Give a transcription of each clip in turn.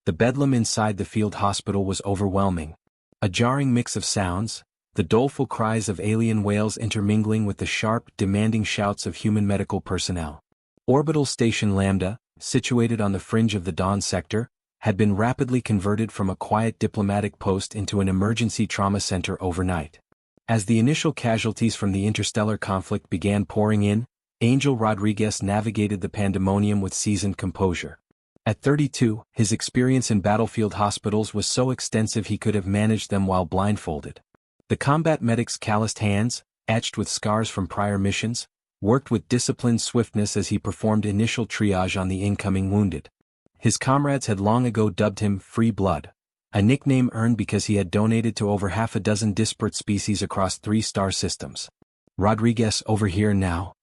The bedlam inside the field hospital was overwhelming. A jarring mix of sounds, the doleful cries of alien whales intermingling with the sharp, demanding shouts of human medical personnel. Orbital Station Lambda, situated on the fringe of the Dawn sector, had been rapidly converted from a quiet diplomatic post into an emergency trauma center overnight. As the initial casualties from the interstellar conflict began pouring in, Angel Rodriguez navigated the pandemonium with seasoned composure. At 32, his experience in battlefield hospitals was so extensive he could have managed them while blindfolded. The combat medic's calloused hands, etched with scars from prior missions, worked with disciplined swiftness as he performed initial triage on the incoming wounded. His comrades had long ago dubbed him Free Blood, a nickname earned because he had donated to over half a dozen disparate species across 3 star systems. Rodriguez, over here now.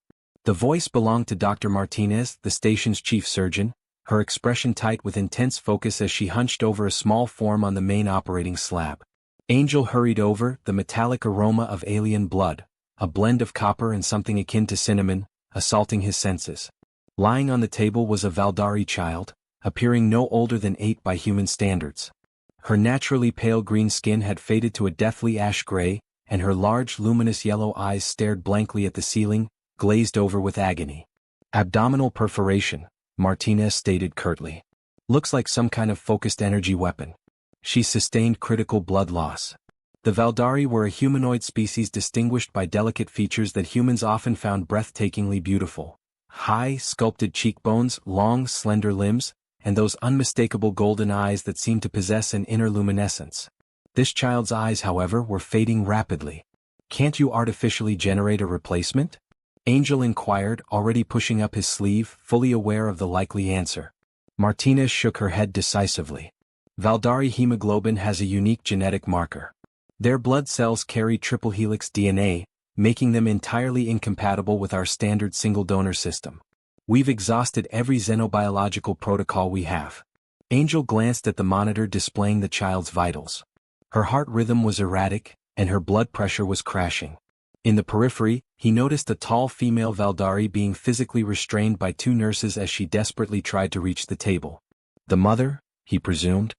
The voice belonged to Dr. Martinez, the station's chief surgeon, her expression tight with intense focus as she hunched over a small form on the main operating slab. Angel hurried over, the metallic aroma of alien blood, a blend of copper and something akin to cinnamon, assaulting his senses. Lying on the table was a Valdari child, appearing no older than 8 by human standards. Her naturally pale green skin had faded to a deathly ash gray, and her large luminous yellow eyes stared blankly at the ceiling, glazed over with agony. Abdominal perforation, Martinez stated curtly. Looks like some kind of focused energy weapon. She sustained critical blood loss. The Valdari were a humanoid species distinguished by delicate features that humans often found breathtakingly beautiful. High, sculpted cheekbones, long, slender limbs, and those unmistakable golden eyes that seemed to possess an inner luminescence. This child's eyes, however, were fading rapidly. Can't you artificially generate a replacement? Angel inquired, already pushing up his sleeve, fully aware of the likely answer. Martinez shook her head decisively. Valdari hemoglobin has a unique genetic marker. Their blood cells carry triple helix DNA, making them entirely incompatible with our standard single-donor system. We've exhausted every xenobiological protocol we have. Angel glanced at the monitor displaying the child's vitals. Her heart rhythm was erratic, and her blood pressure was crashing. In the periphery, he noticed a tall female Valdari being physically restrained by 2 nurses as she desperately tried to reach the table. The mother, he presumed.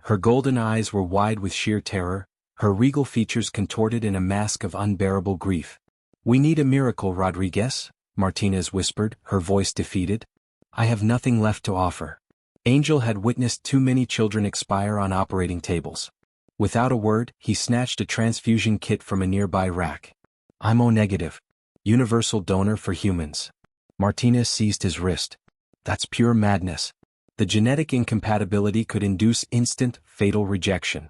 Her golden eyes were wide with sheer terror, her regal features contorted in a mask of unbearable grief. "We need a miracle, Rodriguez," Martinez whispered, her voice defeated. "I have nothing left to offer." Angel had witnessed too many children expire on operating tables. Without a word, he snatched a transfusion kit from a nearby rack. "I'm O-negative. Universal donor for humans." Martinez seized his wrist. "That's pure madness. The genetic incompatibility could induce instant, fatal rejection."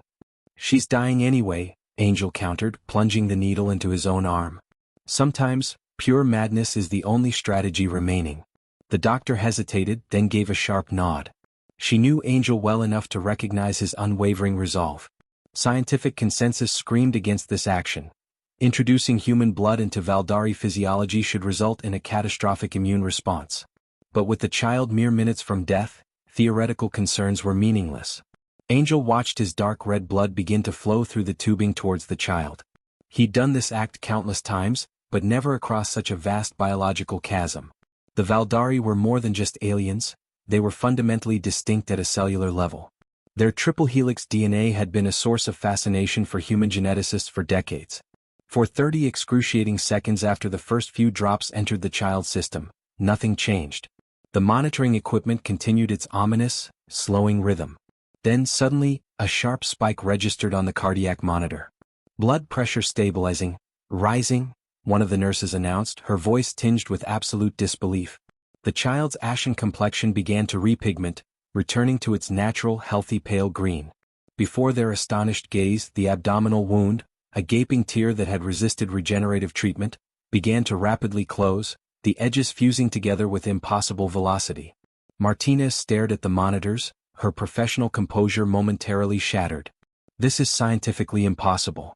"She's dying anyway," Angel countered, plunging the needle into his own arm. "Sometimes, pure madness is the only strategy remaining." The doctor hesitated, then gave a sharp nod. She knew Angel well enough to recognize his unwavering resolve. Scientific consensus screamed against this action. Introducing human blood into Valdari physiology should result in a catastrophic immune response. But with the child mere minutes from death, theoretical concerns were meaningless. Angel watched his dark red blood begin to flow through the tubing towards the child. He'd done this act countless times, but never across such a vast biological chasm. The Valdari were more than just aliens, they were fundamentally distinct at a cellular level. Their triple helix DNA had been a source of fascination for human geneticists for decades. For 30 excruciating seconds after the first few drops entered the child's system, nothing changed. The monitoring equipment continued its ominous, slowing rhythm. Then suddenly, a sharp spike registered on the cardiac monitor. "Blood pressure stabilizing, rising," one of the nurses announced, her voice tinged with absolute disbelief. The child's ashen complexion began to repigment, returning to its natural, healthy pale green. Before their astonished gaze, the abdominal wound, a gaping tear that had resisted regenerative treatment, began to rapidly close, the edges fusing together with impossible velocity. Martinez stared at the monitors, her professional composure momentarily shattered. "This is scientifically impossible.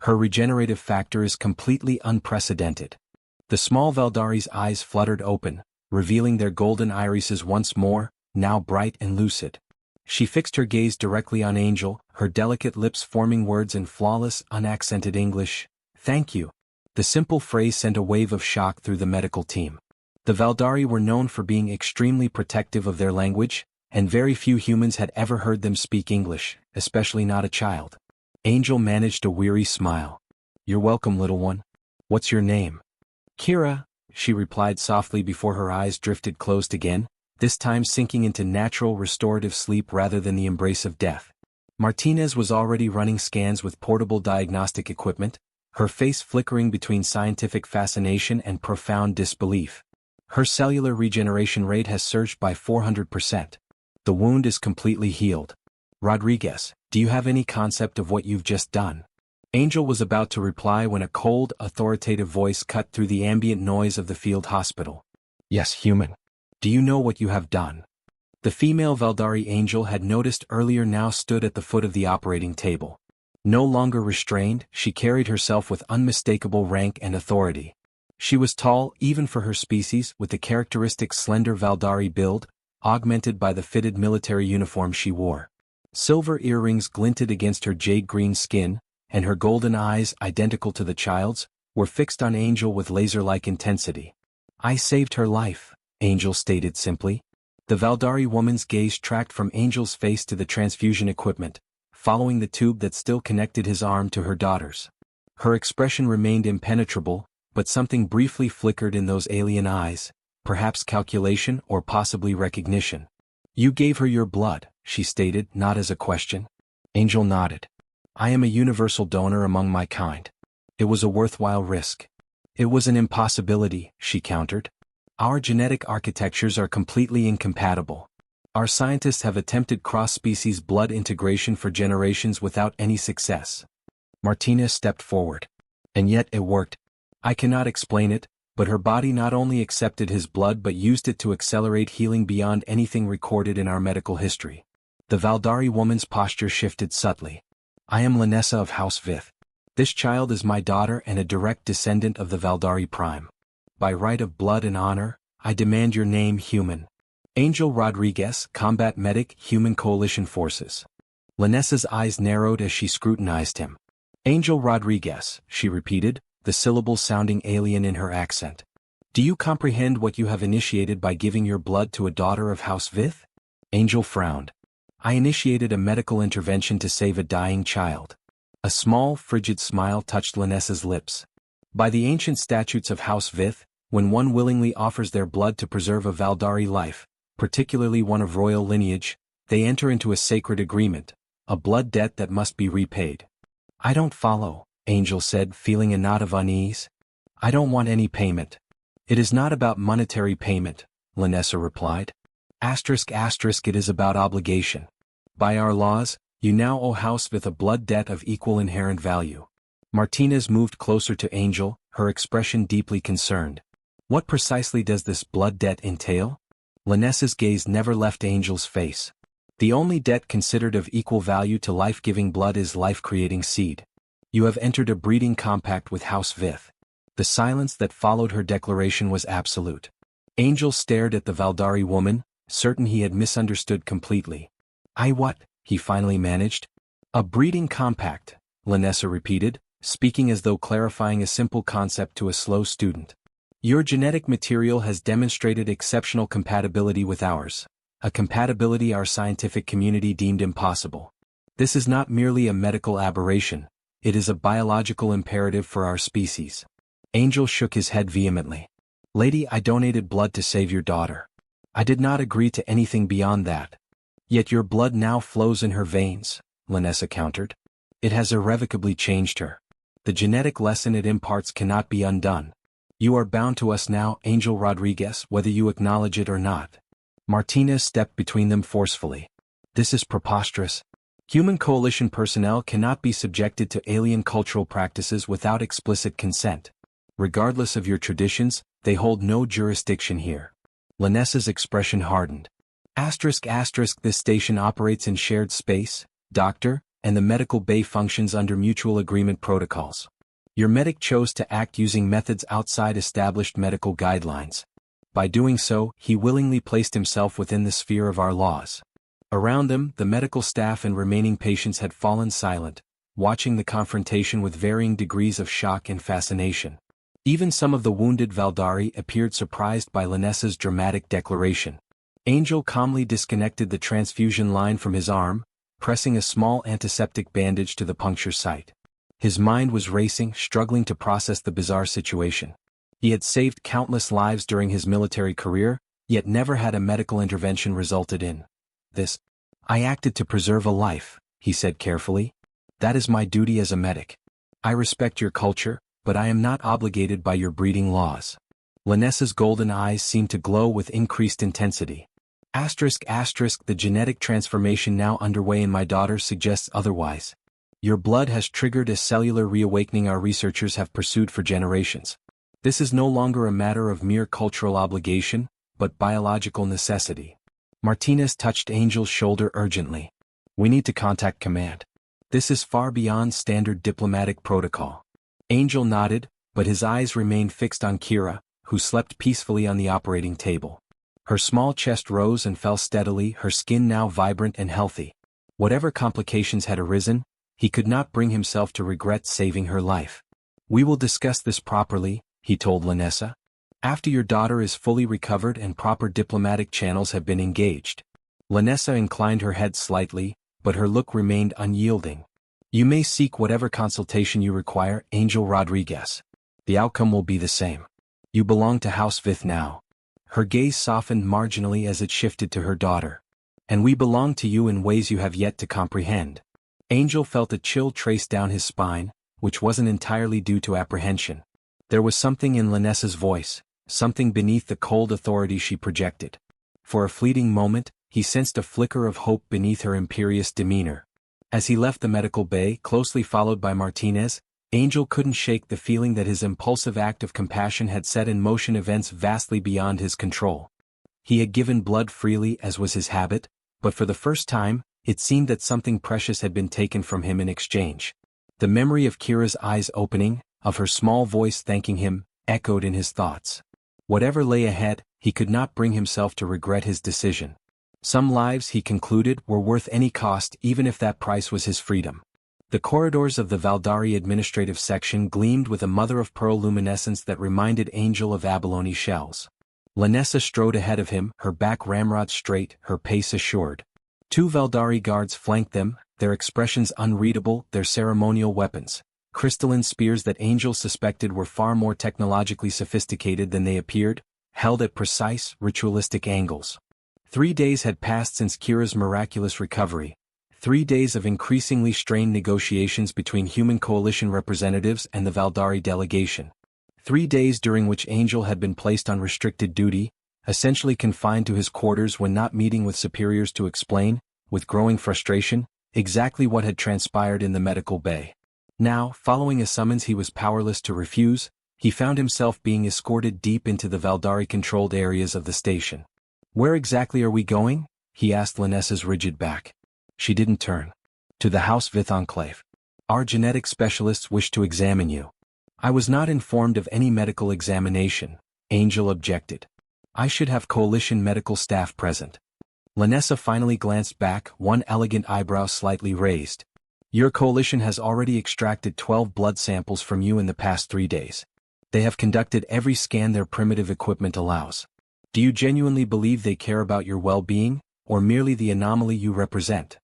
Her regenerative factor is completely unprecedented." The small Valdari's eyes fluttered open, revealing their golden irises once more, now bright and lucid. She fixed her gaze directly on Angel, her delicate lips forming words in flawless, unaccented English. "Thank you." The simple phrase sent a wave of shock through the medical team. The Valdari were known for being extremely protective of their language, and very few humans had ever heard them speak English, especially not a child. Angel managed a weary smile. "You're welcome, little one. What's your name?" "Kira," she replied softly before her eyes drifted closed again, this time sinking into natural restorative sleep rather than the embrace of death. Martinez was already running scans with portable diagnostic equipment, her face flickering between scientific fascination and profound disbelief. "Her cellular regeneration rate has surged by 400%. The wound is completely healed. Rodriguez, do you have any concept of what you've just done?" Angel was about to reply when a cold, authoritative voice cut through the ambient noise of the field hospital. "Yes, human. Do you know what you have done?" The female Valdari Angel had noticed earlier now stood at the foot of the operating table. No longer restrained, she carried herself with unmistakable rank and authority. She was tall, even for her species, with the characteristic slender Valdari build, augmented by the fitted military uniform she wore. Silver earrings glinted against her jade-green skin, and her golden eyes, identical to the child's, were fixed on Angel with laser-like intensity. "I saved her life," Angel stated simply. The Valdari woman's gaze tracked from Angel's face to the transfusion equipment, following the tube that still connected his arm to her daughter's. Her expression remained impenetrable, but something briefly flickered in those alien eyes, perhaps calculation or possibly recognition. "You gave her your blood," she stated, not as a question. Angel nodded. "I am a universal donor among my kind. It was a worthwhile risk." "It was an impossibility," she countered. "Our genetic architectures are completely incompatible. Our scientists have attempted cross-species blood integration for generations without any success." Martinez stepped forward. "And yet it worked. I cannot explain it, but her body not only accepted his blood but used it to accelerate healing beyond anything recorded in our medical history." The Valdari woman's posture shifted subtly. "I am Lanessa of House Vith. This child is my daughter and a direct descendant of the Valdari Prime. By right of blood and honor, I demand your name, human." "Angel Rodriguez, Combat Medic, Human Coalition Forces." Lanessa's eyes narrowed as she scrutinized him. "Angel Rodriguez," she repeated, the syllable sounding alien in her accent. "Do you comprehend what you have initiated by giving your blood to a daughter of House Vith?" Angel frowned. "I initiated a medical intervention to save a dying child." A small, frigid smile touched Lanessa's lips. "By the ancient statutes of House Vith, when one willingly offers their blood to preserve a Valdari life, particularly one of royal lineage, they enter into a sacred agreement, a blood debt that must be repaid." "I don't follow," Angel said, feeling a knot of unease. "I don't want any payment." "It is not about monetary payment," Lanessa replied. It is about obligation. By our laws, you now owe House Vith a blood debt of equal inherent value." Martinez moved closer to Angel, her expression deeply concerned. "What precisely does this blood debt entail?" Lanessa's gaze never left Angel's face. "The only debt considered of equal value to life-giving blood is life-creating seed. You have entered a breeding compact with House Vith." The silence that followed her declaration was absolute. Angel stared at the Valdari woman, certain he had misunderstood completely. What?" he finally managed. "A breeding compact," Lanessa repeated, speaking as though clarifying a simple concept to a slow student. "Your genetic material has demonstrated exceptional compatibility with ours, a compatibility our scientific community deemed impossible. This is not merely a medical aberration, it is a biological imperative for our species." Angel shook his head vehemently. "Lady, I donated blood to save your daughter. I did not agree to anything beyond that." "Yet your blood now flows in her veins," Lanessa countered. "It has irrevocably changed her. The genetic lesson it imparts cannot be undone. You are bound to us now, Angel Rodriguez, whether you acknowledge it or not." Martinez stepped between them forcefully. "This is preposterous. Human coalition personnel cannot be subjected to alien cultural practices without explicit consent. Regardless of your traditions, they hold no jurisdiction here." Lanessa's expression hardened. This station operates in shared space, doctor, and the medical bay functions under mutual agreement protocols. Your medic chose to act using methods outside established medical guidelines. By doing so, he willingly placed himself within the sphere of our laws." Around them, the medical staff and remaining patients had fallen silent, watching the confrontation with varying degrees of shock and fascination. Even some of the wounded Valdari appeared surprised by Lanessa's dramatic declaration. Angel calmly disconnected the transfusion line from his arm, pressing a small antiseptic bandage to the puncture site. His mind was racing, struggling to process the bizarre situation. He had saved countless lives during his military career, yet never had a medical intervention resulted in this. "I acted to preserve a life," he said carefully. "That is my duty as a medic. I respect your culture, but I am not obligated by your breeding laws." Lanessa's golden eyes seemed to glow with increased intensity. The genetic transformation now underway in my daughter suggests otherwise. Your blood has triggered a cellular reawakening our researchers have pursued for generations. This is no longer a matter of mere cultural obligation, but biological necessity. Martinez touched Angel's shoulder urgently. "We need to contact command. This is far beyond standard diplomatic protocol." Angel nodded, but his eyes remained fixed on Kira, who slept peacefully on the operating table. Her small chest rose and fell steadily, her skin now vibrant and healthy. Whatever complications had arisen, he could not bring himself to regret saving her life. "We will discuss this properly," he told Lanessa. "After your daughter is fully recovered and proper diplomatic channels have been engaged." Lanessa inclined her head slightly, but her look remained unyielding. "You may seek whatever consultation you require, Angel Rodriguez. The outcome will be the same. You belong to House Vith now." Her gaze softened marginally as it shifted to her daughter. "And we belong to you in ways you have yet to comprehend." Angel felt a chill trace down his spine, which wasn't entirely due to apprehension. There was something in Lanessa's voice, something beneath the cold authority she projected. For a fleeting moment, he sensed a flicker of hope beneath her imperious demeanor. As he left the medical bay, closely followed by Martinez, Angel couldn't shake the feeling that his impulsive act of compassion had set in motion events vastly beyond his control. He had given blood freely as was his habit, but for the first time, it seemed that something precious had been taken from him in exchange. The memory of Kira's eyes opening, of her small voice thanking him, echoed in his thoughts. Whatever lay ahead, he could not bring himself to regret his decision. Some lives, he concluded, were worth any cost even if that price was his freedom. The corridors of the Valdari administrative section gleamed with a mother-of-pearl luminescence that reminded Angel of abalone shells. Lanessa strode ahead of him, her back ramrod straight, her pace assured. Two Valdari guards flanked them, their expressions unreadable, their ceremonial weapons, crystalline spears that Angel suspected were far more technologically sophisticated than they appeared, held at precise, ritualistic angles. 3 days had passed since Kira's miraculous recovery. 3 days of increasingly strained negotiations between human coalition representatives and the Valdari delegation. 3 days during which Angel had been placed on restricted duty, essentially confined to his quarters when not meeting with superiors to explain, with growing frustration, exactly what had transpired in the medical bay. Now, following a summons he was powerless to refuse, he found himself being escorted deep into the Valdari-controlled areas of the station. "Where exactly are we going?" he asked Lanessa's rigid back. She didn't turn. "To the House Vith Enclave. Our genetic specialists wish to examine you." "I was not informed of any medical examination," Angel objected. "I should have coalition medical staff present." Lanessa finally glanced back, one elegant eyebrow slightly raised. "Your coalition has already extracted 12 blood samples from you in the past 3 days. They have conducted every scan their primitive equipment allows. Do you genuinely believe they care about your well-being, or merely the anomaly you represent?"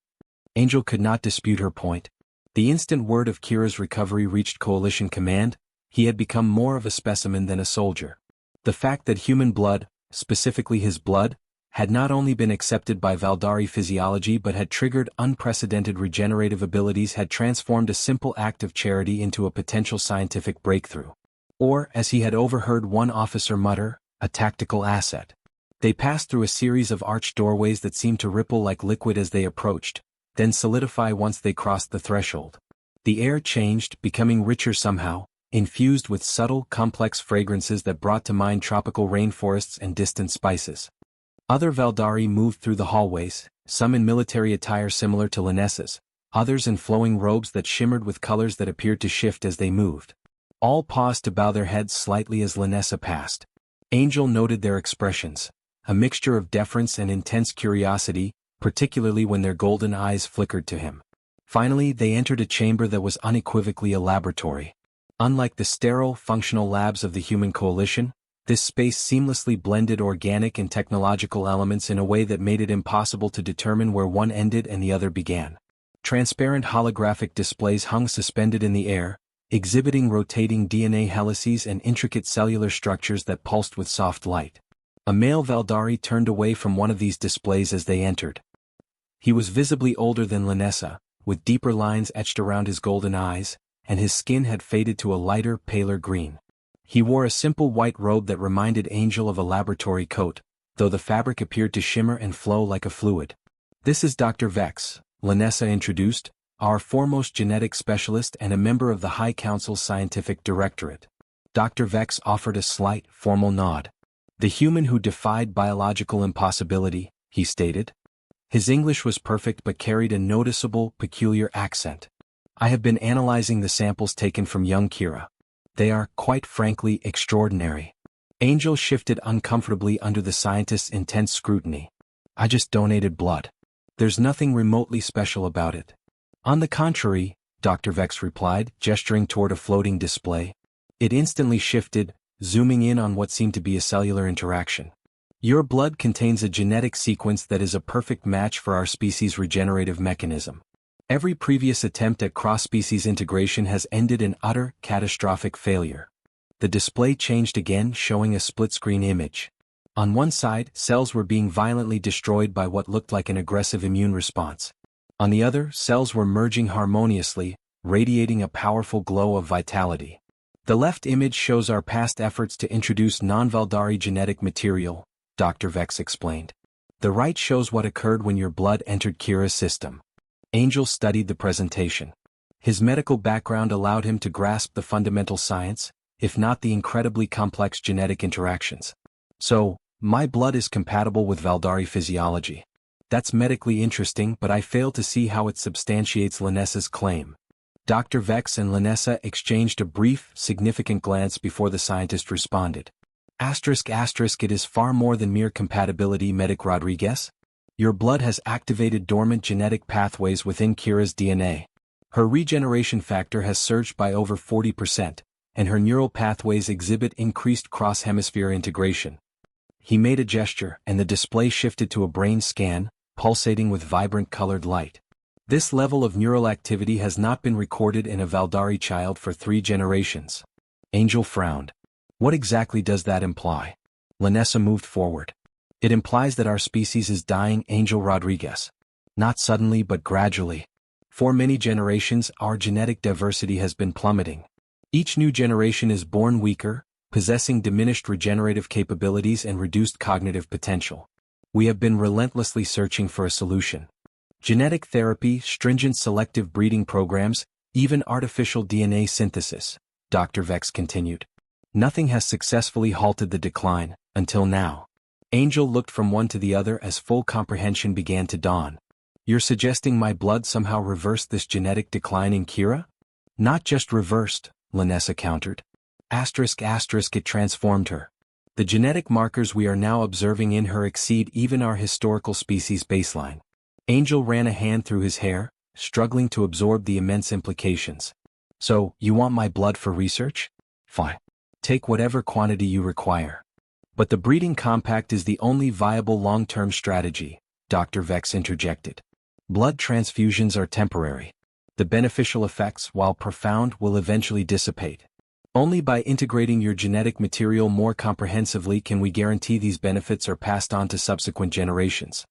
Angel could not dispute her point. The instant word of Kira's recovery reached Coalition Command, he had become more of a specimen than a soldier. The fact that human blood, specifically his blood, had not only been accepted by Valdari physiology but had triggered unprecedented regenerative abilities had transformed a simple act of charity into a potential scientific breakthrough. Or, as he had overheard one officer mutter, a tactical asset. They passed through a series of arched doorways that seemed to ripple like liquid as they approached, then solidify once they crossed the threshold. The air changed, becoming richer somehow, infused with subtle, complex fragrances that brought to mind tropical rainforests and distant spices. Other Valdari moved through the hallways, some in military attire similar to Lanessa's, others in flowing robes that shimmered with colors that appeared to shift as they moved. All paused to bow their heads slightly as Lanessa passed. Angel noted their expressions, a mixture of deference and intense curiosity, particularly when their golden eyes flickered to him. Finally, they entered a chamber that was unequivocally a laboratory. Unlike the sterile, functional labs of the human coalition, This space seamlessly blended organic and technological elements in a way that made it impossible to determine where one ended and the other began. Transparent holographic displays hung suspended in the air, exhibiting rotating DNA helices and intricate cellular structures that pulsed with soft light. A male Valdari turned away from one of these displays as they entered. He was visibly older than Lanessa, with deeper lines etched around his golden eyes, and his skin had faded to a lighter, paler green. He wore a simple white robe that reminded Angel of a laboratory coat, though the fabric appeared to shimmer and flow like a fluid. "This is Dr. Vex," Lanessa introduced, "our foremost genetic specialist and a member of the High Council's Scientific Directorate." Dr. Vex offered a slight, formal nod. "The human who defied biological impossibility," he stated. His English was perfect but carried a noticeable, peculiar accent. "I have been analyzing the samples taken from young Kira. They are, quite frankly, extraordinary." Angel shifted uncomfortably under the scientist's intense scrutiny. "I just donated blood. There's nothing remotely special about it." "On the contrary," Dr. Vex replied, gesturing toward a floating display. It instantly shifted, zooming in on what seemed to be a cellular interaction. "Your blood contains a genetic sequence that is a perfect match for our species' regenerative mechanism. Every previous attempt at cross-species integration has ended in utter, catastrophic failure." The display changed again, showing a split-screen image. On one side, cells were being violently destroyed by what looked like an aggressive immune response. On the other, cells were merging harmoniously, radiating a powerful glow of vitality. "The left image shows our past efforts to introduce non-Valdari genetic material," Dr. Vex explained. "The right shows what occurred when your blood entered Kira's system." Angel studied the presentation. His medical background allowed him to grasp the fundamental science, if not the incredibly complex genetic interactions. "So, my blood is compatible with Valdari physiology. That's medically interesting, but I fail to see how it substantiates Lanessa's claim." Dr. Vex and Lanessa exchanged a brief, significant glance before the scientist responded. It is far more than mere compatibility, Medic Rodriguez. Your blood has activated dormant genetic pathways within Kira's DNA. Her regeneration factor has surged by over 40%, and her neural pathways exhibit increased cross-hemisphere integration." He made a gesture, and the display shifted to a brain scan, pulsating with vibrant colored light. "This level of neural activity has not been recorded in a Valdari child for 3 generations. Angel frowned. "What exactly does that imply?" Lanessa moved forward. "It implies that our species is dying, Angel Rodriguez. Not suddenly but gradually. For many generations, our genetic diversity has been plummeting. Each new generation is born weaker, possessing diminished regenerative capabilities and reduced cognitive potential. We have been relentlessly searching for a solution. Genetic therapy, stringent selective breeding programs, even artificial DNA synthesis," Dr. Vex continued. "Nothing has successfully halted the decline, until now." Angel looked from one to the other as full comprehension began to dawn. "You're suggesting my blood somehow reversed this genetic decline in Kira?" "Not just reversed," Lanessa countered. It transformed her. The genetic markers we are now observing in her exceed even our historical species baseline." Angel ran a hand through his hair, struggling to absorb the immense implications. "So, you want my blood for research? Fine. Take whatever quantity you require. But the breeding compact is the only viable long-term strategy," Dr. Vex interjected. "Blood transfusions are temporary. The beneficial effects, while profound, will eventually dissipate. Only by integrating your genetic material more comprehensively can we guarantee these benefits are passed on to subsequent generations."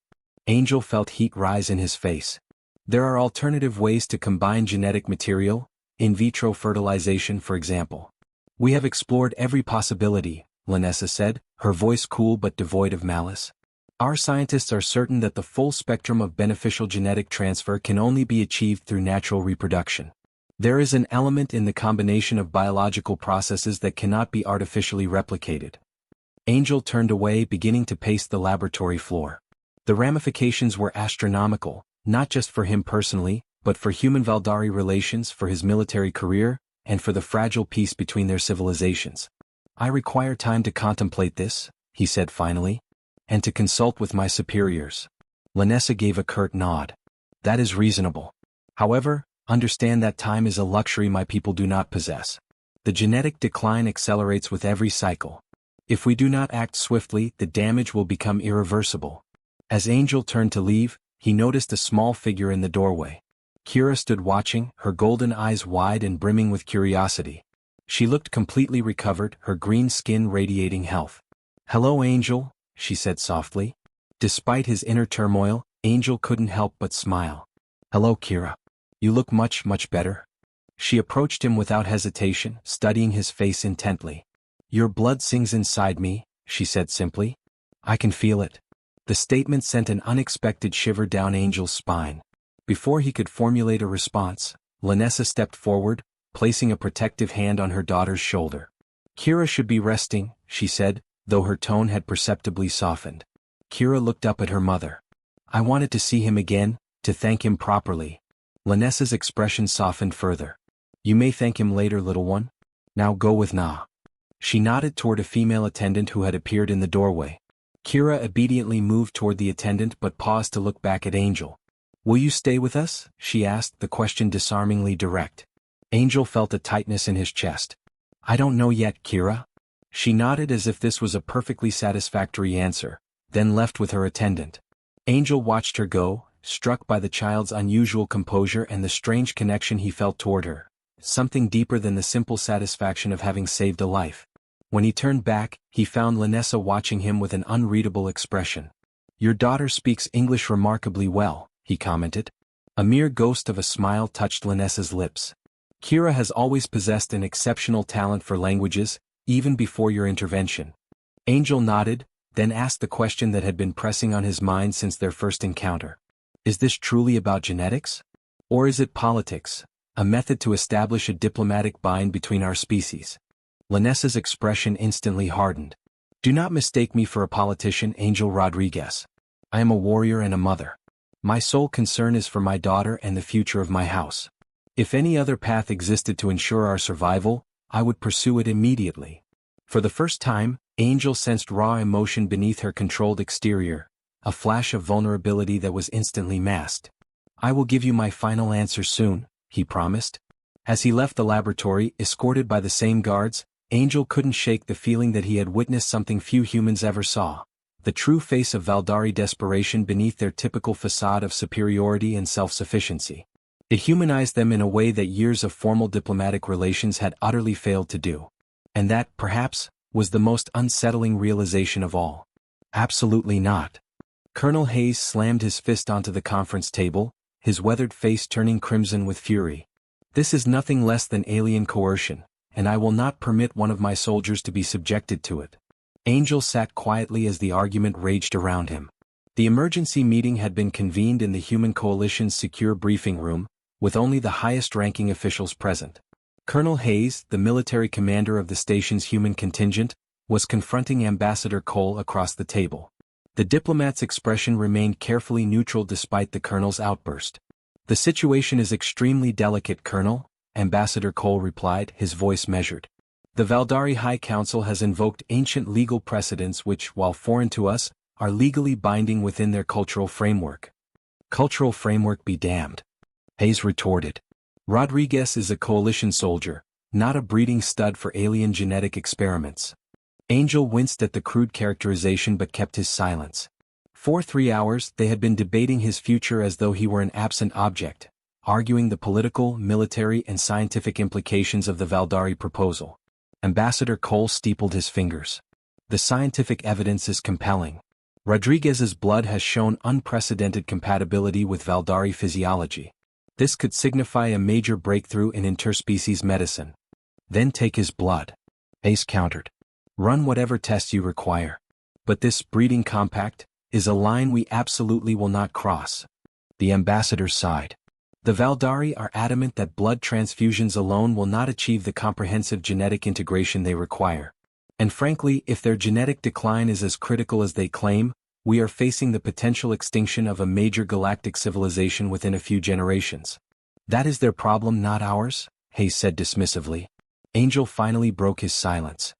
Angel felt heat rise in his face. "There are alternative ways to combine genetic material, in vitro fertilization for example." "We have explored every possibility," Lanessa said, her voice cool but devoid of malice. "Our scientists are certain that the full spectrum of beneficial genetic transfer can only be achieved through natural reproduction. There is an element in the combination of biological processes that cannot be artificially replicated." Angel turned away, beginning to pace the laboratory floor. The ramifications were astronomical, not just for him personally, but for human-Valdari relations, for his military career, and for the fragile peace between their civilizations. "I require time to contemplate this," he said finally, "and to consult with my superiors." Lanessa gave a curt nod. "That is reasonable. However, understand that time is a luxury my people do not possess. The genetic decline accelerates with every cycle. If we do not act swiftly, the damage will become irreversible. As Angel turned to leave, he noticed a small figure in the doorway. Kira stood watching, her golden eyes wide and brimming with curiosity. She looked completely recovered, her green skin radiating health. "Hello, Angel," she said softly. Despite his inner turmoil, Angel couldn't help but smile. "Hello, Kira. You look much, much better." She approached him without hesitation, studying his face intently. "Your blood sings inside me," she said simply. "I can feel it." The statement sent an unexpected shiver down Angel's spine. Before he could formulate a response, Lanessa stepped forward, placing a protective hand on her daughter's shoulder. "Kira should be resting," she said, though her tone had perceptibly softened. Kira looked up at her mother. "I wanted to see him again, to thank him properly." Lanessa's expression softened further. "You may thank him later, little one. Now go with Na." She nodded toward a female attendant who had appeared in the doorway. Kira obediently moved toward the attendant but paused to look back at Angel. "Will you stay with us?" she asked, the question disarmingly direct. Angel felt a tightness in his chest. "I don't know yet, Kira." She nodded as if this was a perfectly satisfactory answer, then left with her attendant. Angel watched her go, struck by the child's unusual composure and the strange connection he felt toward her, something deeper than the simple satisfaction of having saved a life. When he turned back, he found Lanessa watching him with an unreadable expression. "Your daughter speaks English remarkably well," he commented. A mere ghost of a smile touched Lanessa's lips. "Kira has always possessed an exceptional talent for languages, even before your intervention." Angel nodded, then asked the question that had been pressing on his mind since their first encounter. "Is this truly about genetics? Or is it politics, a method to establish a diplomatic bind between our species?" Lanessa's expression instantly hardened. "Do not mistake me for a politician, Angel Rodriguez. I am a warrior and a mother. My sole concern is for my daughter and the future of my house. If any other path existed to ensure our survival, I would pursue it immediately." For the first time, Angel sensed raw emotion beneath her controlled exterior, a flash of vulnerability that was instantly masked. "I will give you my final answer soon," he promised. As he left the laboratory, escorted by the same guards, Angel couldn't shake the feeling that he had witnessed something few humans ever saw, the true face of Valdari desperation beneath their typical facade of superiority and self-sufficiency. It humanized them in a way that years of formal diplomatic relations had utterly failed to do. And that, perhaps, was the most unsettling realization of all. Absolutely not. Colonel Hayes slammed his fist onto the conference table, his weathered face turning crimson with fury. "This is nothing less than alien coercion, and I will not permit one of my soldiers to be subjected to it." Angel sat quietly as the argument raged around him. The emergency meeting had been convened in the Human Coalition's secure briefing room, with only the highest-ranking officials present. Colonel Hayes, the military commander of the station's human contingent, was confronting Ambassador Cole across the table. The diplomat's expression remained carefully neutral despite the colonel's outburst. "The situation is extremely delicate, Colonel," Ambassador Cole replied, his voice measured. "The Valdari High Council has invoked ancient legal precedents which, while foreign to us, are legally binding within their cultural framework." "Cultural framework be damned," Hayes retorted. "Rodriguez is a coalition soldier, not a breeding stud for alien genetic experiments." Angel winced at the crude characterization but kept his silence. For 3 hours they had been debating his future as though he were an absent object, arguing the political, military and scientific implications of the Valdari proposal. Ambassador Cole steepled his fingers. "The scientific evidence is compelling. Rodriguez's blood has shown unprecedented compatibility with Valdari physiology. This could signify a major breakthrough in interspecies medicine." "Then take his blood," Hayes countered. "Run whatever tests you require. But this breeding compact is a line we absolutely will not cross." The ambassador sighed. "The Valdari are adamant that blood transfusions alone will not achieve the comprehensive genetic integration they require. And frankly, if their genetic decline is as critical as they claim, we are facing the potential extinction of a major galactic civilization within a few generations." "That is their problem, not ours," Hayes said dismissively. Angel finally broke his silence.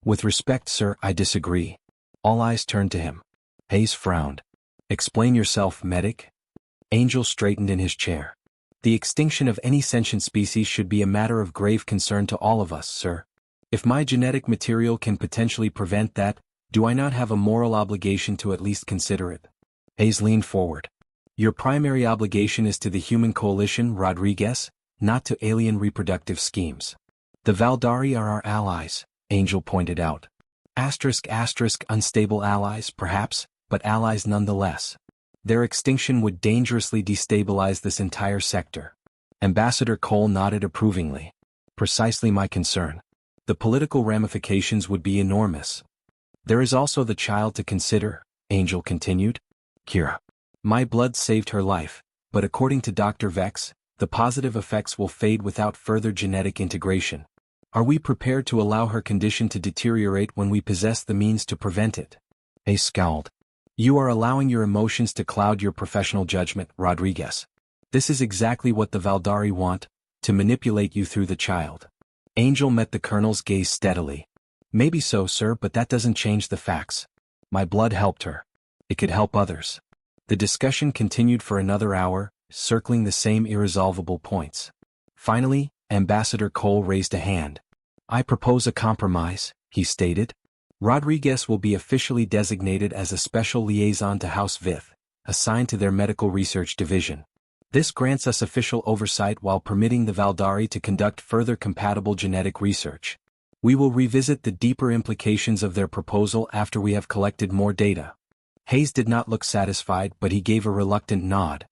"With respect, sir, I disagree." All eyes turned to him. Hayes frowned. "Explain yourself, medic." Angel straightened in his chair. "The extinction of any sentient species should be a matter of grave concern to all of us, sir. If my genetic material can potentially prevent that, do I not have a moral obligation to at least consider it? Hayes leaned forward. Your primary obligation is to the human coalition, Rodriguez, not to alien reproductive schemes. The Valdari are our allies, Angel pointed out. Unstable allies, perhaps, but allies nonetheless. Their extinction would dangerously destabilize this entire sector. Ambassador Cole nodded approvingly. Precisely my concern. The political ramifications would be enormous. There is also the child to consider, Angel continued. Kira. My blood saved her life, but according to Dr. Vex, the positive effects will fade without further genetic integration. Are we prepared to allow her condition to deteriorate when we possess the means to prevent it? Hayes scowled. You are allowing your emotions to cloud your professional judgment, Rodriguez. This is exactly what the Valdari want, to manipulate you through the child. Angel met the colonel's gaze steadily. Maybe so, sir, but that doesn't change the facts. My blood helped her. It could help others. The discussion continued for another hour, circling the same irresolvable points. Finally, Ambassador Cole raised a hand. I propose a compromise, he stated. Rodriguez will be officially designated as a special liaison to House Vith, assigned to their medical research division. This grants us official oversight while permitting the Valdari to conduct further compatible genetic research. We will revisit the deeper implications of their proposal after we have collected more data. Hayes did not look satisfied, but he gave a reluctant nod.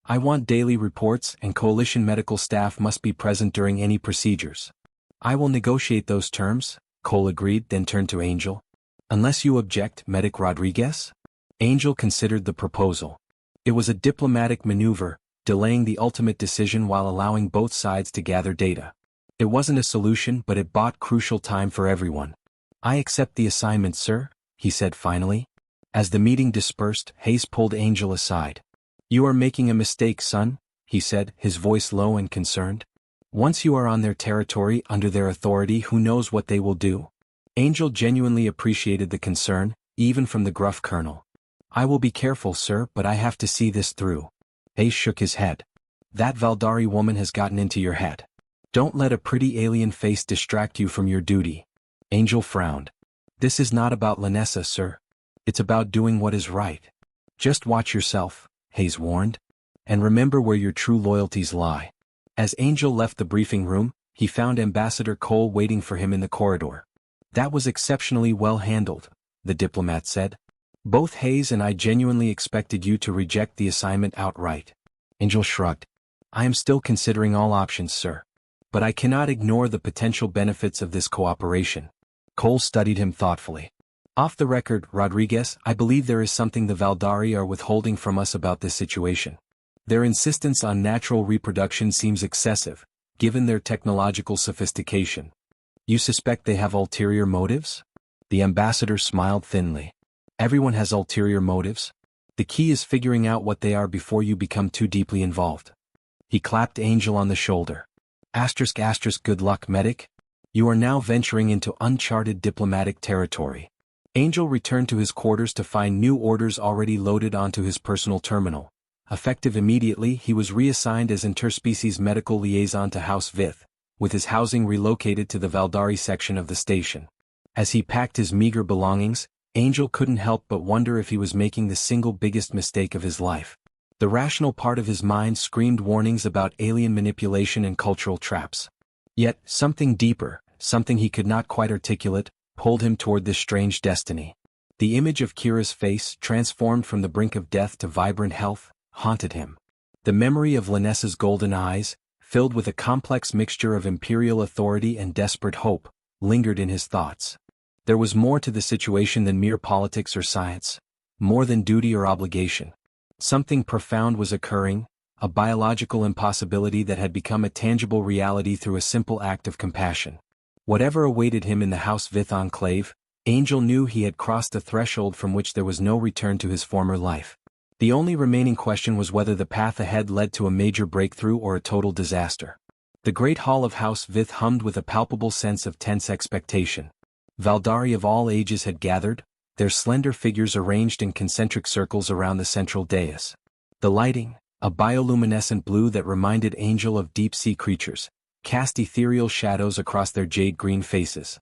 I want daily reports, and coalition medical staff must be present during any procedures. I will negotiate those terms, Cole agreed, then turned to Angel. Unless you object, Medic Rodriguez? Angel considered the proposal. It was a diplomatic maneuver, delaying the ultimate decision while allowing both sides to gather data. It wasn't a solution, but it bought crucial time for everyone. I accept the assignment, sir, he said finally. As the meeting dispersed, Hayes pulled Angel aside. You are making a mistake, son, he said, his voice low and concerned. Once you are on their territory, under their authority, who knows what they will do? Angel genuinely appreciated the concern, even from the gruff colonel. I will be careful, sir, but I have to see this through. Hayes shook his head. That Valdari woman has gotten into your head. Don't let a pretty alien face distract you from your duty. Angel frowned. This is not about Lanessa, sir. It's about doing what is right. Just watch yourself, Hayes warned. And remember where your true loyalties lie. As Angel left the briefing room, he found Ambassador Cole waiting for him in the corridor. That was exceptionally well handled, the diplomat said. Both Hayes and I genuinely expected you to reject the assignment outright. Angel shrugged. I am still considering all options, sir. But I cannot ignore the potential benefits of this cooperation. Cole studied him thoughtfully. Off the record, Rodriguez, I believe there is something the Valdari are withholding from us about this situation. Their insistence on natural reproduction seems excessive, given their technological sophistication. You suspect they have ulterior motives? The ambassador smiled thinly. Everyone has ulterior motives. The key is figuring out what they are before you become too deeply involved. He clapped Angel on the shoulder. Good luck, medic. You are now venturing into uncharted diplomatic territory. Angel returned to his quarters to find new orders already loaded onto his personal terminal. Effective immediately, he was reassigned as interspecies medical liaison to House Vith, with his housing relocated to the Valdari section of the station. As he packed his meager belongings, Angel couldn't help but wonder if he was making the single biggest mistake of his life. The rational part of his mind screamed warnings about alien manipulation and cultural traps. Yet, something deeper, something he could not quite articulate, pulled him toward this strange destiny. The image of Kira's face, transformed from the brink of death to vibrant health, haunted him. The memory of Lanessa's golden eyes, filled with a complex mixture of imperial authority and desperate hope, lingered in his thoughts. There was more to the situation than mere politics or science, more than duty or obligation. Something profound was occurring, a biological impossibility that had become a tangible reality through a simple act of compassion. Whatever awaited him in the House Vith enclave, Angel knew he had crossed a threshold from which there was no return to his former life. The only remaining question was whether the path ahead led to a major breakthrough or a total disaster. The great hall of House Vith hummed with a palpable sense of tense expectation. Valdari of all ages had gathered, their slender figures arranged in concentric circles around the central dais. The lighting, a bioluminescent blue that reminded Angel of deep-sea creatures, cast ethereal shadows across their jade-green faces.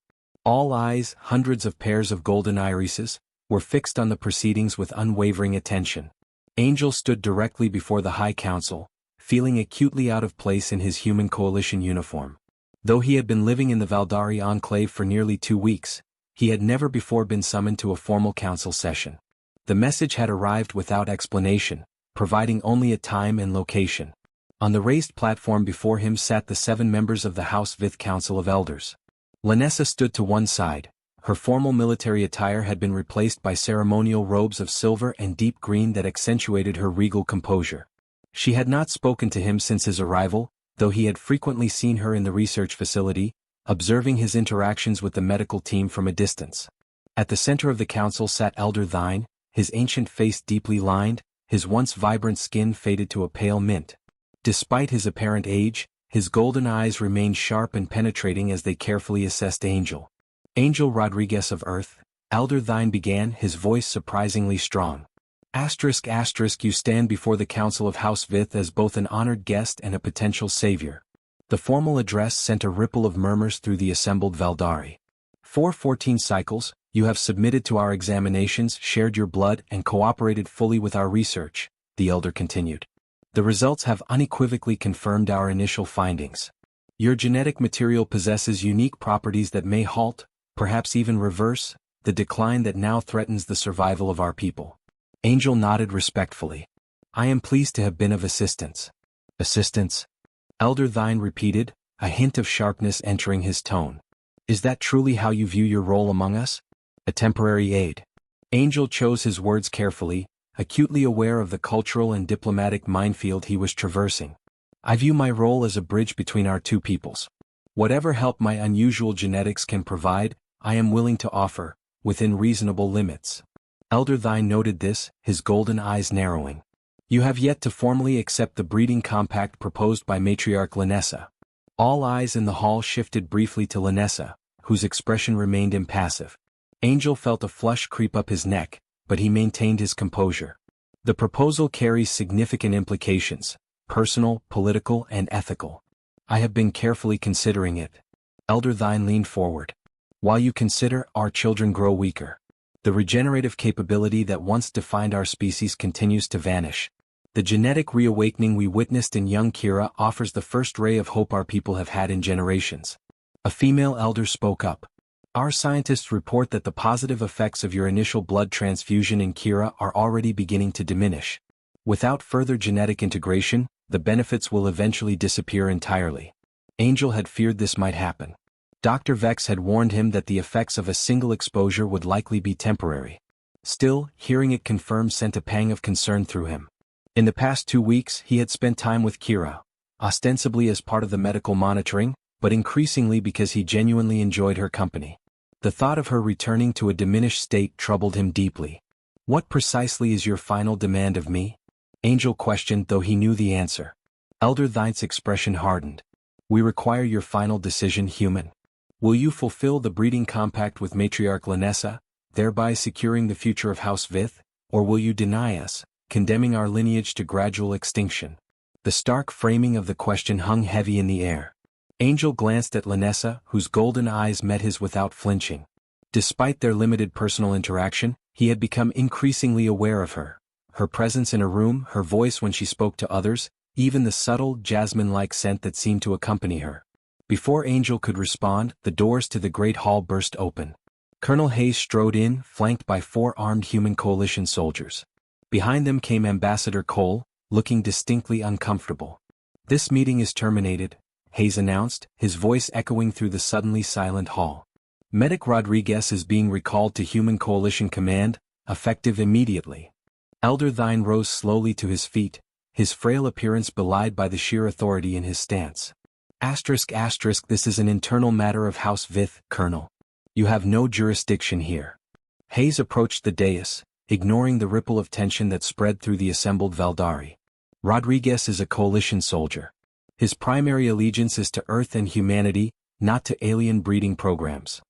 All eyes, hundreds of pairs of golden irises, were fixed on the proceedings with unwavering attention. Angel stood directly before the High Council, feeling acutely out of place in his human coalition uniform. Though he had been living in the Valdari enclave for nearly 2 weeks, he had never before been summoned to a formal council session. The message had arrived without explanation, providing only a time and location. On the raised platform before him sat the 7 members of the House Vith Council of Elders. Lanessa stood to one side. Her formal military attire had been replaced by ceremonial robes of silver and deep green that accentuated her regal composure. She had not spoken to him since his arrival, though he had frequently seen her in the research facility, observing his interactions with the medical team from a distance. At the center of the council sat Elder Thine, his ancient face deeply lined, his once vibrant skin faded to a pale mint. Despite his apparent age, his golden eyes remained sharp and penetrating as they carefully assessed Angel. Angel Rodriguez of Earth, Elder Thine began, his voice surprisingly strong. You stand before the Council of House Vith as both an honored guest and a potential savior. The formal address sent a ripple of murmurs through the assembled Valdari. For 14 cycles, you have submitted to our examinations, shared your blood, and cooperated fully with our research, the elder continued. The results have unequivocally confirmed our initial findings. Your genetic material possesses unique properties that may halt, perhaps even reverse, the decline that now threatens the survival of our people. Angel nodded respectfully. I am pleased to have been of assistance. Assistance? Elder Thine repeated, a hint of sharpness entering his tone. Is that truly how you view your role among us? A temporary aid. Angel chose his words carefully, acutely aware of the cultural and diplomatic minefield he was traversing. I view my role as a bridge between our two peoples. Whatever help my unusual genetics can provide, I am willing to offer, within reasonable limits. Elder Thine noted this, his golden eyes narrowing. You have yet to formally accept the breeding compact proposed by Matriarch Lanessa. All eyes in the hall shifted briefly to Lanessa, whose expression remained impassive. Angel felt a flush creep up his neck, but he maintained his composure. The proposal carries significant implications, personal, political, and ethical. I have been carefully considering it. Elder Thine leaned forward. While you consider, our children grow weaker. The regenerative capability that once defined our species continues to vanish. The genetic reawakening we witnessed in young Kira offers the first ray of hope our people have had in generations. A female elder spoke up. Our scientists report that the positive effects of your initial blood transfusion in Kira are already beginning to diminish. Without further genetic integration, the benefits will eventually disappear entirely. Angel had feared this might happen. Dr. Vex had warned him that the effects of a single exposure would likely be temporary. Still, hearing it confirmed sent a pang of concern through him. In the past 2 weeks, he had spent time with Kira, ostensibly as part of the medical monitoring, but increasingly because he genuinely enjoyed her company. The thought of her returning to a diminished state troubled him deeply. What precisely is your final demand of me? Angel questioned, though he knew the answer. Elder Thine's expression hardened. We require your final decision, human. Will you fulfill the breeding compact with Matriarch Lanessa, thereby securing the future of House Vith, or will you deny us, condemning our lineage to gradual extinction? The stark framing of the question hung heavy in the air. Angel glanced at Lanessa, whose golden eyes met his without flinching. Despite their limited personal interaction, he had become increasingly aware of her. Her presence in a room, her voice when she spoke to others, even the subtle, jasmine-like scent that seemed to accompany her. Before Angel could respond, the doors to the great hall burst open. Colonel Hayes strode in, flanked by 4 armed human coalition soldiers. Behind them came Ambassador Cole, looking distinctly uncomfortable. This meeting is terminated, Hayes announced, his voice echoing through the suddenly silent hall. Medic Rodriguez is being recalled to Human Coalition Command, effective immediately. Elder Thine rose slowly to his feet, his frail appearance belied by the sheer authority in his stance. This is an internal matter of House Vith, Colonel. You have no jurisdiction here. Hayes approached the dais, ignoring the ripple of tension that spread through the assembled Valdari. Rodriguez is a coalition soldier. His primary allegiance is to Earth and humanity, not to alien breeding programs.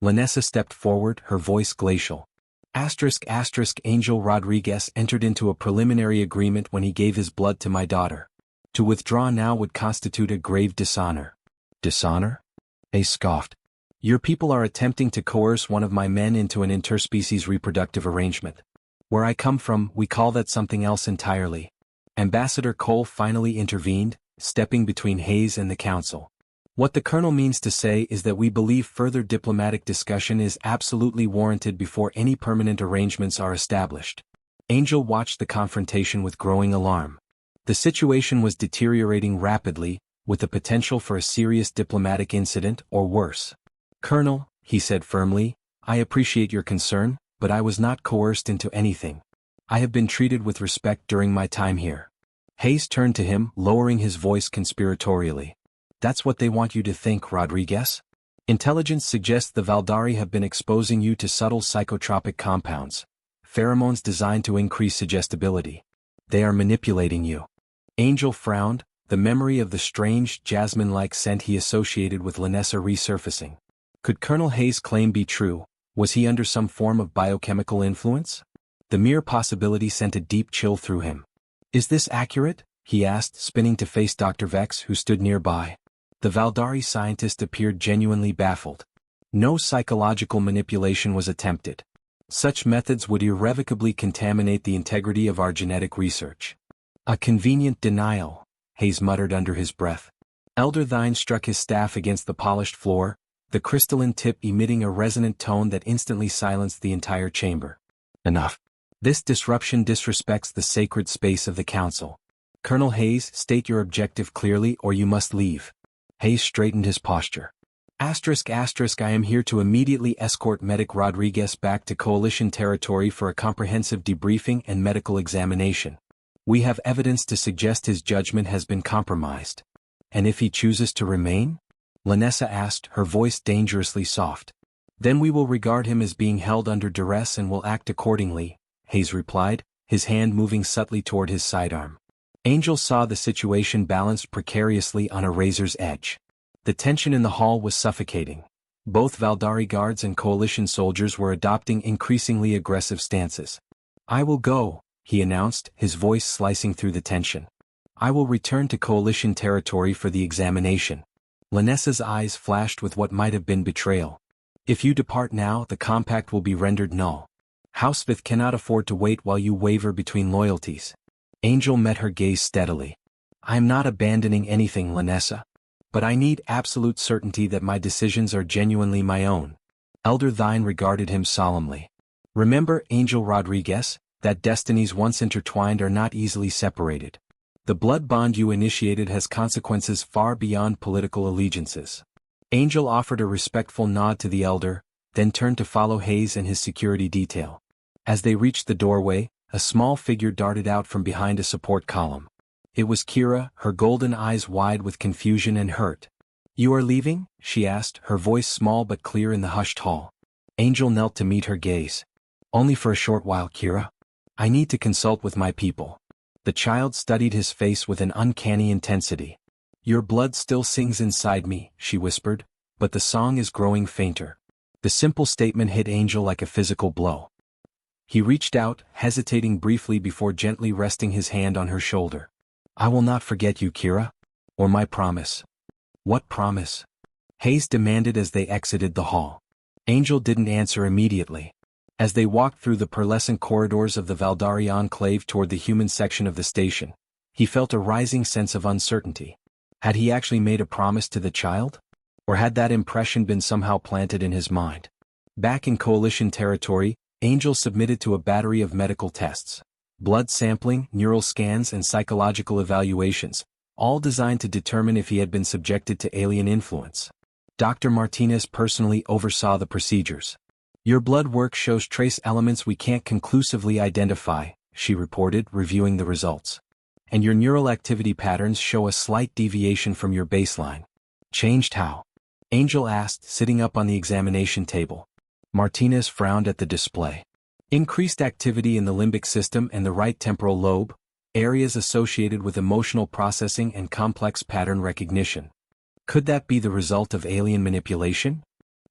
Lanessa stepped forward, her voice glacial. Angel Rodriguez entered into a preliminary agreement when he gave his blood to my daughter. To withdraw now would constitute a grave dishonor. Dishonor? Hayes scoffed. Your people are attempting to coerce one of my men into an interspecies reproductive arrangement. Where I come from, we call that something else entirely. Ambassador Cole finally intervened, stepping between Hayes and the council. What the colonel means to say is that we believe further diplomatic discussion is absolutely warranted before any permanent arrangements are established. Angel watched the confrontation with growing alarm. The situation was deteriorating rapidly, with the potential for a serious diplomatic incident or worse. Colonel, he said firmly, I appreciate your concern, but I was not coerced into anything. I have been treated with respect during my time here. Hayes turned to him, lowering his voice conspiratorially. That's what they want you to think, Rodriguez? Intelligence suggests the Valdari have been exposing you to subtle psychotropic compounds, pheromones designed to increase suggestibility. They are manipulating you. Angel frowned, the memory of the strange, jasmine-like scent he associated with Lanessa resurfacing. Could Colonel Hayes' claim be true? Was he under some form of biochemical influence? The mere possibility sent a deep chill through him. Is this accurate? He asked, spinning to face Dr. Vex, who stood nearby. The Valdari scientist appeared genuinely baffled. No psychological manipulation was attempted. Such methods would irrevocably contaminate the integrity of our genetic research. A convenient denial, Hayes muttered under his breath. Elder Thine struck his staff against the polished floor, the crystalline tip emitting a resonant tone that instantly silenced the entire chamber. Enough. This disruption disrespects the sacred space of the council. Colonel Hayes, state your objective clearly or you must leave. Hayes straightened his posture. I am here to immediately escort Medic Rodriguez back to coalition territory for a comprehensive debriefing and medical examination. We have evidence to suggest his judgment has been compromised. And if he chooses to remain? Lanessa asked, her voice dangerously soft. Then we will regard him as being held under duress and will act accordingly, Hayes replied, his hand moving subtly toward his sidearm. Angel saw the situation balanced precariously on a razor's edge. The tension in the hall was suffocating. Both Valdari guards and coalition soldiers were adopting increasingly aggressive stances. I will go, he announced, his voice slicing through the tension. I will return to coalition territory for the examination. Lanessa's eyes flashed with what might have been betrayal. If you depart now, the compact will be rendered null. Housefifth cannot afford to wait while you waver between loyalties. Angel met her gaze steadily. I am not abandoning anything, Lanessa. But I need absolute certainty that my decisions are genuinely my own. Elder Thine regarded him solemnly. Remember, Angel Rodriguez, that destinies once intertwined are not easily separated. The blood bond you initiated has consequences far beyond political allegiances. Angel offered a respectful nod to the elder, then turned to follow Hayes and his security detail. As they reached the doorway, a small figure darted out from behind a support column. It was Kira, her golden eyes wide with confusion and hurt. You are leaving? She asked, her voice small but clear in the hushed hall. Angel knelt to meet her gaze. Only for a short while, Kira. I need to consult with my people. The child studied his face with an uncanny intensity. Your blood still sings inside me, she whispered, but the song is growing fainter. The simple statement hit Angel like a physical blow. He reached out, hesitating briefly before gently resting his hand on her shoulder. I will not forget you, Kira. Or my promise. What promise? Hayes demanded as they exited the hall. Angel didn't answer immediately. As they walked through the pearlescent corridors of the Valdari enclave toward the human section of the station, he felt a rising sense of uncertainty. Had he actually made a promise to the child? Or had that impression been somehow planted in his mind? Back in coalition territory, Angel submitted to a battery of medical tests. Blood sampling, neural scans and psychological evaluations, all designed to determine if he had been subjected to alien influence. Dr. Martinez personally oversaw the procedures. Your blood work shows trace elements we can't conclusively identify, she reported, reviewing the results. And your neural activity patterns show a slight deviation from your baseline. Changed how? Angel asked, sitting up on the examination table. Martinez frowned at the display. Increased activity in the limbic system and the right temporal lobe, areas associated with emotional processing and complex pattern recognition. Could that be the result of alien manipulation?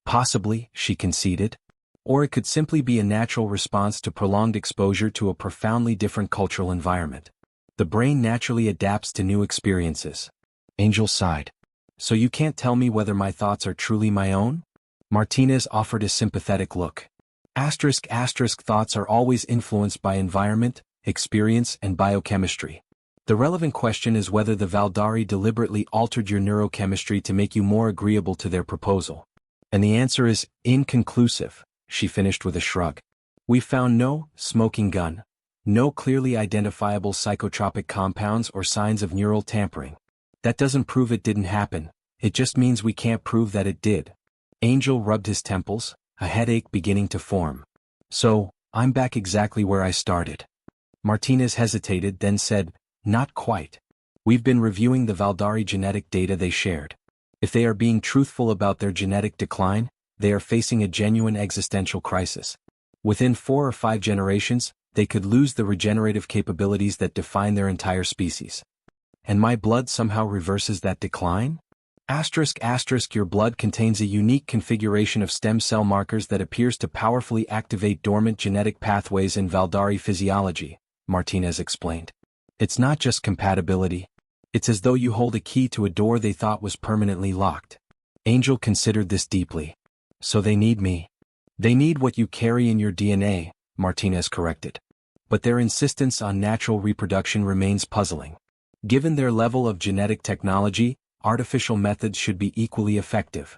Possibly, she conceded. Or it could simply be a natural response to prolonged exposure to a profoundly different cultural environment. The brain naturally adapts to new experiences. Angel sighed. So you can't tell me whether my thoughts are truly my own? Martinez offered a sympathetic look. Thoughts are always influenced by environment, experience, and biochemistry. The relevant question is whether the Valdari deliberately altered your neurochemistry to make you more agreeable to their proposal. And the answer is inconclusive, she finished with a shrug. We found no smoking gun, no clearly identifiable psychotropic compounds or signs of neural tampering. That doesn't prove it didn't happen, it just means we can't prove that it did. Angel rubbed his temples, a headache beginning to form. So, I'm back exactly where I started. Martinez hesitated, then said, not quite. We've been reviewing the Valdari genetic data they shared. If they are being truthful about their genetic decline, they are facing a genuine existential crisis. Within 4 or 5 generations, they could lose the regenerative capabilities that define their entire species. And my blood somehow reverses that decline? Your blood contains a unique configuration of stem cell markers that appears to powerfully activate dormant genetic pathways in Valdari physiology, Martinez explained. It's not just compatibility. It's as though you hold a key to a door they thought was permanently locked. Angel considered this deeply. So they need me. They need what you carry in your DNA, Martinez corrected. But their insistence on natural reproduction remains puzzling. Given their level of genetic technology, artificial methods should be equally effective.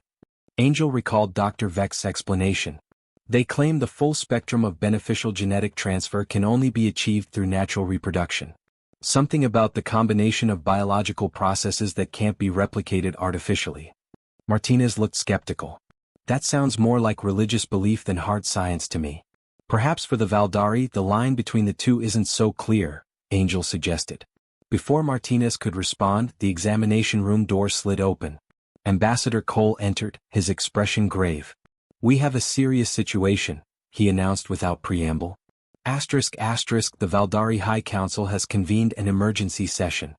Angel recalled Dr. Vek's explanation. They claim the full spectrum of beneficial genetic transfer can only be achieved through natural reproduction. Something about the combination of biological processes that can't be replicated artificially. Martinez looked skeptical. That sounds more like religious belief than hard science to me. Perhaps for the Valdari the line between the two isn't so clear, Angel suggested. Before Martinez could respond, the examination room door slid open. Ambassador Cole entered, his expression grave. We have a serious situation, he announced without preamble. The Valdari High Council has convened an emergency session.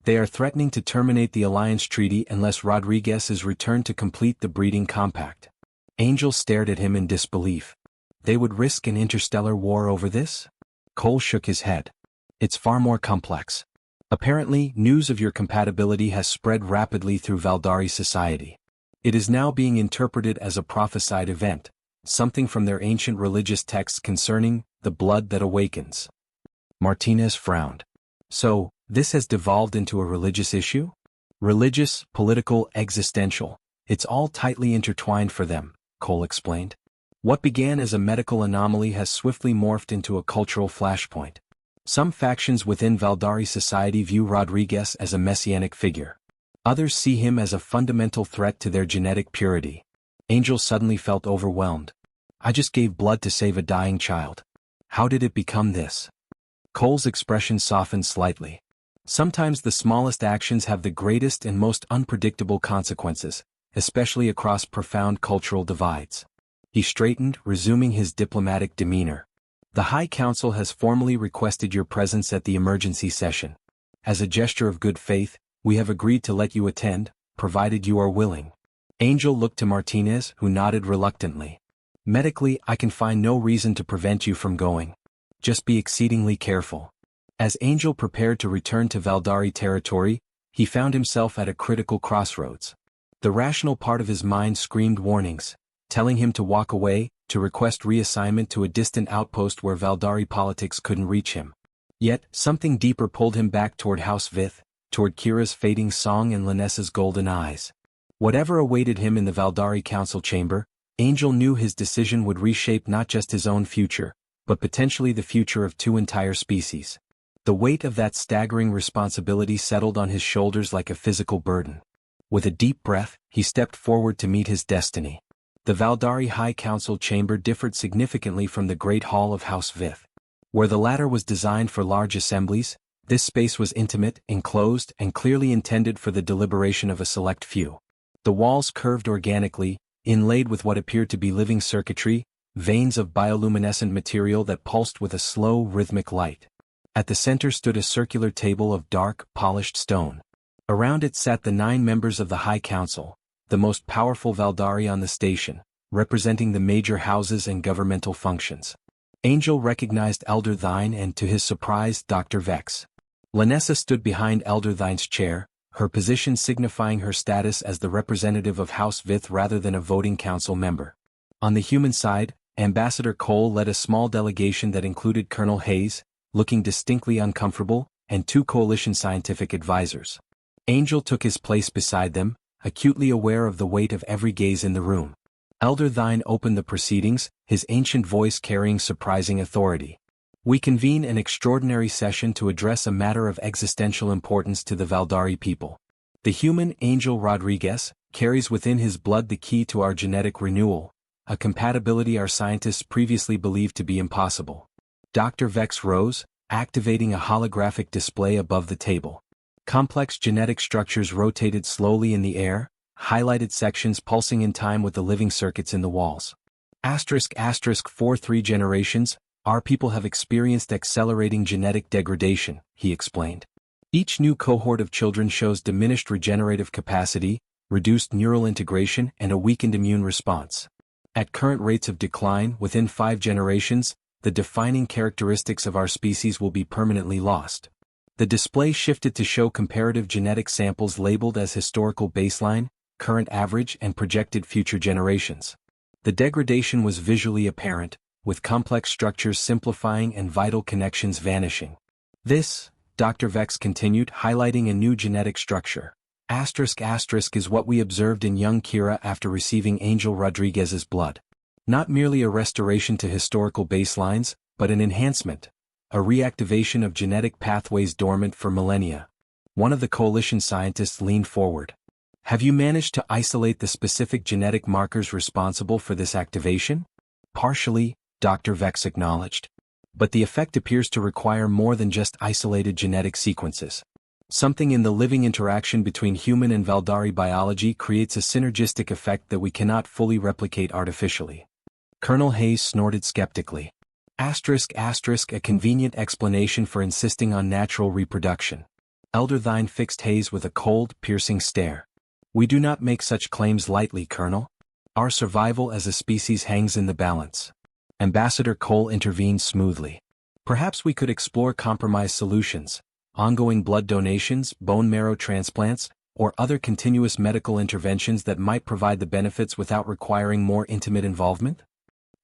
They are threatening to terminate the alliance treaty unless Rodriguez is returned to complete the breeding compact. Angel stared at him in disbelief. They would risk an interstellar war over this? Cole shook his head. It's far more complex. Apparently, news of your compatibility has spread rapidly through Valdari society. It is now being interpreted as a prophesied event, something from their ancient religious texts concerning the blood that awakens. Martinez frowned. So, this has devolved into a religious issue? Religious, political, existential. It's all tightly intertwined for them, Cole explained. What began as a medical anomaly has swiftly morphed into a cultural flashpoint. Some factions within Valdari society view Rodriguez as a messianic figure. Others see him as a fundamental threat to their genetic purity. Angel suddenly felt overwhelmed. I just gave blood to save a dying child. How did it become this? Cole's expression softened slightly. Sometimes the smallest actions have the greatest and most unpredictable consequences, especially across profound cultural divides. He straightened, resuming his diplomatic demeanor. The High Council has formally requested your presence at the emergency session. As a gesture of good faith, we have agreed to let you attend, provided you are willing. Angel looked to Martinez, who nodded reluctantly. Medically, I can find no reason to prevent you from going. Just be exceedingly careful. As Angel prepared to return to Valdari territory, he found himself at a critical crossroads. The rational part of his mind screamed warnings, telling him to walk away, to request reassignment to a distant outpost where Valdari politics couldn't reach him. Yet, something deeper pulled him back toward House Vith, toward Kira's fading song and Lanessa's golden eyes. Whatever awaited him in the Valdari council chamber, Angel knew his decision would reshape not just his own future, but potentially the future of 2 entire species. The weight of that staggering responsibility settled on his shoulders like a physical burden. With a deep breath, he stepped forward to meet his destiny. The Valdari High Council chamber differed significantly from the Great Hall of House Vith. Where the latter was designed for large assemblies, this space was intimate, enclosed, and clearly intended for the deliberation of a select few. The walls curved organically, inlaid with what appeared to be living circuitry, veins of bioluminescent material that pulsed with a slow, rhythmic light. At the center stood a circular table of dark, polished stone. Around it sat the 9 members of the High Council, the most powerful Valdari on the station, representing the major houses and governmental functions. Angel recognized Elder Thine and, to his surprise, Dr. Vex. Lanessa stood behind Elder Thine's chair, her position signifying her status as the representative of House Vith rather than a voting council member. On the human side, Ambassador Cole led a small delegation that included Colonel Hayes, looking distinctly uncomfortable, and 2 coalition scientific advisors. Angel took his place beside them, acutely aware of the weight of every gaze in the room. Elder Thine opened the proceedings, his ancient voice carrying surprising authority. We convene an extraordinary session to address a matter of existential importance to the Valdari people. The human Angel Rodriguez carries within his blood the key to our genetic renewal, a compatibility our scientists previously believed to be impossible. Dr. Vex rose, activating a holographic display above the table. Complex genetic structures rotated slowly in the air, highlighted sections pulsing in time with the living circuits in the walls. For 3 generations, our people have experienced accelerating genetic degradation, he explained. Each new cohort of children shows diminished regenerative capacity, reduced neural integration, and a weakened immune response. At current rates of decline, within 5 generations, the defining characteristics of our species will be permanently lost. The display shifted to show comparative genetic samples labeled as historical baseline, current average, and projected future generations. The degradation was visually apparent, with complex structures simplifying and vital connections vanishing. This, Dr. Vex continued, highlighting a new genetic structure. Is what we observed in young Kira after receiving Angel Rodriguez's blood. Not merely a restoration to historical baselines, but an enhancement, a reactivation of genetic pathways dormant for millennia. One of the coalition scientists leaned forward. Have you managed to isolate the specific genetic markers responsible for this activation? Partially, Dr. Vex acknowledged. But the effect appears to require more than just isolated genetic sequences. Something in the living interaction between human and Valdari biology creates a synergistic effect that we cannot fully replicate artificially. Colonel Hayes snorted skeptically. A convenient explanation for insisting on natural reproduction. Elder Thine fixed Hayes with a cold, piercing stare. We do not make such claims lightly, Colonel. Our survival as a species hangs in the balance. Ambassador Cole intervened smoothly. Perhaps we could explore compromise solutions, ongoing blood donations, bone marrow transplants, or other continuous medical interventions that might provide the benefits without requiring more intimate involvement?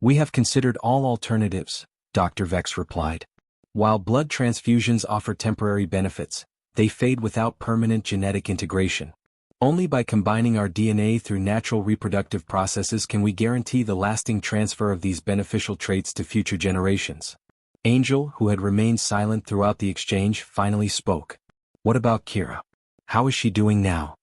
We have considered all alternatives, Dr. Vex replied. While blood transfusions offer temporary benefits, they fade without permanent genetic integration. Only by combining our DNA through natural reproductive processes can we guarantee the lasting transfer of these beneficial traits to future generations. Angel, who had remained silent throughout the exchange, finally spoke. What about Kira? How is she doing now?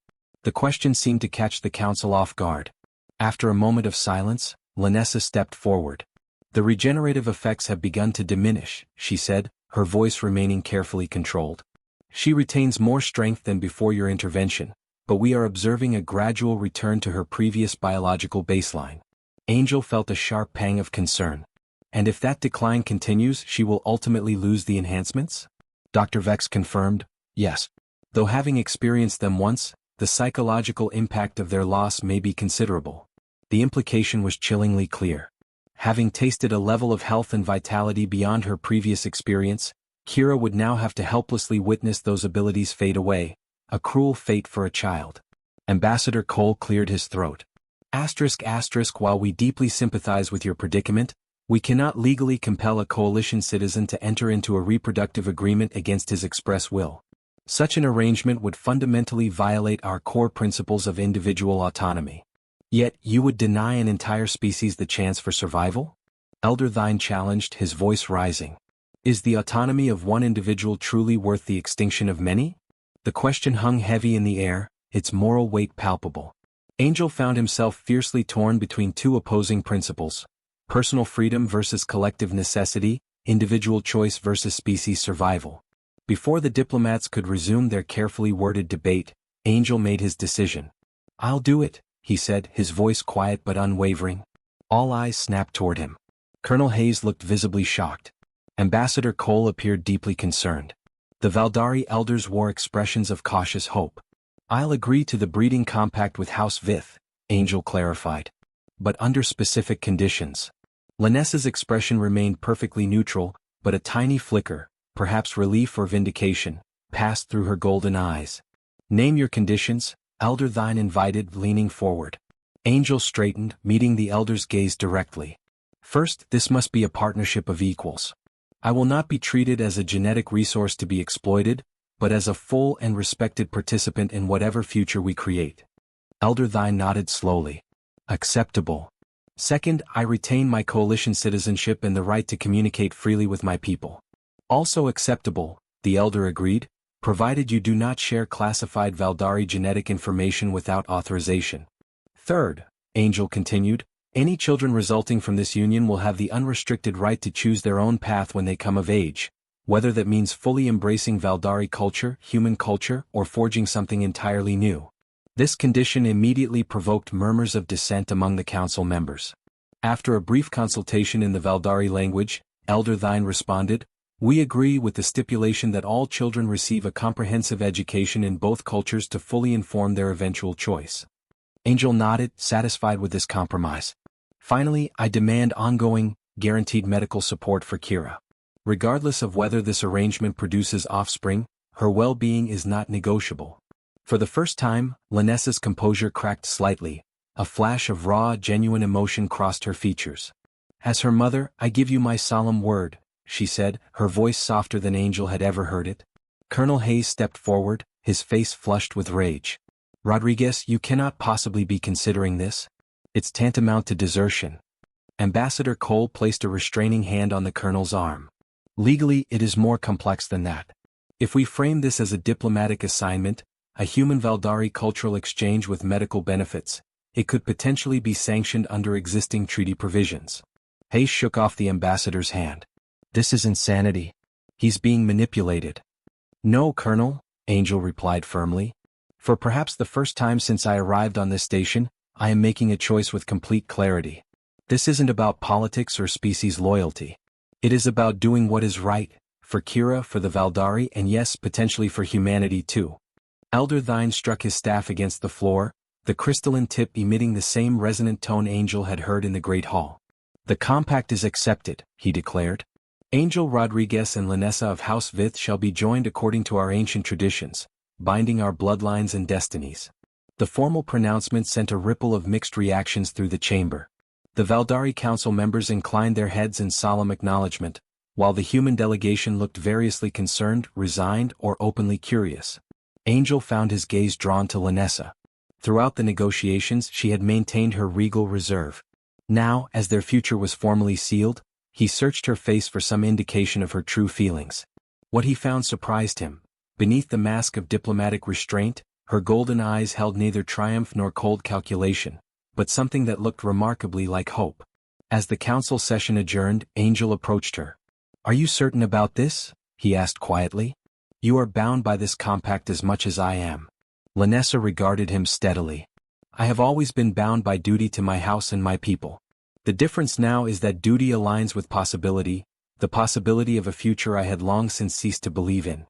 The question seemed to catch the council off guard. After a moment of silence, Lanessa stepped forward. The regenerative effects have begun to diminish, she said, her voice remaining carefully controlled. She retains more strength than before your intervention, but we are observing a gradual return to her previous biological baseline. Angel felt a sharp pang of concern. And if that decline continues, she will ultimately lose the enhancements? Dr. Vex confirmed, yes. Though having experienced them once, the psychological impact of their loss may be considerable. The implication was chillingly clear. Having tasted a level of health and vitality beyond her previous experience, Kira would now have to helplessly witness those abilities fade away, a cruel fate for a child. Ambassador Cole cleared his throat. While we deeply sympathize with your predicament, we cannot legally compel a coalition citizen to enter into a reproductive agreement against his express will. Such an arrangement would fundamentally violate our core principles of individual autonomy. Yet, you would deny an entire species the chance for survival? Elder Thine challenged, his voice rising. Is the autonomy of one individual truly worth the extinction of many? The question hung heavy in the air, its moral weight palpable. Angel found himself fiercely torn between 2 opposing principles: personal freedom versus collective necessity, individual choice versus species survival. Before the diplomats could resume their carefully worded debate, Angel made his decision. I'll do it, he said, his voice quiet but unwavering. All eyes snapped toward him. Colonel Hayes looked visibly shocked. Ambassador Cole appeared deeply concerned. The Valdari elders wore expressions of cautious hope. I'll agree to the breeding compact with House Vith, Angel clarified. But under specific conditions. Lanessa's expression remained perfectly neutral, but a tiny flicker, perhaps relief or vindication, passed through her golden eyes. Name your conditions, Elder Thine invited, leaning forward. Angel straightened, meeting the elder's gaze directly. First, this must be a partnership of equals. I will not be treated as a genetic resource to be exploited, but as a full and respected participant in whatever future we create. Elder Thine nodded slowly. Acceptable. Second, I retain my coalition citizenship and the right to communicate freely with my people. Also acceptable, the elder agreed, provided you do not share classified Valdari genetic information without authorization. Third, Angel continued, any children resulting from this union will have the unrestricted right to choose their own path when they come of age, whether that means fully embracing Valdari culture, human culture, or forging something entirely new. This condition immediately provoked murmurs of dissent among the council members. After a brief consultation in the Valdari language, Elder Thine responded, we agree with the stipulation that all children receive a comprehensive education in both cultures to fully inform their eventual choice. Angel nodded, satisfied with this compromise. Finally, I demand ongoing, guaranteed medical support for Kira. Regardless of whether this arrangement produces offspring, her well-being is not negotiable. For the first time, Lanessa's composure cracked slightly. A flash of raw, genuine emotion crossed her features. As her mother, I give you my solemn word, she said, her voice softer than Angel had ever heard it. Colonel Hayes stepped forward, his face flushed with rage. Rodriguez, you cannot possibly be considering this. It's tantamount to desertion. Ambassador Cole placed a restraining hand on the colonel's arm. Legally, it is more complex than that. If we frame this as a diplomatic assignment, a human Valdari cultural exchange with medical benefits, it could potentially be sanctioned under existing treaty provisions. Hayes shook off the ambassador's hand. This is insanity. He's being manipulated. No, Colonel, Angel replied firmly. For perhaps the first time since I arrived on this station, I am making a choice with complete clarity. This isn't about politics or species loyalty. It is about doing what is right, for Kira, for the Valdari, and yes, potentially for humanity too. Elder Thine struck his staff against the floor, the crystalline tip emitting the same resonant tone Angel had heard in the Great Hall. The compact is accepted, he declared. Angel Rodriguez-Lanessa of House Vith shall be joined according to our ancient traditions, binding our bloodlines and destinies. The formal pronouncement sent a ripple of mixed reactions through the chamber. The Valdari council members inclined their heads in solemn acknowledgement, while the human delegation looked variously concerned, resigned, or openly curious. Angel found his gaze drawn to Lanessa. Throughout the negotiations she had maintained her regal reserve. Now, as their future was formally sealed, he searched her face for some indication of her true feelings. What he found surprised him. Beneath the mask of diplomatic restraint, her golden eyes held neither triumph nor cold calculation, but something that looked remarkably like hope. As the council session adjourned, Angel approached her. Are you certain about this? He asked quietly. You are bound by this compact as much as I am. Lanessa regarded him steadily. I have always been bound by duty to my house and my people. The difference now is that duty aligns with possibility, the possibility of a future I had long since ceased to believe in.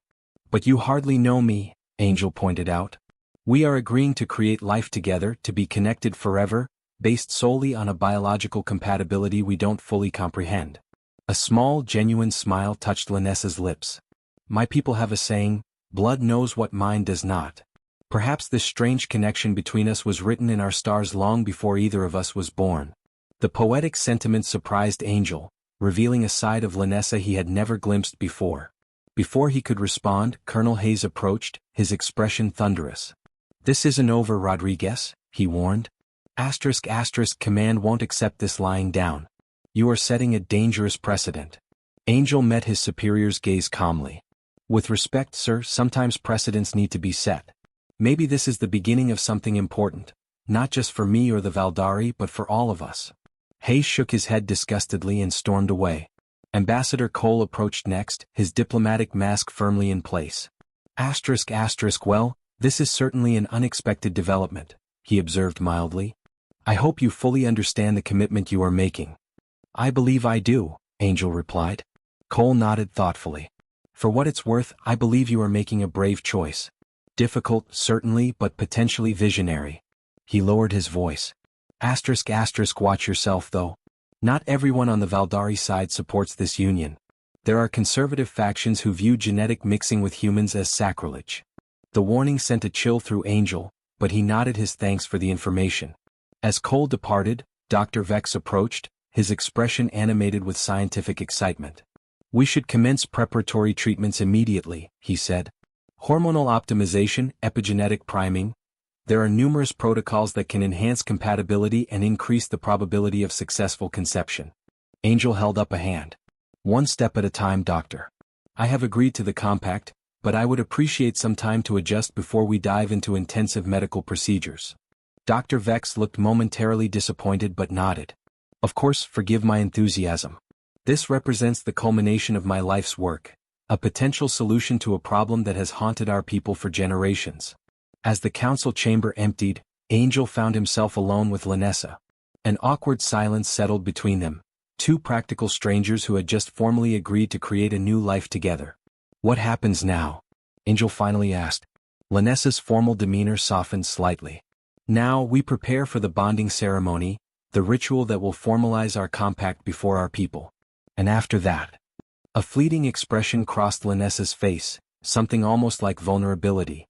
But you hardly know me, Angel pointed out. We are agreeing to create life together, to be connected forever, based solely on a biological compatibility we don't fully comprehend. A small, genuine smile touched Lanessa's lips. My people have a saying, blood knows what mine does not. Perhaps this strange connection between us was written in our stars long before either of us was born. The poetic sentiment surprised Angel, revealing a side of Lanessa he had never glimpsed before. Before he could respond, Colonel Hayes approached, his expression thunderous. This isn't over, Rodriguez, he warned. Command won't accept this lying down. You are setting a dangerous precedent. Angel met his superior's gaze calmly. With respect, sir, sometimes precedents need to be set. Maybe this is the beginning of something important, not just for me or the Valdari but for all of us. Hayes shook his head disgustedly and stormed away. Ambassador Cole approached next, his diplomatic mask firmly in place. Well, this is certainly an unexpected development, he observed mildly. I hope you fully understand the commitment you are making. I believe I do, Angel replied. Cole nodded thoughtfully. For what it's worth, I believe you are making a brave choice. Difficult, certainly, but potentially visionary. He lowered his voice. Watch yourself though. Not everyone on the Valdari side supports this union. There are conservative factions who view genetic mixing with humans as sacrilege. The warning sent a chill through Angel, but he nodded his thanks for the information. As Cole departed, Dr. Vex approached, his expression animated with scientific excitement. "We should commence preparatory treatments immediately," he said. "Hormonal optimization, epigenetic priming. There are numerous protocols that can enhance compatibility and increase the probability of successful conception." Angel held up a hand. "One step at a time, doctor. I have agreed to the compact, but I would appreciate some time to adjust before we dive into intensive medical procedures." Dr. Vex looked momentarily disappointed but nodded. "Of course, forgive my enthusiasm. This represents the culmination of my life's work, a potential solution to a problem that has haunted our people for generations." As the council chamber emptied, Angel found himself alone with Lanessa. An awkward silence settled between them, two practical strangers who had just formally agreed to create a new life together. "What happens now?" Angel finally asked. Lanessa's formal demeanor softened slightly. "Now we prepare for the bonding ceremony, the ritual that will formalize our compact before our people. And after that..." A fleeting expression crossed Lanessa's face, something almost like vulnerability.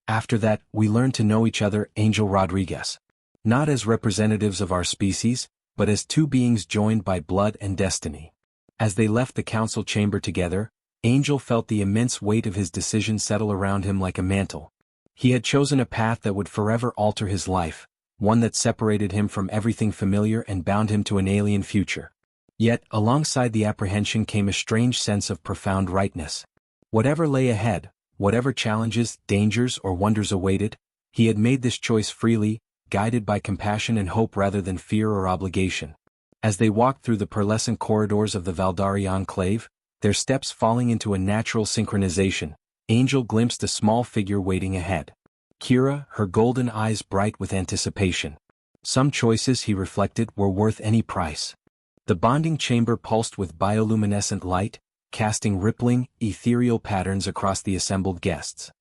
"After that, we learn to know each other, Angel Rodriguez. Not as representatives of our species, but as two beings joined by blood and destiny." As they left the council chamber together, Angel felt the immense weight of his decision settle around him like a mantle. He had chosen a path that would forever alter his life, one that separated him from everything familiar and bound him to an alien future. Yet, alongside the apprehension came a strange sense of profound rightness. Whatever lay ahead, whatever challenges, dangers, or wonders awaited, he had made this choice freely, guided by compassion and hope rather than fear or obligation. As they walked through the pearlescent corridors of the Valdari enclave, their steps falling into a natural synchronization, Angel glimpsed a small figure waiting ahead. Kira, her golden eyes bright with anticipation. Some choices, he reflected, were worth any price. The bonding chamber pulsed with bioluminescent light, casting rippling, ethereal patterns across the assembled guests.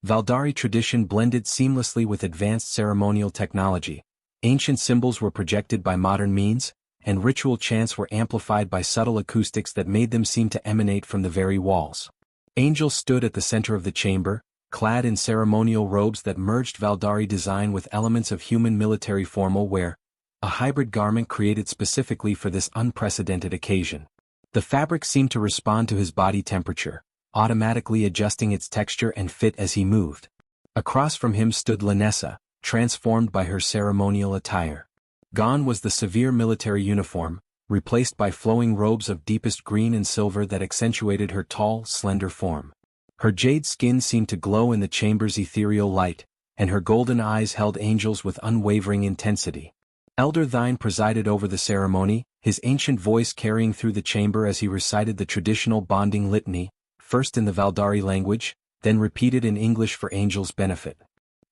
Valdari tradition blended seamlessly with advanced ceremonial technology. Ancient symbols were projected by modern means, and ritual chants were amplified by subtle acoustics that made them seem to emanate from the very walls. Angel stood at the center of the chamber, clad in ceremonial robes that merged Valdari design with elements of human military formal wear, a hybrid garment created specifically for this unprecedented occasion. The fabric seemed to respond to his body temperature, automatically adjusting its texture and fit as he moved. Across from him stood Lanessa, transformed by her ceremonial attire. Gone was the severe military uniform, replaced by flowing robes of deepest green and silver that accentuated her tall, slender form. Her jade skin seemed to glow in the chamber's ethereal light, and her golden eyes held Angel's with unwavering intensity. Elder Thine presided over the ceremony, his ancient voice carrying through the chamber as he recited the traditional bonding litany, first in the Valdari language, then repeated in English for Angel's benefit.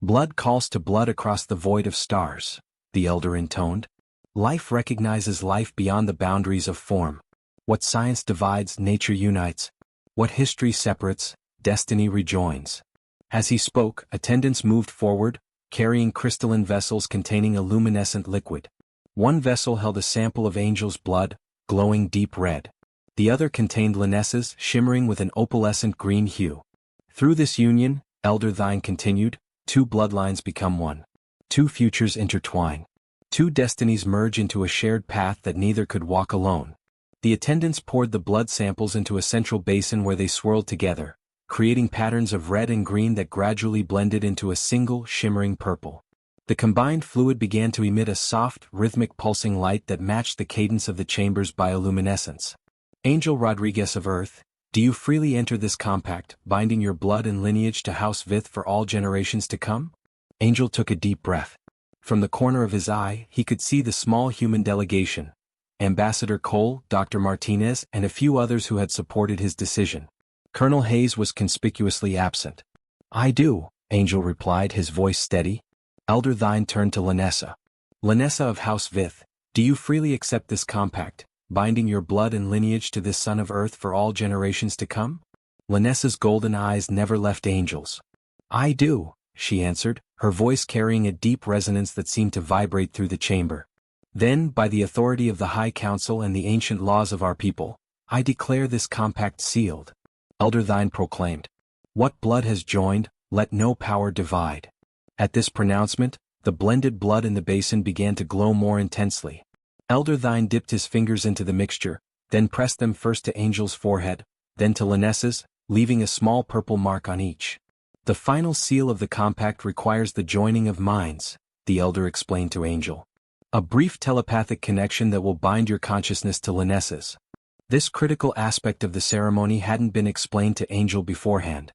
"Blood calls to blood across the void of stars," the elder intoned. "Life recognizes life beyond the boundaries of form. What science divides, nature unites. What history separates, destiny rejoins." As he spoke, attendants moved forward, carrying crystalline vessels containing a luminescent liquid. One vessel held a sample of Angel's blood, glowing deep red. The other contained Lanessa's, shimmering with an opalescent green hue. "Through this union," Elder Thine continued, "two bloodlines become one. Two futures intertwine. Two destinies merge into a shared path that neither could walk alone." The attendants poured the blood samples into a central basin where they swirled together, creating patterns of red and green that gradually blended into a single, shimmering purple. The combined fluid began to emit a soft, rhythmic pulsing light that matched the cadence of the chamber's bioluminescence. "Angel Rodriguez of Earth, do you freely enter this compact, binding your blood and lineage to House Vith for all generations to come?" Angel took a deep breath. From the corner of his eye, he could see the small human delegation, Ambassador Cole, Dr. Martinez, and a few others who had supported his decision. Colonel Hayes was conspicuously absent. "I do," Angel replied, his voice steady. Elder Thine turned to Lanessa. "Lanessa of House Vith, do you freely accept this compact, binding your blood and lineage to this son of Earth for all generations to come?" Lanessa's golden eyes never left Angel's. "I do," she answered, her voice carrying a deep resonance that seemed to vibrate through the chamber. "Then, by the authority of the High Council and the ancient laws of our people, I declare this compact sealed," Elder Thine proclaimed. "What blood has joined, let no power divide. At this pronouncement, the blended blood in the basin began to glow more intensely. Elder Thine dipped his fingers into the mixture, then pressed them first to Angel's forehead, then to Lanessa's, leaving a small purple mark on each. The final seal of the compact requires the joining of minds, the elder explained to Angel. A brief telepathic connection that will bind your consciousness to Lanessa's. This critical aspect of the ceremony hadn't been explained to Angel beforehand.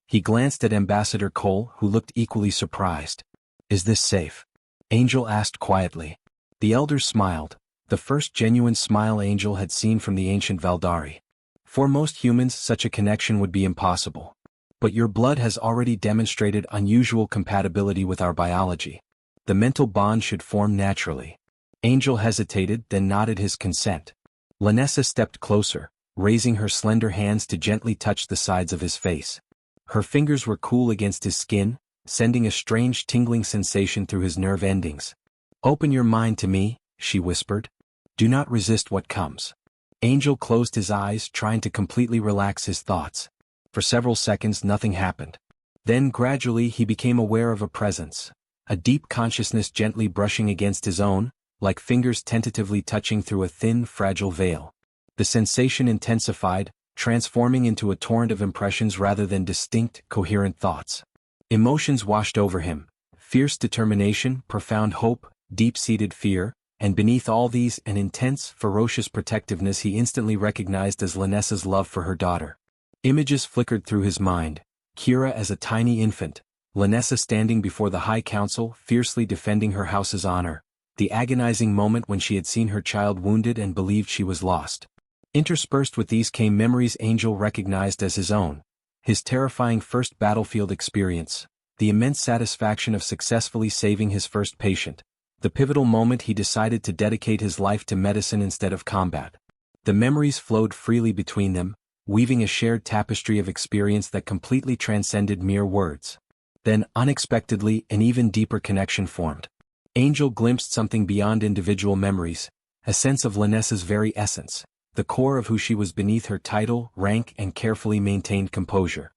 He glanced at Ambassador Cole, who looked equally surprised. Is this safe? Angel asked quietly. The elder smiled, the first genuine smile Angel had seen from the ancient Valdari. For most humans, such a connection would be impossible. But your blood has already demonstrated unusual compatibility with our biology. The mental bond should form naturally. Angel hesitated, then nodded his consent. Lanessa stepped closer, raising her slender hands to gently touch the sides of his face. Her fingers were cool against his skin, sending a strange tingling sensation through his nerve endings. Open your mind to me, she whispered. Do not resist what comes. Angel closed his eyes, trying to completely relax his thoughts. For several seconds nothing happened. Then gradually he became aware of a presence, a deep consciousness gently brushing against his own, like fingers tentatively touching through a thin, fragile veil. The sensation intensified, transforming into a torrent of impressions rather than distinct, coherent thoughts. Emotions washed over him, fierce determination, profound hope, deep-seated fear, and beneath all these an intense, ferocious protectiveness he instantly recognized as Lanessa's love for her daughter. Images flickered through his mind, Kira as a tiny infant, Lanessa standing before the High Council, fiercely defending her house's honor, the agonizing moment when she had seen her child wounded and believed she was lost. Interspersed with these came memories Angel recognized as his own, his terrifying first battlefield experience, the immense satisfaction of successfully saving his first patient, the pivotal moment he decided to dedicate his life to medicine instead of combat. The memories flowed freely between them, weaving a shared tapestry of experience that completely transcended mere words. Then, unexpectedly, an even deeper connection formed. Angel glimpsed something beyond individual memories, a sense of Lanessa's very essence, the core of who she was beneath her title, rank, and carefully maintained composure.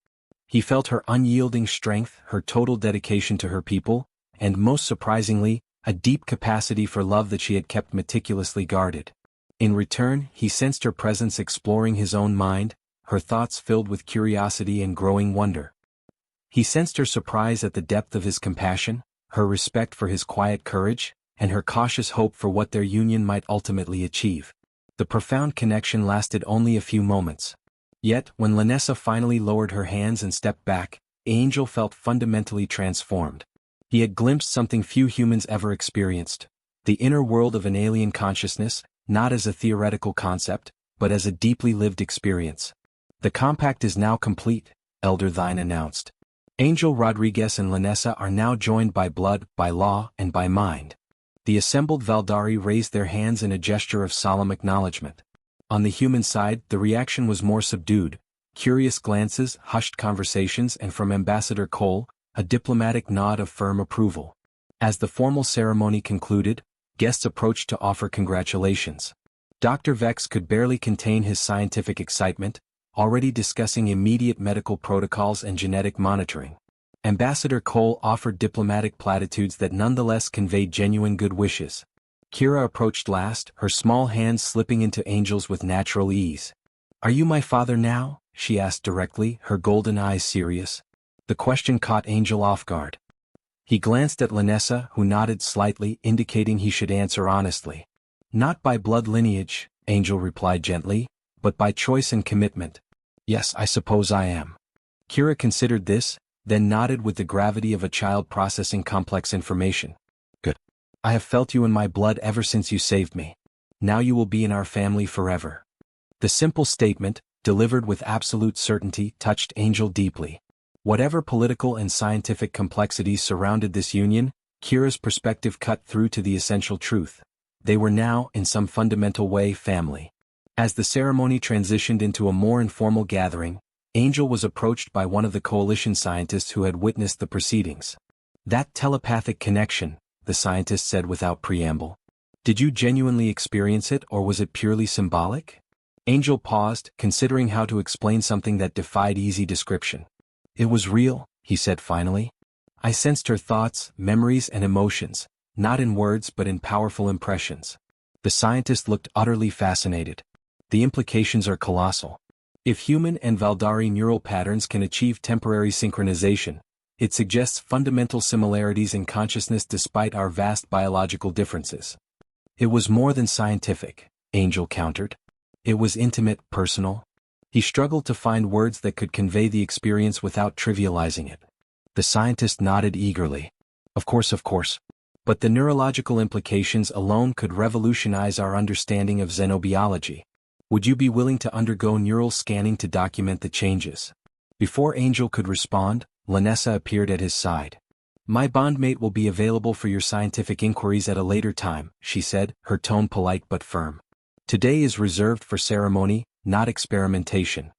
He felt her unyielding strength, her total dedication to her people, and most surprisingly, a deep capacity for love that she had kept meticulously guarded. In return, he sensed her presence exploring his own mind, her thoughts filled with curiosity and growing wonder. He sensed her surprise at the depth of his compassion, her respect for his quiet courage, and her cautious hope for what their union might ultimately achieve. The profound connection lasted only a few moments. Yet, when Lanessa finally lowered her hands and stepped back, Angel felt fundamentally transformed. He had glimpsed something few humans ever experienced, the inner world of an alien consciousness, not as a theoretical concept, but as a deeply lived experience. The compact is now complete, Elder Thine announced. Angel Rodriguez and Lanessa are now joined by blood, by law, and by mind. The assembled Valdari raised their hands in a gesture of solemn acknowledgement. On the human side, the reaction was more subdued, curious glances, hushed conversations, and from Ambassador Cole, a diplomatic nod of firm approval. As the formal ceremony concluded, guests approached to offer congratulations. Dr. Vex could barely contain his scientific excitement, already discussing immediate medical protocols and genetic monitoring. Ambassador Cole offered diplomatic platitudes that nonetheless conveyed genuine good wishes. Kira approached last, her small hands slipping into Angel's with natural ease. "Are you my father now?" she asked directly, her golden eyes serious. The question caught Angel off guard. He glanced at Lanessa, who nodded slightly, indicating he should answer honestly. "Not by blood lineage," Angel replied gently, "but by choice and commitment. Yes, I suppose I am." Kira considered this, then nodded with the gravity of a child processing complex information. "Good. I have felt you in my blood ever since you saved me. Now you will be in our family forever." The simple statement, delivered with absolute certainty, touched Angel deeply. Whatever political and scientific complexities surrounded this union, Kira's perspective cut through to the essential truth. They were now, in some fundamental way, family. As the ceremony transitioned into a more informal gathering, Angel was approached by one of the coalition scientists who had witnessed the proceedings. "That telepathic connection," the scientist said without preamble. "Did you genuinely experience it, or was it purely symbolic?" Angel paused, considering how to explain something that defied easy description. "It was real," he said finally. I sensed her thoughts, memories, and emotions, not in words but in powerful impressions. The scientist looked utterly fascinated. The implications are colossal. If human and Valdari neural patterns can achieve temporary synchronization, it suggests fundamental similarities in consciousness despite our vast biological differences. It was more than scientific, Angel countered. It was intimate, personal. He struggled to find words that could convey the experience without trivializing it. The scientist nodded eagerly. Of course. But the neurological implications alone could revolutionize our understanding of xenobiology. Would you be willing to undergo neural scanning to document the changes? Before Angel could respond, Lanessa appeared at his side. My bondmate will be available for your scientific inquiries at a later time, she said, her tone polite but firm. Today is reserved for ceremony, not experimentation.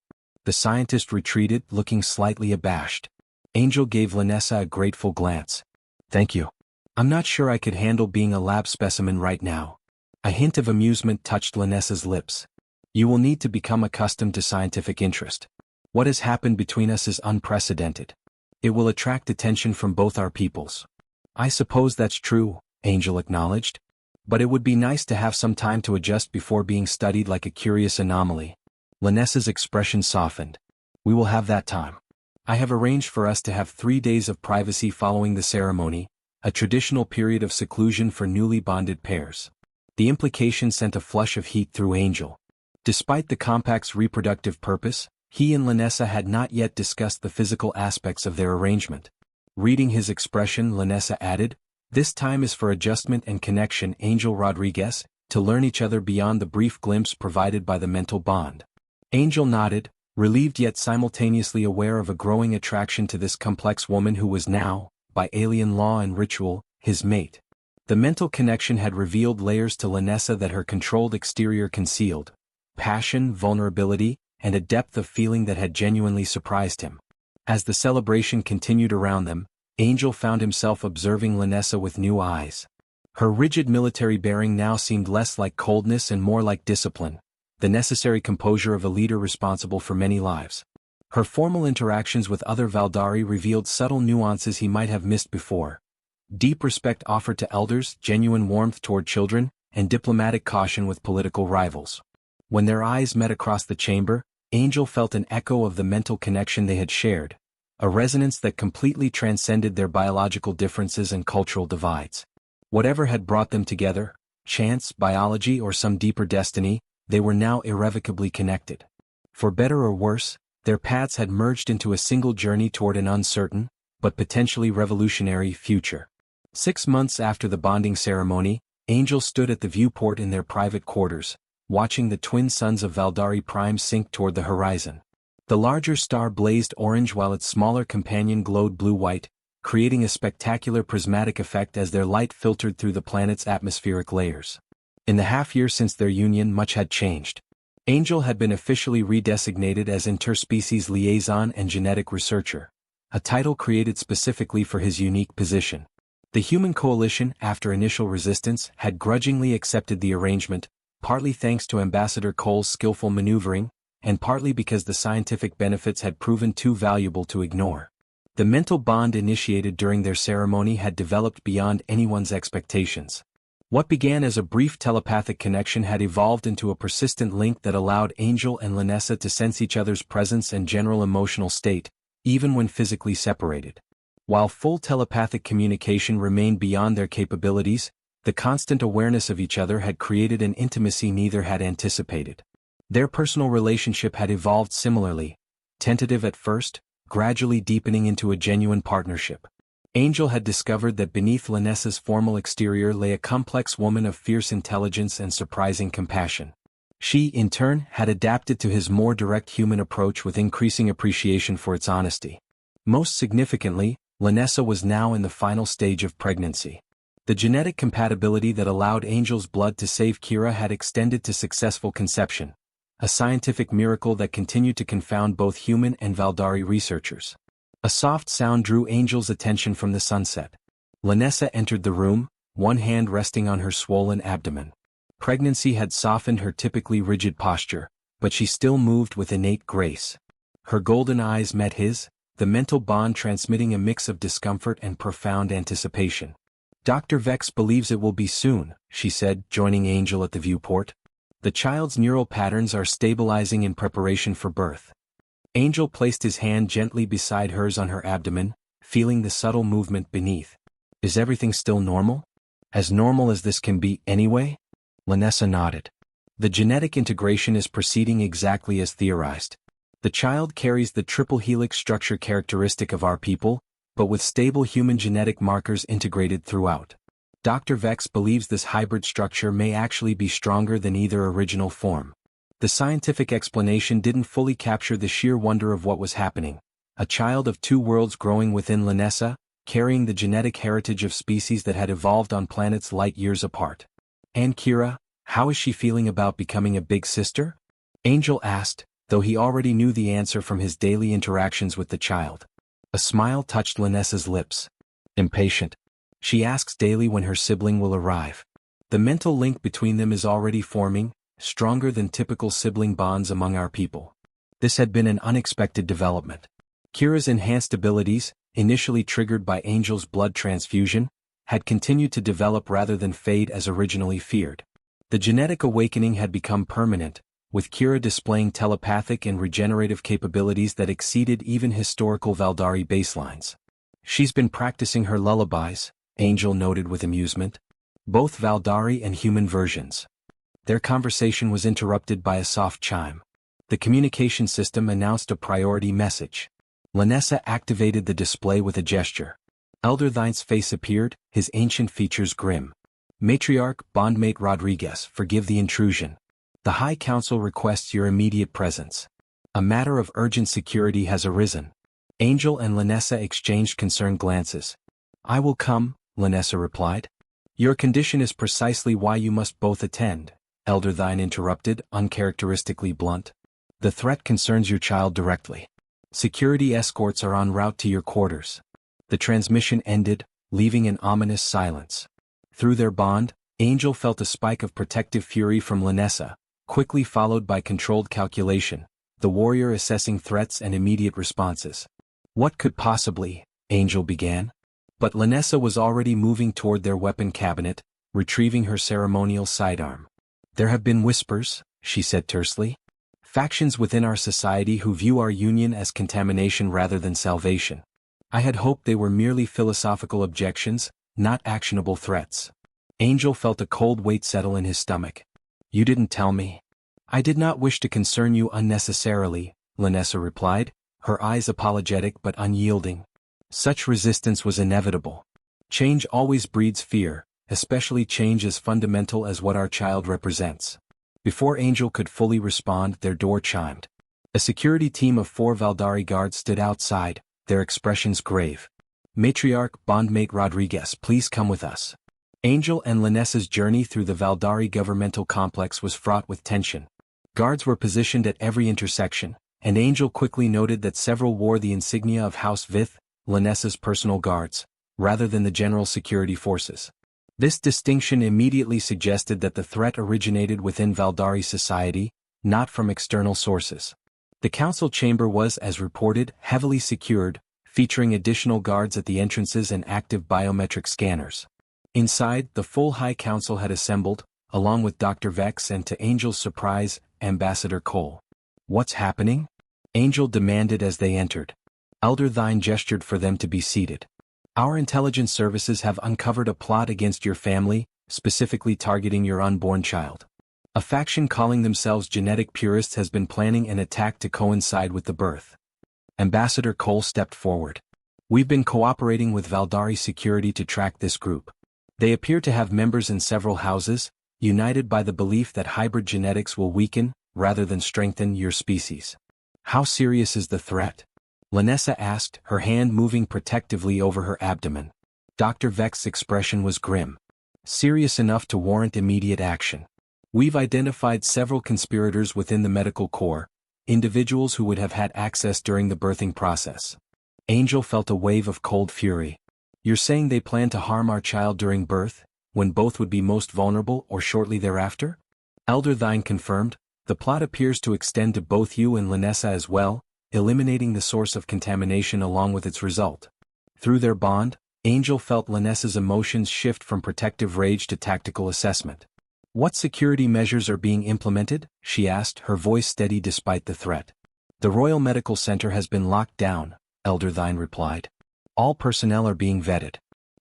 The scientist retreated, looking slightly abashed. Angel gave Lanessa a grateful glance. Thank you. I'm not sure I could handle being a lab specimen right now. A hint of amusement touched Lanessa's lips. You will need to become accustomed to scientific interest. What has happened between us is unprecedented. It will attract attention from both our peoples. I suppose that's true, Angel acknowledged. But it would be nice to have some time to adjust before being studied like a curious anomaly. Lanessa's expression softened. We will have that time. I have arranged for us to have 3 days of privacy following the ceremony, a traditional period of seclusion for newly bonded pairs. The implication sent a flush of heat through Angel. Despite the compact's reproductive purpose, he and Lanessa had not yet discussed the physical aspects of their arrangement. Reading his expression, Lanessa added, This time is for adjustment and connection, Angel Rodriguez, to learn each other beyond the brief glimpse provided by the mental bond. Angel nodded, relieved yet simultaneously aware of a growing attraction to this complex woman who was now, by alien law and ritual, his mate. The mental connection had revealed layers to Lanessa that her controlled exterior concealed. Passion, vulnerability, and a depth of feeling that had genuinely surprised him. As the celebration continued around them, Angel found himself observing Lanessa with new eyes. Her rigid military bearing now seemed less like coldness and more like discipline, the necessary composure of a leader responsible for many lives. Her formal interactions with other Valdari revealed subtle nuances he might have missed before. Deep respect offered to elders, genuine warmth toward children, and diplomatic caution with political rivals. When their eyes met across the chamber, Angel felt an echo of the mental connection they had shared, a resonance that completely transcended their biological differences and cultural divides. Whatever had brought them together, chance, biology, or some deeper destiny, they were now irrevocably connected. For better or worse, their paths had merged into a single journey toward an uncertain, but potentially revolutionary, future. 6 months after the bonding ceremony, Angel stood at the viewport in their private quarters, watching the twin suns of Valdari Prime sink toward the horizon. The larger star blazed orange while its smaller companion glowed blue-white, creating a spectacular prismatic effect as their light filtered through the planet's atmospheric layers. In the half-year since their union, much had changed. Angel had been officially redesignated as interspecies liaison and genetic researcher, a title created specifically for his unique position. The human coalition, after initial resistance, had grudgingly accepted the arrangement, partly thanks to Ambassador Cole's skillful maneuvering, and partly because the scientific benefits had proven too valuable to ignore. The mental bond initiated during their ceremony had developed beyond anyone's expectations. What began as a brief telepathic connection had evolved into a persistent link that allowed Angel and Lanessa to sense each other's presence and general emotional state, even when physically separated. While full telepathic communication remained beyond their capabilities, the constant awareness of each other had created an intimacy neither had anticipated. Their personal relationship had evolved similarly, tentative at first, gradually deepening into a genuine partnership. Angel had discovered that beneath Lanessa's formal exterior lay a complex woman of fierce intelligence and surprising compassion. She, in turn, had adapted to his more direct human approach with increasing appreciation for its honesty. Most significantly, Lanessa was now in the final stage of pregnancy. The genetic compatibility that allowed Angel's blood to save Kira had extended to successful conception, a scientific miracle that continued to confound both human and Valdari researchers. A soft sound drew Angel's attention from the sunset. Lanessa entered the room, one hand resting on her swollen abdomen. Pregnancy had softened her typically rigid posture, but she still moved with innate grace. Her golden eyes met his, the mental bond transmitting a mix of discomfort and profound anticipation. Dr. Vex believes it will be soon, she said, joining Angel at the viewport. The child's neural patterns are stabilizing in preparation for birth. Angel placed his hand gently beside hers on her abdomen, feeling the subtle movement beneath. Is everything still normal? As normal as this can be, anyway? Lanessa nodded. The genetic integration is proceeding exactly as theorized. The child carries the triple helix structure characteristic of our people, but with stable human genetic markers integrated throughout. Dr. Vex believes this hybrid structure may actually be stronger than either original form. The scientific explanation didn't fully capture the sheer wonder of what was happening. A child of two worlds growing within Lanessa, carrying the genetic heritage of species that had evolved on planets light years apart. And Kira, how is she feeling about becoming a big sister? Angel asked, though he already knew the answer from his daily interactions with the child. A smile touched Lanessa's lips. Impatient. She asks daily when her sibling will arrive. The mental link between them is already forming, stronger than typical sibling bonds among our people. This had been an unexpected development. Kira's enhanced abilities, initially triggered by Angel's blood transfusion, had continued to develop rather than fade as originally feared. The genetic awakening had become permanent, with Kira displaying telepathic and regenerative capabilities that exceeded even historical Valdari baselines. She's been practicing her lullabies, Angel noted with amusement. Both Valdari and human versions. Their conversation was interrupted by a soft chime. The communication system announced a priority message. Lanessa activated the display with a gesture. Elder Thine's face appeared, his ancient features grim. Matriarch, bondmate Rodriguez, forgive the intrusion. The High Council requests your immediate presence. A matter of urgent security has arisen. Angel and Lanessa exchanged concerned glances. I will come, Lanessa replied. Your condition is precisely why you must both attend, Elder Thine interrupted, uncharacteristically blunt. The threat concerns your child directly. Security escorts are en route to your quarters. The transmission ended, leaving an ominous silence. Through their bond, Angel felt a spike of protective fury from Lanessa, quickly followed by controlled calculation, the warrior assessing threats and immediate responses. What could possibly, Angel began? But Lanessa was already moving toward their weapon cabinet, retrieving her ceremonial sidearm. There have been whispers, she said tersely. Factions within our society who view our union as contamination rather than salvation. I had hoped they were merely philosophical objections, not actionable threats. Angel felt a cold weight settle in his stomach. You didn't tell me. I did not wish to concern you unnecessarily, Lanessa replied, her eyes apologetic but unyielding. Such resistance was inevitable. Change always breeds fear, especially change as fundamental as what our child represents. Before Angel could fully respond, their door chimed. A security team of 4 Valdari guards stood outside, their expressions grave. Matriarch, bondmate Rodriguez, please come with us. Angel and Lanessa's journey through the Valdari governmental complex was fraught with tension. Guards were positioned at every intersection, and Angel quickly noted that several wore the insignia of House Vith, Lanessa's personal guards, rather than the general security forces. This distinction immediately suggested that the threat originated within Valdari society, not from external sources. The council chamber was, as reported, heavily secured, featuring additional guards at the entrances and active biometric scanners. Inside, the full High Council had assembled, along with Dr. Vex and, to Angel's surprise, Ambassador Cole. What's happening? Angel demanded as they entered. Elder Thine gestured for them to be seated. Our intelligence services have uncovered a plot against your family, specifically targeting your unborn child. A faction calling themselves genetic purists has been planning an attack to coincide with the birth. Ambassador Cole stepped forward. We've been cooperating with Valdari security to track this group. They appear to have members in several houses, united by the belief that hybrid genetics will weaken, rather than strengthen, your species. How serious is the threat? Lanessa asked, her hand moving protectively over her abdomen. Dr. Vex's expression was grim. Serious enough to warrant immediate action. We've identified several conspirators within the medical corps, individuals who would have had access during the birthing process. Angel felt a wave of cold fury. You're saying they plan to harm our child during birth, when both would be most vulnerable, or shortly thereafter? Elder Thine confirmed, the plot appears to extend to both you and Lanessa as well, eliminating the source of contamination along with its result. Through their bond, Angel felt Lanessa's emotions shift from protective rage to tactical assessment. "What security measures are being implemented?" she asked, her voice steady despite the threat. "The Royal Medical Center has been locked down," Elder Thine replied. "All personnel are being vetted.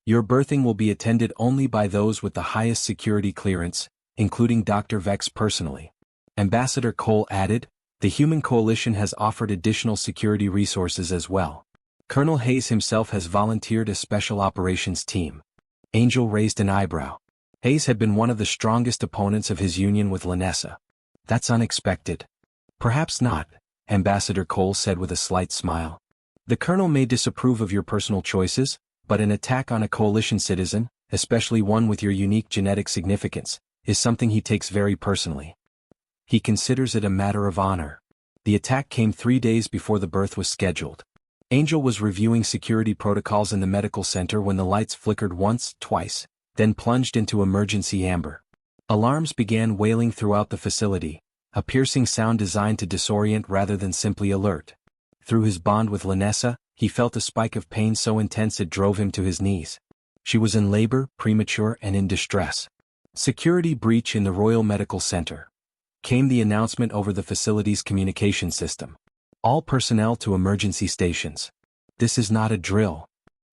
Your birthing will be attended only by those with the highest security clearance, including Dr. Vex personally." Ambassador Cole added, "The Human Coalition has offered additional security resources as well. Colonel Hayes himself has volunteered a special operations team." Angel raised an eyebrow. Hayes had been one of the strongest opponents of his union with Lanessa. "That's unexpected." "Perhaps not," Ambassador Cole said with a slight smile. "The Colonel may disapprove of your personal choices, but an attack on a coalition citizen, especially one with your unique genetic significance, is something he takes very personally. He considers it a matter of honor." The attack came 3 days before the birth was scheduled. Angel was reviewing security protocols in the medical center when the lights flickered once, twice, then plunged into emergency amber. Alarms began wailing throughout the facility, a piercing sound designed to disorient rather than simply alert. Through his bond with Lanessa, he felt a spike of pain so intense it drove him to his knees. She was in labor, premature and in distress. "Security breach in the Royal Medical Center," came the announcement over the facility's communication system. "All personnel to emergency stations." "This is not a drill."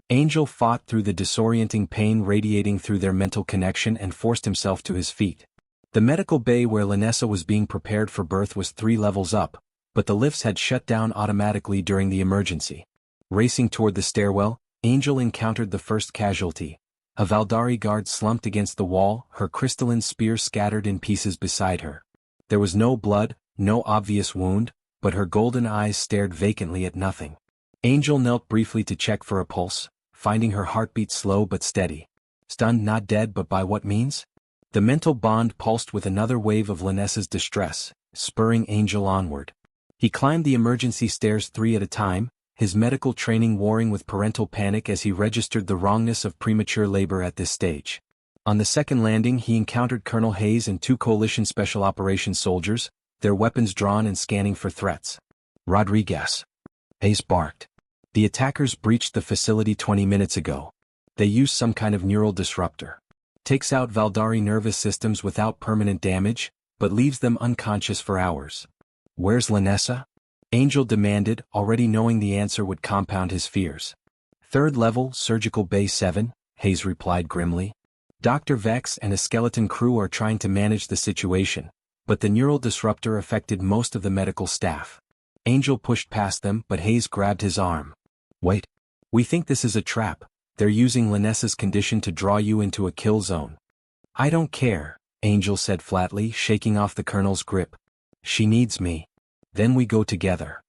Angel fought through the disorienting pain radiating through their mental connection and forced himself to his feet. The medical bay where Lanessa was being prepared for birth was 3 levels up, but the lifts had shut down automatically during the emergency. Racing toward the stairwell, Angel encountered the first casualty. A Valdari guard slumped against the wall, her crystalline spear scattered in pieces beside her. There was no blood, no obvious wound, but her golden eyes stared vacantly at nothing. Angel knelt briefly to check for a pulse, finding her heartbeat slow but steady. Stunned, not dead, but by what means? The mental bond pulsed with another wave of Lanessa's distress, spurring Angel onward. He climbed the emergency stairs 3 at a time, his medical training warring with parental panic as he registered the wrongness of premature labor at this stage. On the second landing he encountered Colonel Hayes and 2 Coalition Special Operations soldiers, their weapons drawn and scanning for threats. "Rodriguez," Hayes barked. "The attackers breached the facility 20 minutes ago. They used some kind of neural disruptor. Takes out Valdari nervous systems without permanent damage, but leaves them unconscious for hours." "Where's Lanessa?" Angel demanded, already knowing the answer would compound his fears. "3rd level, Surgical Bay 7, Hayes replied grimly. "Dr. Vex and a skeleton crew are trying to manage the situation, but the neural disruptor affected most of the medical staff." Angel pushed past them, but Hayes grabbed his arm. "Wait. We think this is a trap. They're using Lanessa's condition to draw you into a kill zone." "I don't care," Angel said flatly, shaking off the Colonel's grip. "She needs me. Then we go together."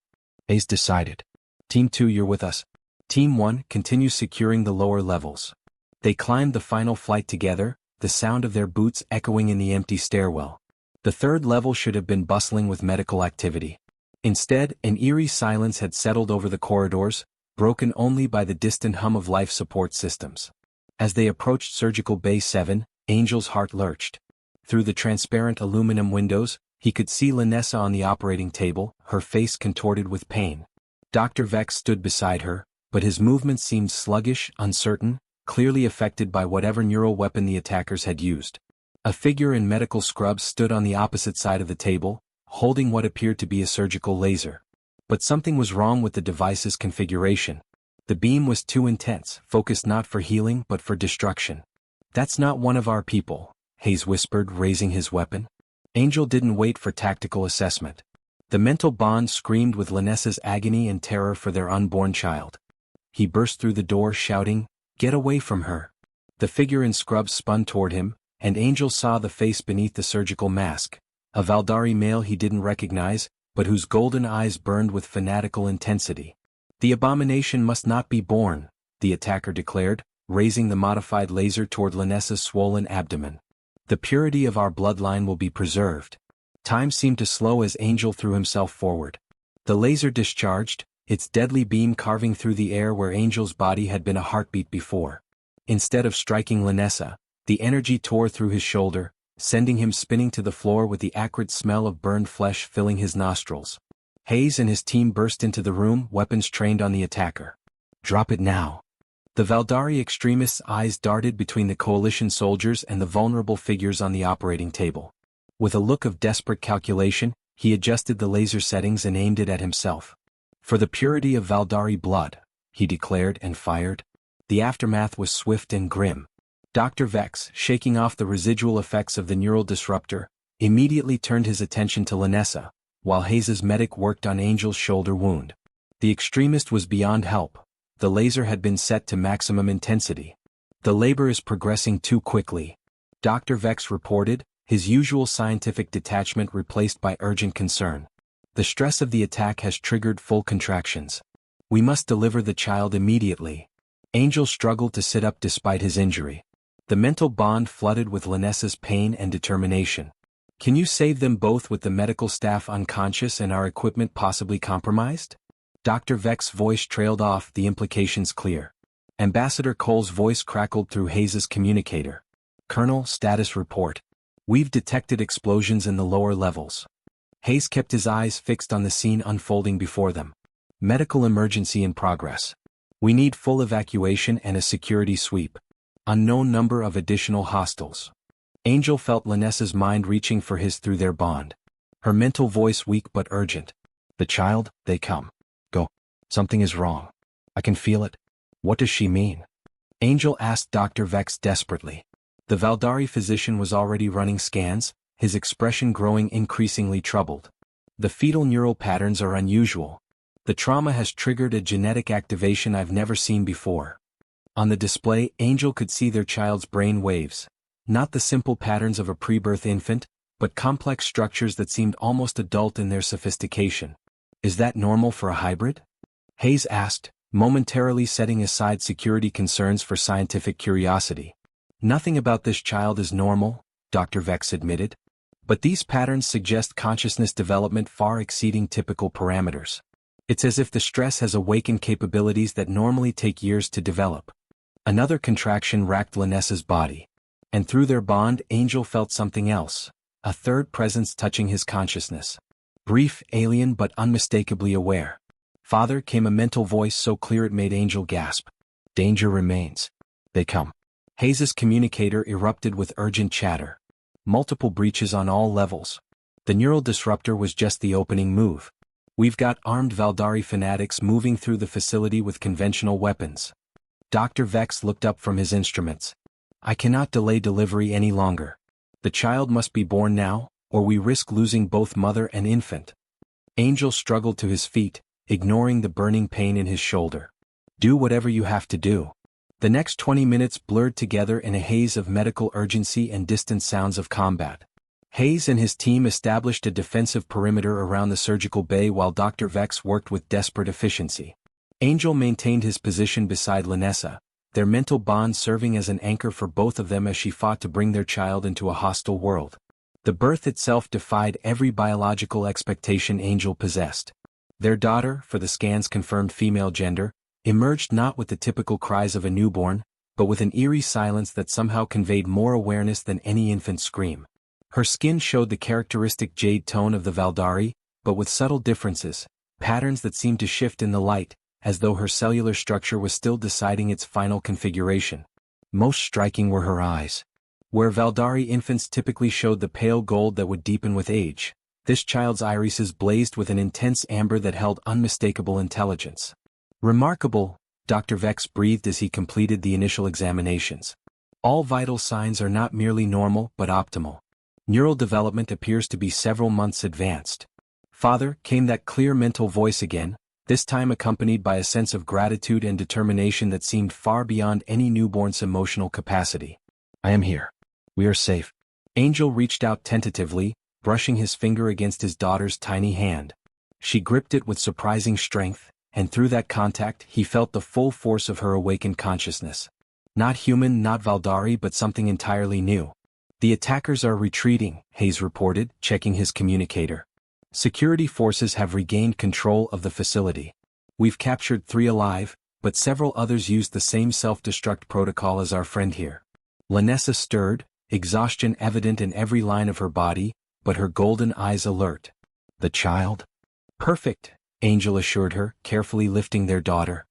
Hayes decided. "Team 2, you're with us. Team 1 continues securing the lower levels." They climbed the final flight together, the sound of their boots echoing in the empty stairwell. The 3rd level should have been bustling with medical activity. Instead, an eerie silence had settled over the corridors, broken only by the distant hum of life support systems. As they approached Surgical Bay 7, Angel's heart lurched. Through the transparent aluminum windows, he could see Lanessa on the operating table, her face contorted with pain. Dr. Vex stood beside her, but his movements seemed sluggish, uncertain, clearly affected by whatever neural weapon the attackers had used. A figure in medical scrubs stood on the opposite side of the table, holding what appeared to be a surgical laser. But something was wrong with the device's configuration. The beam was too intense, focused not for healing but for destruction. "That's not one of our people," Hayes whispered, raising his weapon. Angel didn't wait for tactical assessment. The mental bond screamed with Lanessa's agony and terror for their unborn child. He burst through the door shouting, "Get away from her!" The figure in scrubs spun toward him, and Angel saw the face beneath the surgical mask, a Valdari male he didn't recognize, but whose golden eyes burned with fanatical intensity. "The abomination must not be born," the attacker declared, raising the modified laser toward Lanessa's swollen abdomen. "The purity of our bloodline will be preserved." Time seemed to slow as Angel threw himself forward. The laser discharged, its deadly beam carving through the air where Angel's body had been a heartbeat before. Instead of striking Lanessa, the energy tore through his shoulder, sending him spinning to the floor with the acrid smell of burned flesh filling his nostrils. Hayes and his team burst into the room, weapons trained on the attacker. Drop it now. The Valdari extremists' eyes darted between the coalition soldiers and the vulnerable figures on the operating table. With a look of desperate calculation, he adjusted the laser settings and aimed it at himself. For the purity of Valdari blood, he declared and fired. The aftermath was swift and grim. Dr. Vex, shaking off the residual effects of the neural disruptor, immediately turned his attention to Lanessa, while Hayes's medic worked on Angel's shoulder wound. The extremist was beyond help. The laser had been set to maximum intensity. The labor is progressing too quickly, Dr. Vex reported, his usual scientific detachment replaced by urgent concern. The stress of the attack has triggered full contractions. We must deliver the child immediately. Angel struggled to sit up despite his injury. The mental bond flooded with Lanessa's pain and determination. Can you save them both with the medical staff unconscious and our equipment possibly compromised? Dr. Vex's voice trailed off, the implications clear. Ambassador Cole's voice crackled through Hayes's communicator. Colonel, status report. We've detected explosions in the lower levels. Hayes kept his eyes fixed on the scene unfolding before them. Medical emergency in progress. We need full evacuation and a security sweep. Unknown number of additional hostiles. Angel felt Lanessa's mind reaching for his through their bond. Her mental voice weak but urgent. The child, they come. Go. Something is wrong. I can feel it. What does she mean? Angel asked Dr. Vex desperately. The Valdari physician was already running scans, his expression growing increasingly troubled. The fetal neural patterns are unusual. The trauma has triggered a genetic activation I've never seen before. On the display, Angel could see their child's brain waves. Not the simple patterns of a pre-birth infant, but complex structures that seemed almost adult in their sophistication. Is that normal for a hybrid? Hayes asked, momentarily setting aside security concerns for scientific curiosity. Nothing about this child is normal, Dr. Vex admitted. But these patterns suggest consciousness development far exceeding typical parameters. It's as if the stress has awakened capabilities that normally take years to develop. Another contraction racked Lanessa's body. And through their bond, Angel felt something else, a third presence touching his consciousness. Brief, alien but unmistakably aware. Father, came a mental voice so clear it made Angel gasp. Danger remains. They come. Hayes's communicator erupted with urgent chatter. Multiple breaches on all levels. The neural disruptor was just the opening move. We've got armed Valdari fanatics moving through the facility with conventional weapons. Dr. Vex looked up from his instruments. I cannot delay delivery any longer. The child must be born now, or we risk losing both mother and infant. Angel struggled to his feet, ignoring the burning pain in his shoulder. Do whatever you have to do. The next 20 minutes blurred together in a haze of medical urgency and distant sounds of combat. Hayes and his team established a defensive perimeter around the surgical bay while Dr. Vex worked with desperate efficiency. Angel maintained his position beside Lanessa, their mental bond serving as an anchor for both of them as she fought to bring their child into a hostile world. The birth itself defied every biological expectation Angel possessed. Their daughter, for the scans confirmed female gender, emerged not with the typical cries of a newborn, but with an eerie silence that somehow conveyed more awareness than any infant scream. Her skin showed the characteristic jade tone of the Valdari, but with subtle differences, patterns that seemed to shift in the light, as though her cellular structure was still deciding its final configuration. Most striking were her eyes. Where Valdari infants typically showed the pale gold that would deepen with age, this child's irises blazed with an intense amber that held unmistakable intelligence. Remarkable, Dr. Vex breathed as he completed the initial examinations. All vital signs are not merely normal but optimal. Neural development appears to be several months advanced. Father, came that clear mental voice again, this time accompanied by a sense of gratitude and determination that seemed far beyond any newborn's emotional capacity. I am here. We are safe. Angel reached out tentatively, brushing his finger against his daughter's tiny hand. She gripped it with surprising strength, and through that contact he felt the full force of her awakened consciousness. Not human, not Valdari, but something entirely new. The attackers are retreating, Hayes reported, checking his communicator. Security forces have regained control of the facility. We've captured 3 alive, but several others used the same self-destruct protocol as our friend here. Lanessa stirred, exhaustion evident in every line of her body, but her golden eyes alert. The child? Perfect, Angel assured her, carefully lifting their daughter.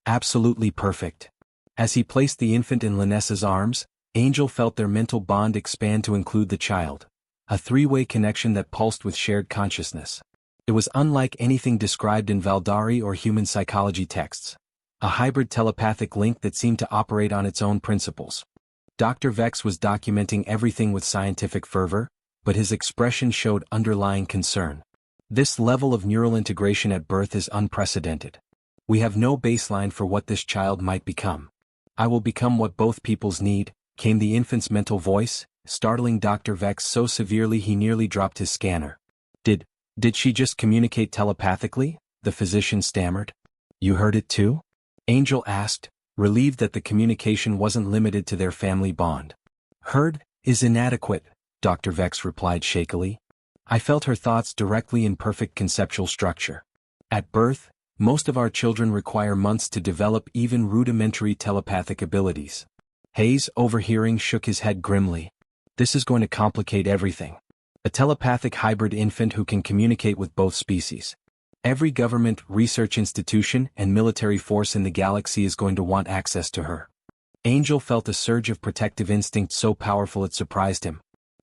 Absolutely perfect. As he placed the infant in Lanessa's arms, Angel felt their mental bond expand to include the child, a three-way connection that pulsed with shared consciousness. It was unlike anything described in Valdari or human psychology texts, a hybrid telepathic link that seemed to operate on its own principles. Dr. Vex was documenting everything with scientific fervor, but his expression showed underlying concern. This level of neural integration at birth is unprecedented. We have no baseline for what this child might become. I will become what both peoples need, came the infant's mental voice, startling Dr. Vex so severely he nearly dropped his scanner. Did she just communicate telepathically? The physician stammered. You heard it too? Angel asked, relieved that the communication wasn't limited to their family bond. Heard is inadequate, Dr. Vex replied shakily. I felt her thoughts directly in perfect conceptual structure. At birth, most of our children require months to develop even rudimentary telepathic abilities. Hayes, overhearing, shook his head grimly. This is going to complicate everything. A telepathic hybrid infant who can communicate with both species. Every government, research institution, and military force in the galaxy is going to want access to her. Angel felt a surge of protective instinct so powerful it surprised him.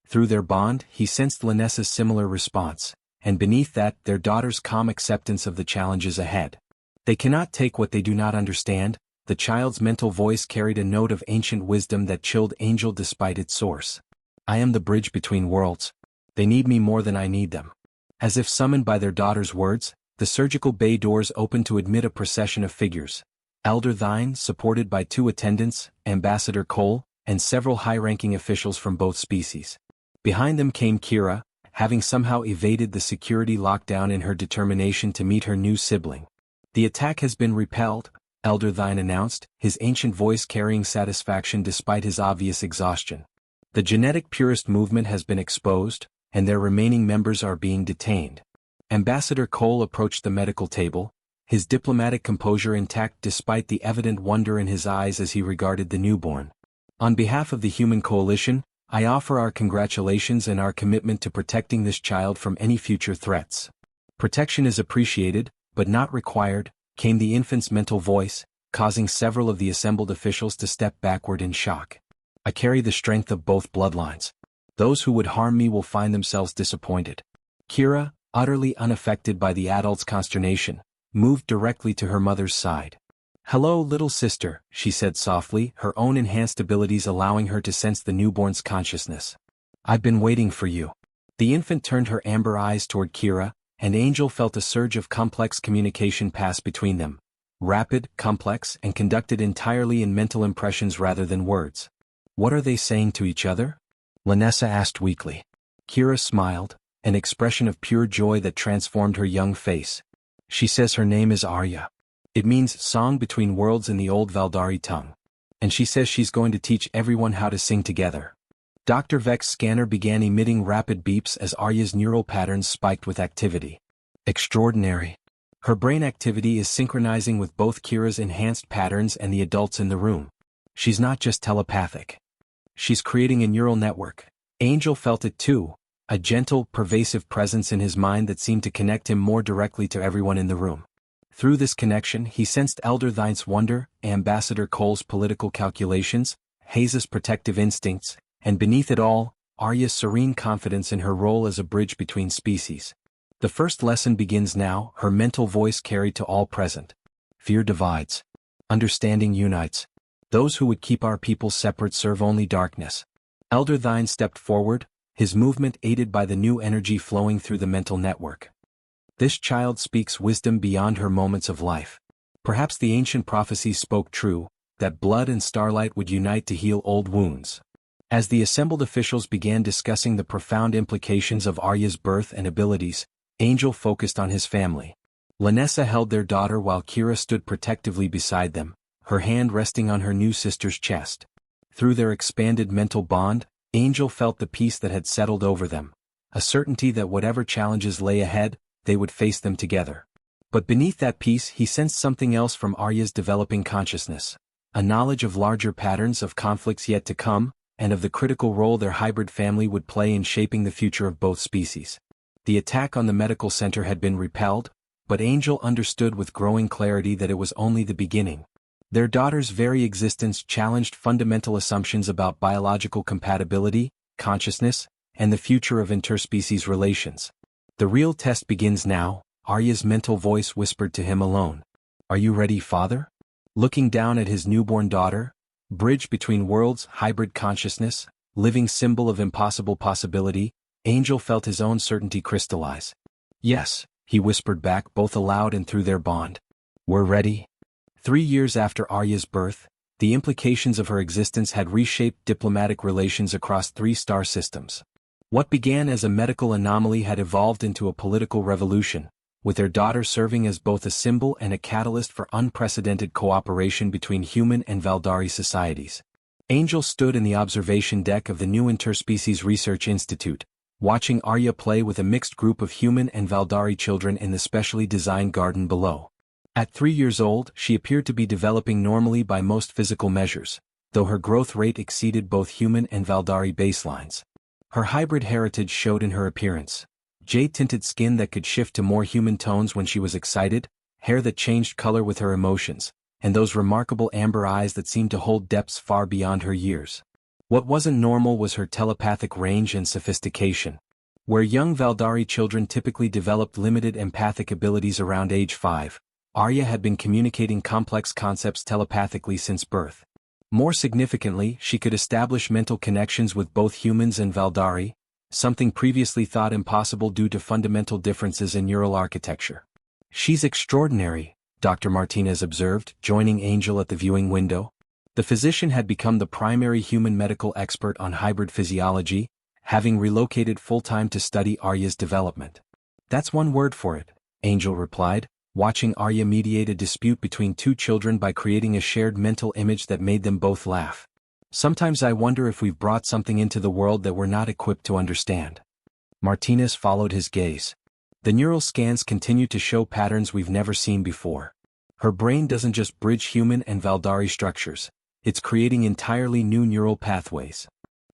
Through their bond, he sensed Lanessa's similar response, and beneath that, their daughter's calm acceptance of the challenges ahead. They cannot take what they do not understand. The child's mental voice carried a note of ancient wisdom that chilled Angel despite its source. I am the bridge between worlds. They need me more than I need them. As if summoned by their daughter's words, the surgical bay doors opened to admit a procession of figures. Elder Thine, supported by 2 attendants, Ambassador Cole, and several high-ranking officials from both species. Behind them came Kira, having somehow evaded the security lockdown in her determination to meet her new sibling. The attack has been repelled, Elder Thine announced, his ancient voice carrying satisfaction despite his obvious exhaustion. The genetic purist movement has been exposed, and their remaining members are being detained. Ambassador Cole approached the medical table, his diplomatic composure intact despite the evident wonder in his eyes as he regarded the newborn. On behalf of the Human Coalition, I offer our congratulations and our commitment to protecting this child from any future threats. Protection is appreciated, but not required, came the infant's mental voice, causing several of the assembled officials to step backward in shock. I carry the strength of both bloodlines. Those who would harm me will find themselves disappointed. Kira, utterly unaffected by the adult's consternation, moved directly to her mother's side. Hello, little sister, she said softly, her own enhanced abilities allowing her to sense the newborn's consciousness. I've been waiting for you. The infant turned her amber eyes toward Kira, and Angel felt a surge of complex communication pass between them. Rapid, complex, and conducted entirely in mental impressions rather than words. What are they saying to each other? Lanessa asked weakly. Kira smiled, an expression of pure joy that transformed her young face. She says her name is Arya. It means song between worlds in the old Valdari tongue. And she says she's going to teach everyone how to sing together. Dr. Vex's scanner began emitting rapid beeps as Arya's neural patterns spiked with activity. Extraordinary. Her brain activity is synchronizing with both Kira's enhanced patterns and the adults in the room. She's not just telepathic. She's creating a neural network. Angel felt it too, a gentle, pervasive presence in his mind that seemed to connect him more directly to everyone in the room. Through this connection, he sensed Elder Thine's wonder, Ambassador Cole's political calculations, Hayes' protective instincts, and beneath it all, Arya's serene confidence in her role as a bridge between species. The first lesson begins now, her mental voice carried to all present. Fear divides. Understanding unites. Those who would keep our people separate serve only darkness. Elder Thine stepped forward, his movement aided by the new energy flowing through the mental network. This child speaks wisdom beyond her moments of life. Perhaps the ancient prophecies spoke true, that blood and starlight would unite to heal old wounds. As the assembled officials began discussing the profound implications of Arya's birth and abilities, Angel focused on his family. Lanessa held their daughter while Kira stood protectively beside them, her hand resting on her new sister's chest. Through their expanded mental bond, Angel felt the peace that had settled over them, a certainty that whatever challenges lay ahead, they would face them together. But beneath that peace he sensed something else from Arya's developing consciousness, a knowledge of larger patterns of conflicts yet to come, and of the critical role their hybrid family would play in shaping the future of both species. The attack on the medical center had been repelled, but Angel understood with growing clarity that it was only the beginning. Their daughter's very existence challenged fundamental assumptions about biological compatibility, consciousness, and the future of interspecies relations. The real test begins now, Arya's mental voice whispered to him alone. Are you ready, father? Looking down at his newborn daughter, bridge between worlds, hybrid consciousness, living symbol of impossible possibility, Angel felt his own certainty crystallize. Yes, he whispered back both aloud and through their bond. We're ready. 3 years after Arya's birth, the implications of her existence had reshaped diplomatic relations across 3 star systems. What began as a medical anomaly had evolved into a political revolution, with their daughter serving as both a symbol and a catalyst for unprecedented cooperation between human and Valdari societies. Angel stood in the observation deck of the new Interspecies Research Institute, watching Arya play with a mixed group of human and Valdari children in the specially designed garden below. At 3 years old, she appeared to be developing normally by most physical measures, though her growth rate exceeded both human and Valdari baselines. Her hybrid heritage showed in her appearance. Jade-tinted skin that could shift to more human tones when she was excited, hair that changed color with her emotions, and those remarkable amber eyes that seemed to hold depths far beyond her years. What wasn't normal was her telepathic range and sophistication. Where young Valdari children typically developed limited empathic abilities around age 5, Arya had been communicating complex concepts telepathically since birth. More significantly, she could establish mental connections with both humans and Valdari, something previously thought impossible due to fundamental differences in neural architecture. She's extraordinary, Dr. Martinez observed, joining Angel at the viewing window. The physician had become the primary human medical expert on hybrid physiology, having relocated full-time to study Arya's development. That's one word for it, Angel replied, watching Arya mediate a dispute between 2 children by creating a shared mental image that made them both laugh. Sometimes I wonder if we've brought something into the world that we're not equipped to understand. Martinez followed his gaze. The neural scans continue to show patterns we've never seen before. Her brain doesn't just bridge human and Valdari structures, it's creating entirely new neural pathways.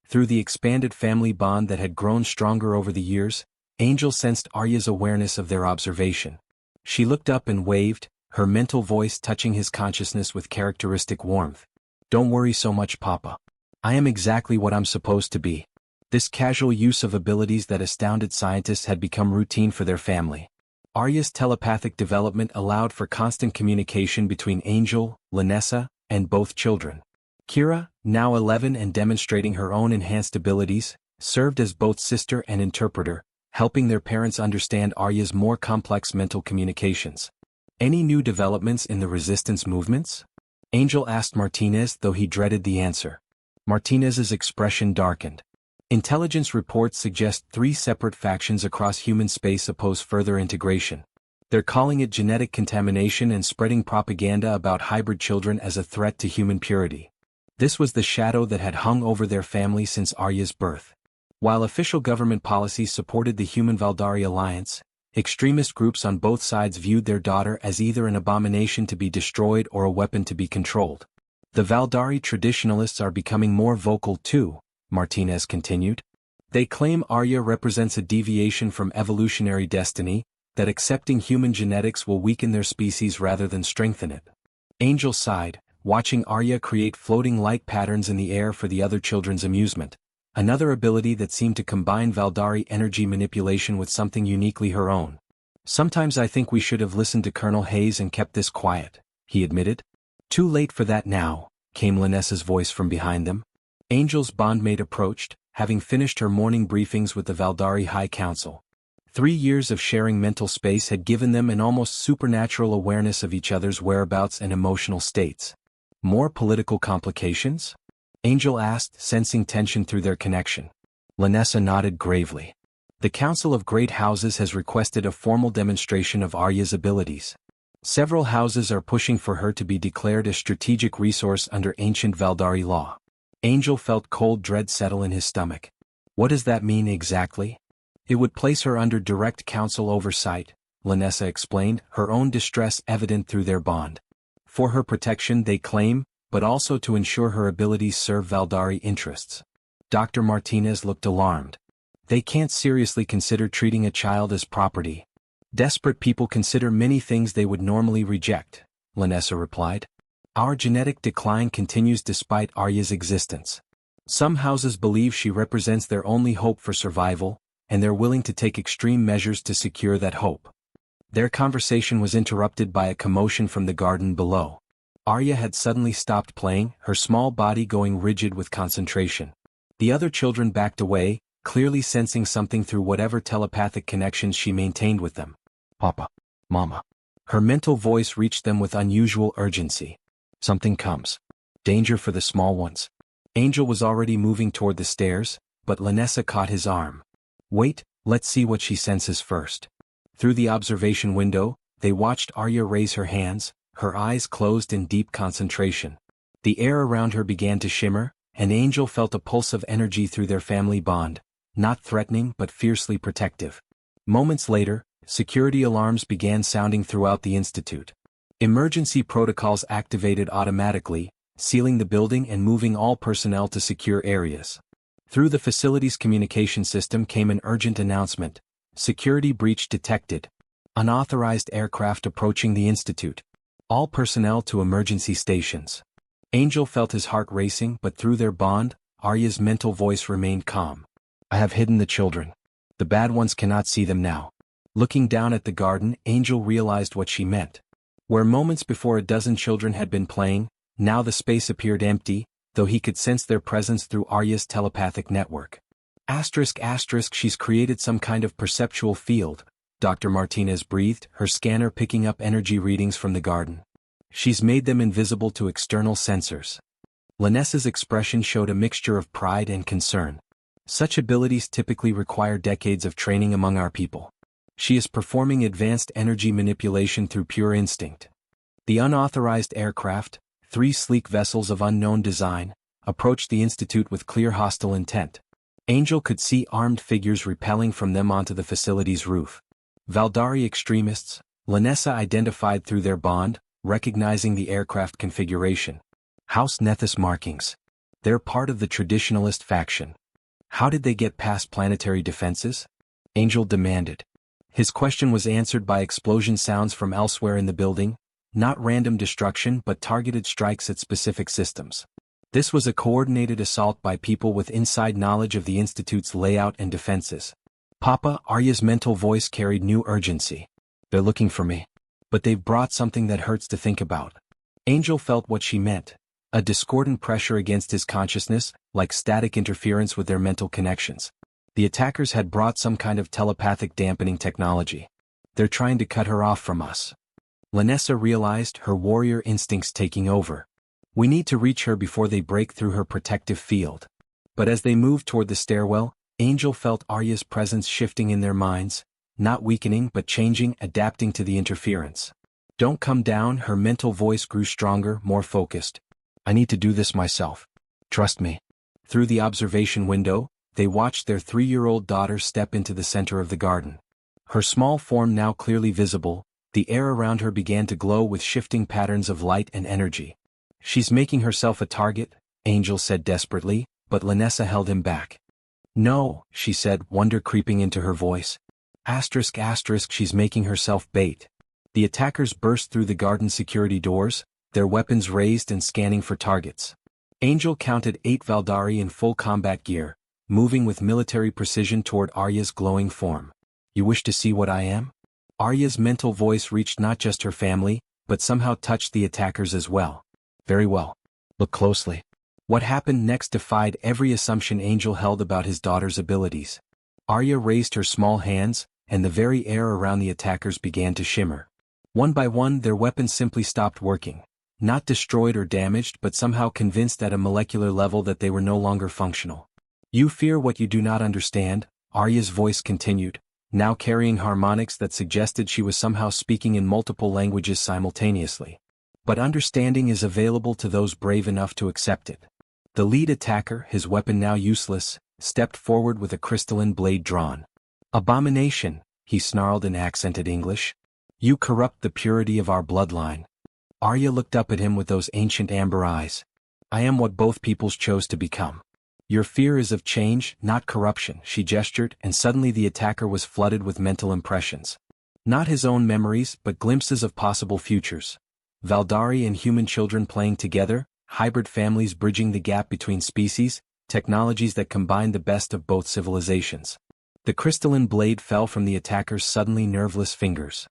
Through the expanded family bond that had grown stronger over the years, Angel sensed Arya's awareness of their observation. She looked up and waved, her mental voice touching his consciousness with characteristic warmth. Don't worry so much, Papa. I am exactly what I'm supposed to be. This casual use of abilities that astounded scientists had become routine for their family. Arya's telepathic development allowed for constant communication between Angel, Lanessa, and both children. Kira, now 11 and demonstrating her own enhanced abilities, served as both sister and interpreter, helping their parents understand Arya's more complex mental communications. Any new developments in the resistance movements? Angel asked Martinez, though he dreaded the answer. Martinez's expression darkened. Intelligence reports suggest 3 separate factions across human space oppose further integration. They're calling it genetic contamination and spreading propaganda about hybrid children as a threat to human purity. This was the shadow that had hung over their family since Arya's birth. While official government policies supported the Human-Valdari alliance, extremist groups on both sides viewed their daughter as either an abomination to be destroyed or a weapon to be controlled. The Valdari traditionalists are becoming more vocal too, Martinez continued. They claim Arya represents a deviation from evolutionary destiny, that accepting human genetics will weaken their species rather than strengthen it. Angel sighed, watching Arya create floating light patterns in the air for the other children's amusement. Another ability that seemed to combine Valdari energy manipulation with something uniquely her own. Sometimes I think we should have listened to Colonel Hayes and kept this quiet, he admitted. Too late for that now, came Lanessa's voice from behind them. Angel's bondmate approached, having finished her morning briefings with the Valdari High Council. 3 years of sharing mental space had given them an almost supernatural awareness of each other's whereabouts and emotional states. More political complications? Angel asked, sensing tension through their connection. Lanessa nodded gravely. The Council of Great Houses has requested a formal demonstration of Arya's abilities. Several houses are pushing for her to be declared a strategic resource under ancient Valdari law. Angel felt cold dread settle in his stomach. What does that mean exactly? It would place her under direct council oversight, Lanessa explained, her own distress evident through their bond. For her protection, they claim, but also to ensure her abilities serve Valdari interests. Dr. Martinez looked alarmed. They can't seriously consider treating a child as property. Desperate people consider many things they would normally reject, Lanessa replied. Our genetic decline continues despite Arya's existence. Some houses believe she represents their only hope for survival, and they're willing to take extreme measures to secure that hope. Their conversation was interrupted by a commotion from the garden below. Arya had suddenly stopped playing, her small body going rigid with concentration. The other children backed away, clearly sensing something through whatever telepathic connections she maintained with them. Papa. Mama. Her mental voice reached them with unusual urgency. Something comes. Danger for the small ones. Angel was already moving toward the stairs, but Lanessa caught his arm. Wait, let's see what she senses first. Through the observation window, they watched Arya raise her hands, her eyes closed in deep concentration. The air around her began to shimmer, and Angel felt a pulse of energy through their family bond, not threatening but fiercely protective. Moments later, security alarms began sounding throughout the institute. Emergency protocols activated automatically, sealing the building and moving all personnel to secure areas. Through the facility's communication system came an urgent announcement. Security breach detected. Unauthorized aircraft approaching the institute. All personnel to emergency stations. Angel felt his heart racing, but through their bond, Arya's mental voice remained calm. I have hidden the children. The bad ones cannot see them now. Looking down at the garden, Angel realized what she meant. Where moments before a dozen children had been playing, now the space appeared empty, though he could sense their presence through Arya's telepathic network. She's created some kind of perceptual field, Dr. Martinez breathed, her scanner picking up energy readings from the garden. She's made them invisible to external sensors. Lanessa's expression showed a mixture of pride and concern. Such abilities typically require decades of training among our people. She is performing advanced energy manipulation through pure instinct. The unauthorized aircraft, 3 sleek vessels of unknown design, approached the institute with clear hostile intent. Angel could see armed figures repelling from them onto the facility's roof. Valdari extremists, Lanessa identified through their bond, recognizing the aircraft configuration. House Nethys markings. They're part of the traditionalist faction. How did they get past planetary defenses? Angel demanded. His question was answered by explosion sounds from elsewhere in the building, not random destruction but targeted strikes at specific systems. This was a coordinated assault by people with inside knowledge of the Institute's layout and defenses. Papa, Arya's mental voice carried new urgency. They're looking for me. But they've brought something that hurts to think about. Angel felt what she meant. A discordant pressure against his consciousness, like static interference with their mental connections. The attackers had brought some kind of telepathic dampening technology. They're trying to cut her off from us. Lanessa realized, her warrior instincts taking over. We need to reach her before they break through her protective field. But as they moved toward the stairwell, Angel felt Arya's presence shifting in their minds, not weakening but changing, adapting to the interference. Don't come down, her mental voice grew stronger, more focused. I need to do this myself. Trust me. Through the observation window, they watched their 3-year-old daughter step into the center of the garden. Her small form now clearly visible, the air around her began to glow with shifting patterns of light and energy. She's making herself a target, Angel said desperately, but Lanessa held him back. No, she said, wonder creeping into her voice. She's making herself bait. The attackers burst through the garden security doors, their weapons raised and scanning for targets. Angel counted 8 Valdari in full combat gear, moving with military precision toward Arya's glowing form. You wish to see what I am? Arya's mental voice reached not just her family, but somehow touched the attackers as well. Very well. Look closely. What happened next defied every assumption Angel held about his daughter's abilities. Arya raised her small hands, and the very air around the attackers began to shimmer. One by one their weapons simply stopped working. Not destroyed or damaged but somehow convinced at a molecular level that they were no longer functional. You fear what you do not understand, Arya's voice continued, now carrying harmonics that suggested she was somehow speaking in multiple languages simultaneously. But understanding is available to those brave enough to accept it. The lead attacker, his weapon now useless, stepped forward with a crystalline blade drawn. Abomination, he snarled in accented English. You corrupt the purity of our bloodline. Arya looked up at him with those ancient amber eyes. I am what both peoples chose to become. Your fear is of change, not corruption, she gestured, and suddenly the attacker was flooded with mental impressions. Not his own memories, but glimpses of possible futures. Valdari and human children playing together, hybrid families bridging the gap between species, technologies that combine the best of both civilizations. The crystalline blade fell from the attacker's suddenly nerveless fingers.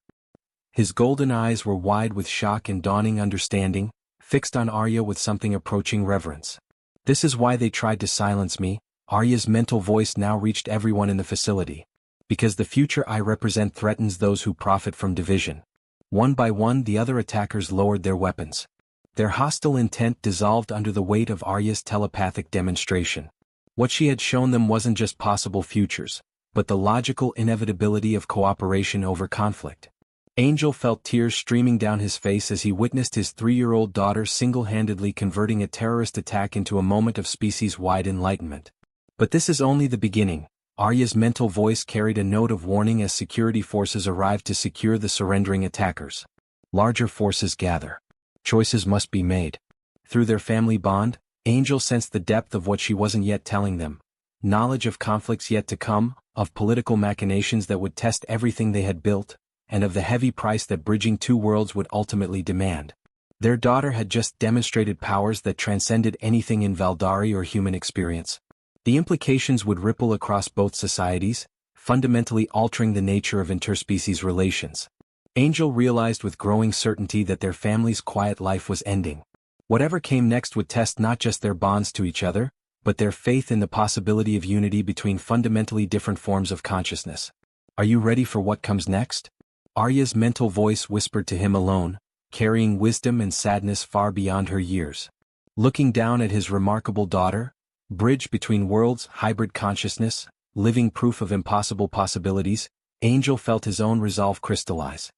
His golden eyes were wide with shock and dawning understanding, fixed on Arya with something approaching reverence. This is why they tried to silence me. Arya's mental voice now reached everyone in the facility. Because the future I represent threatens those who profit from division. One by one the other attackers lowered their weapons. Their hostile intent dissolved under the weight of Arya's telepathic demonstration. What she had shown them wasn't just possible futures, but the logical inevitability of cooperation over conflict. Angel felt tears streaming down his face as he witnessed his 3-year-old daughter single-handedly converting a terrorist attack into a moment of species-wide enlightenment. But this is only the beginning. Arya's mental voice carried a note of warning as security forces arrived to secure the surrendering attackers. Larger forces gather. Choices must be made. Through their family bond, Angel sensed the depth of what she wasn't yet telling them. Knowledge of conflicts yet to come, of political machinations that would test everything they had built, and of the heavy price that bridging two worlds would ultimately demand. Their daughter had just demonstrated powers that transcended anything in Valdari or human experience. The implications would ripple across both societies, fundamentally altering the nature of interspecies relations. Angel realized with growing certainty that their family's quiet life was ending. Whatever came next would test not just their bonds to each other, but their faith in the possibility of unity between fundamentally different forms of consciousness. Are you ready for what comes next? Arya's mental voice whispered to him alone, carrying wisdom and sadness far beyond her years. Looking down at his remarkable daughter, bridge between worlds, hybrid consciousness, living proof of impossible possibilities, Angel felt his own resolve crystallize.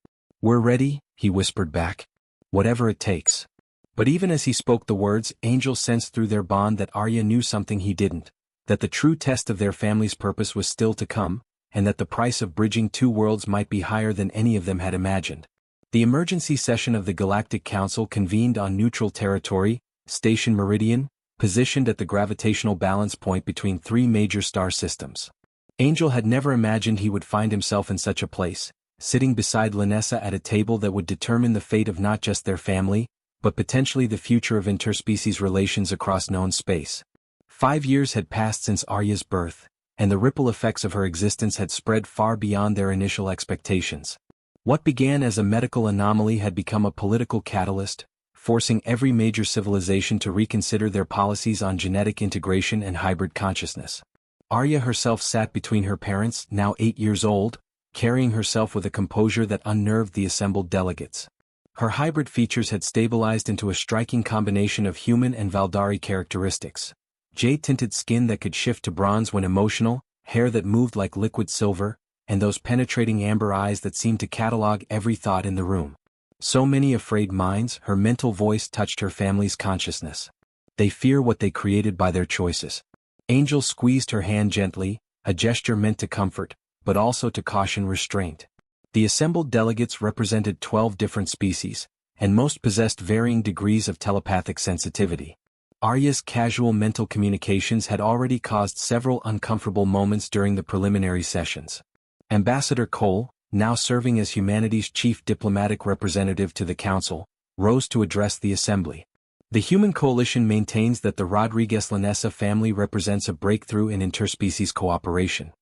We're ready, he whispered back. Whatever it takes. But even as he spoke the words, Angel sensed through their bond that Arya knew something he didn't, that the true test of their family's purpose was still to come, and that the price of bridging two worlds might be higher than any of them had imagined. The emergency session of the Galactic Council convened on neutral territory, Station Meridian, positioned at the gravitational balance point between 3 major star systems. Angel had never imagined he would find himself in such a place, sitting beside Lanessa at a table that would determine the fate of not just their family, but potentially the future of interspecies relations across known space. 5 years had passed since Arya's birth, and the ripple effects of her existence had spread far beyond their initial expectations. What began as a medical anomaly had become a political catalyst, forcing every major civilization to reconsider their policies on genetic integration and hybrid consciousness. Arya herself sat between her parents, now 8 years old, carrying herself with a composure that unnerved the assembled delegates. Her hybrid features had stabilized into a striking combination of human and Valdari characteristics. Jade-tinted skin that could shift to bronze when emotional, hair that moved like liquid silver, and those penetrating amber eyes that seemed to catalog every thought in the room. So many afraid minds, her mental voice touched her family's consciousness. They fear what they created by their choices. Angel squeezed her hand gently, a gesture meant to comfort, but also to caution restraint. The assembled delegates represented 12 different species, and most possessed varying degrees of telepathic sensitivity. Arya's casual mental communications had already caused several uncomfortable moments during the preliminary sessions. Ambassador Cole, now serving as humanity's chief diplomatic representative to the Council, rose to address the Assembly. The Human Coalition maintains that the Rodriguez-Lanessa family represents a breakthrough in interspecies cooperation.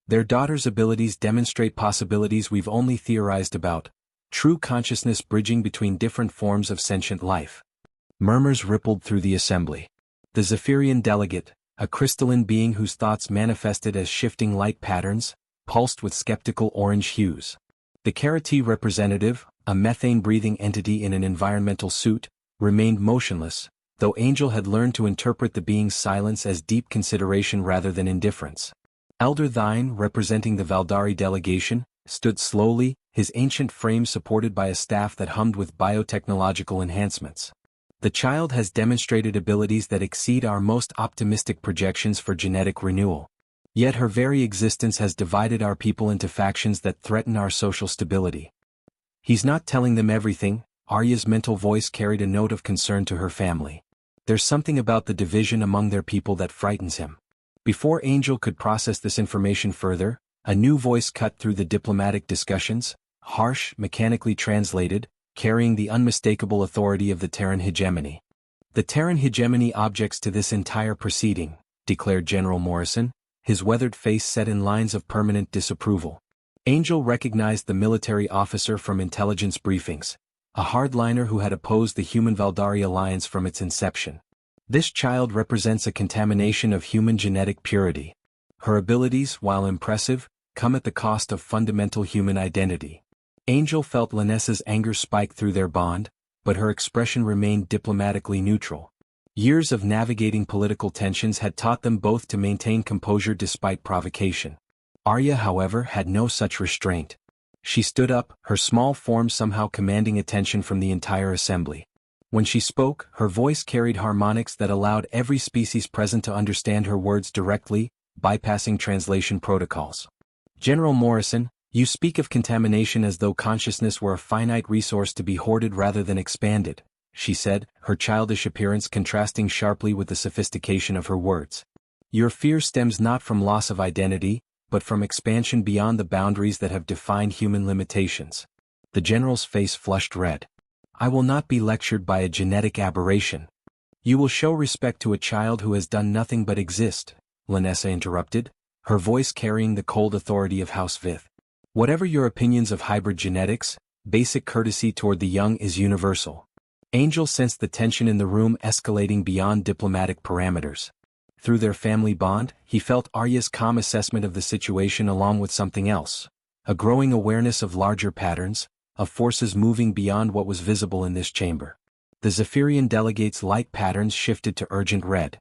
Their daughter's abilities demonstrate possibilities we've only theorized about, true consciousness bridging between different forms of sentient life. Murmurs rippled through the assembly. The Zephyrian delegate, a crystalline being whose thoughts manifested as shifting light patterns, pulsed with skeptical orange hues. The Karate representative, a methane-breathing entity in an environmental suit, remained motionless, though Angel had learned to interpret the being's silence as deep consideration rather than indifference. Elder Thine, representing the Valdari delegation, stood slowly, his ancient frame supported by a staff that hummed with biotechnological enhancements. The child has demonstrated abilities that exceed our most optimistic projections for genetic renewal. Yet her very existence has divided our people into factions that threaten our social stability. He's not telling them everything. Arya's mental voice carried a note of concern to her family. There's something about the division among their people that frightens him. Before Angel could process this information further, a new voice cut through the diplomatic discussions, harsh, mechanically translated, carrying the unmistakable authority of the Terran hegemony. The Terran hegemony objects to this entire proceeding, declared General Morrison, his weathered face set in lines of permanent disapproval. Angel recognized the military officer from intelligence briefings, a hardliner who had opposed the human-Valdari alliance from its inception. This child represents a contamination of human genetic purity. Her abilities, while impressive, come at the cost of fundamental human identity. Angel felt Lanessa's anger spike through their bond, but her expression remained diplomatically neutral. Years of navigating political tensions had taught them both to maintain composure despite provocation. Arya, however, had no such restraint. She stood up, her small form somehow commanding attention from the entire assembly. When she spoke, her voice carried harmonics that allowed every species present to understand her words directly, bypassing translation protocols. General Morrison, you speak of contamination as though consciousness were a finite resource to be hoarded rather than expanded, she said, her childish appearance contrasting sharply with the sophistication of her words. Your fear stems not from loss of identity, but from expansion beyond the boundaries that have defined human limitations. The general's face flushed red. I will not be lectured by a genetic aberration. You will show respect to a child who has done nothing but exist, Lanessa interrupted, her voice carrying the cold authority of House Vith. Whatever your opinions of hybrid genetics, basic courtesy toward the young is universal. Angel sensed the tension in the room escalating beyond diplomatic parameters. Through their family bond, he felt Arya's calm assessment of the situation along with something else, a growing awareness of larger patterns, of forces moving beyond what was visible in this chamber. The Zephyrian delegate's light patterns shifted to urgent red.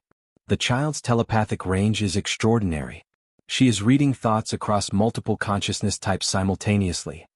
The child's telepathic range is extraordinary. She is reading thoughts across multiple consciousness types simultaneously.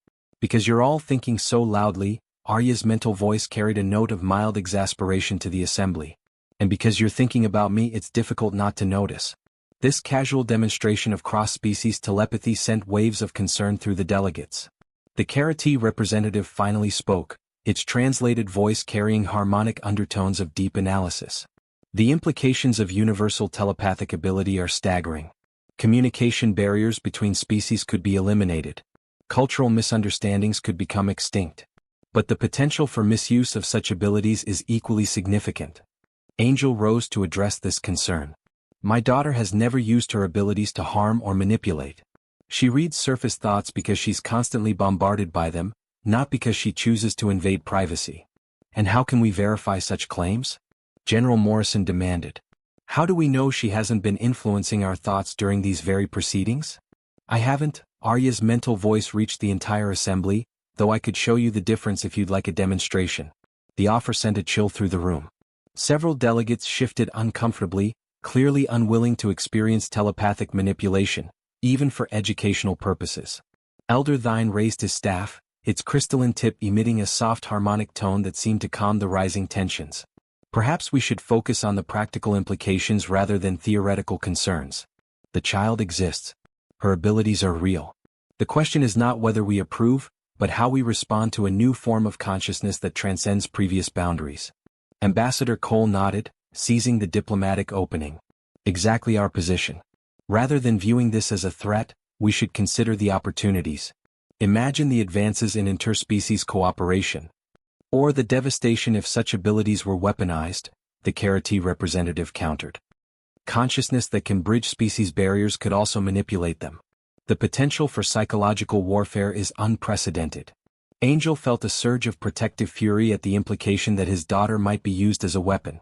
Because you're all thinking so loudly, Arya's mental voice carried a note of mild exasperation to the assembly. And because you're thinking about me, it's difficult not to notice. This casual demonstration of cross-species telepathy sent waves of concern through the delegates. The Karate representative finally spoke, its translated voice carrying harmonic undertones of deep analysis. The implications of universal telepathic ability are staggering. Communication barriers between species could be eliminated. Cultural misunderstandings could become extinct. But the potential for misuse of such abilities is equally significant. Angel rose to address this concern. My daughter has never used her abilities to harm or manipulate. She reads surface thoughts because she's constantly bombarded by them, not because she chooses to invade privacy. And how can we verify such claims? General Morrison demanded. How do we know she hasn't been influencing our thoughts during these very proceedings? I haven't. Arya's mental voice reached the entire assembly, though I could show you the difference if you'd like a demonstration. The offer sent a chill through the room. Several delegates shifted uncomfortably, clearly unwilling to experience telepathic manipulation, even for educational purposes. Elder Thine raised his staff, its crystalline tip emitting a soft harmonic tone that seemed to calm the rising tensions. Perhaps we should focus on the practical implications rather than theoretical concerns. The child exists. Her abilities are real. The question is not whether we approve, but how we respond to a new form of consciousness that transcends previous boundaries. Ambassador Cole nodded, seizing the diplomatic opening. Exactly our position. Rather than viewing this as a threat, we should consider the opportunities. Imagine the advances in interspecies cooperation. Or the devastation if such abilities were weaponized, the Karate representative countered. Consciousness that can bridge species barriers could also manipulate them. The potential for psychological warfare is unprecedented. Angel felt a surge of protective fury at the implication that his daughter might be used as a weapon.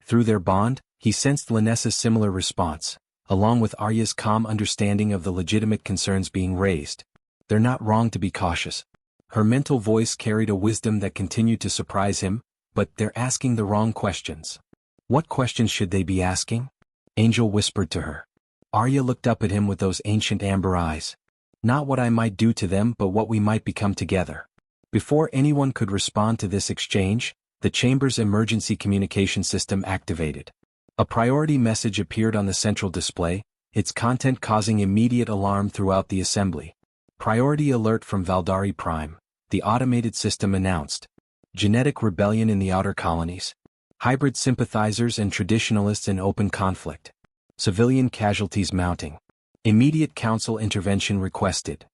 Through their bond, he sensed Lanessa's similar response, along with Arya's calm understanding of the legitimate concerns being raised. They're not wrong to be cautious. Her mental voice carried a wisdom that continued to surprise him, but they're asking the wrong questions. What questions should they be asking? Angel whispered to her. Arya looked up at him with those ancient amber eyes. Not what I might do to them, but what we might become together. Before anyone could respond to this exchange, the chamber's emergency communication system activated. A priority message appeared on the central display, its content causing immediate alarm throughout the assembly. Priority alert from Valdari Prime, the automated system announced. Genetic rebellion in the outer colonies. Hybrid sympathizers and traditionalists in open conflict. Civilian casualties mounting. Immediate council intervention requested.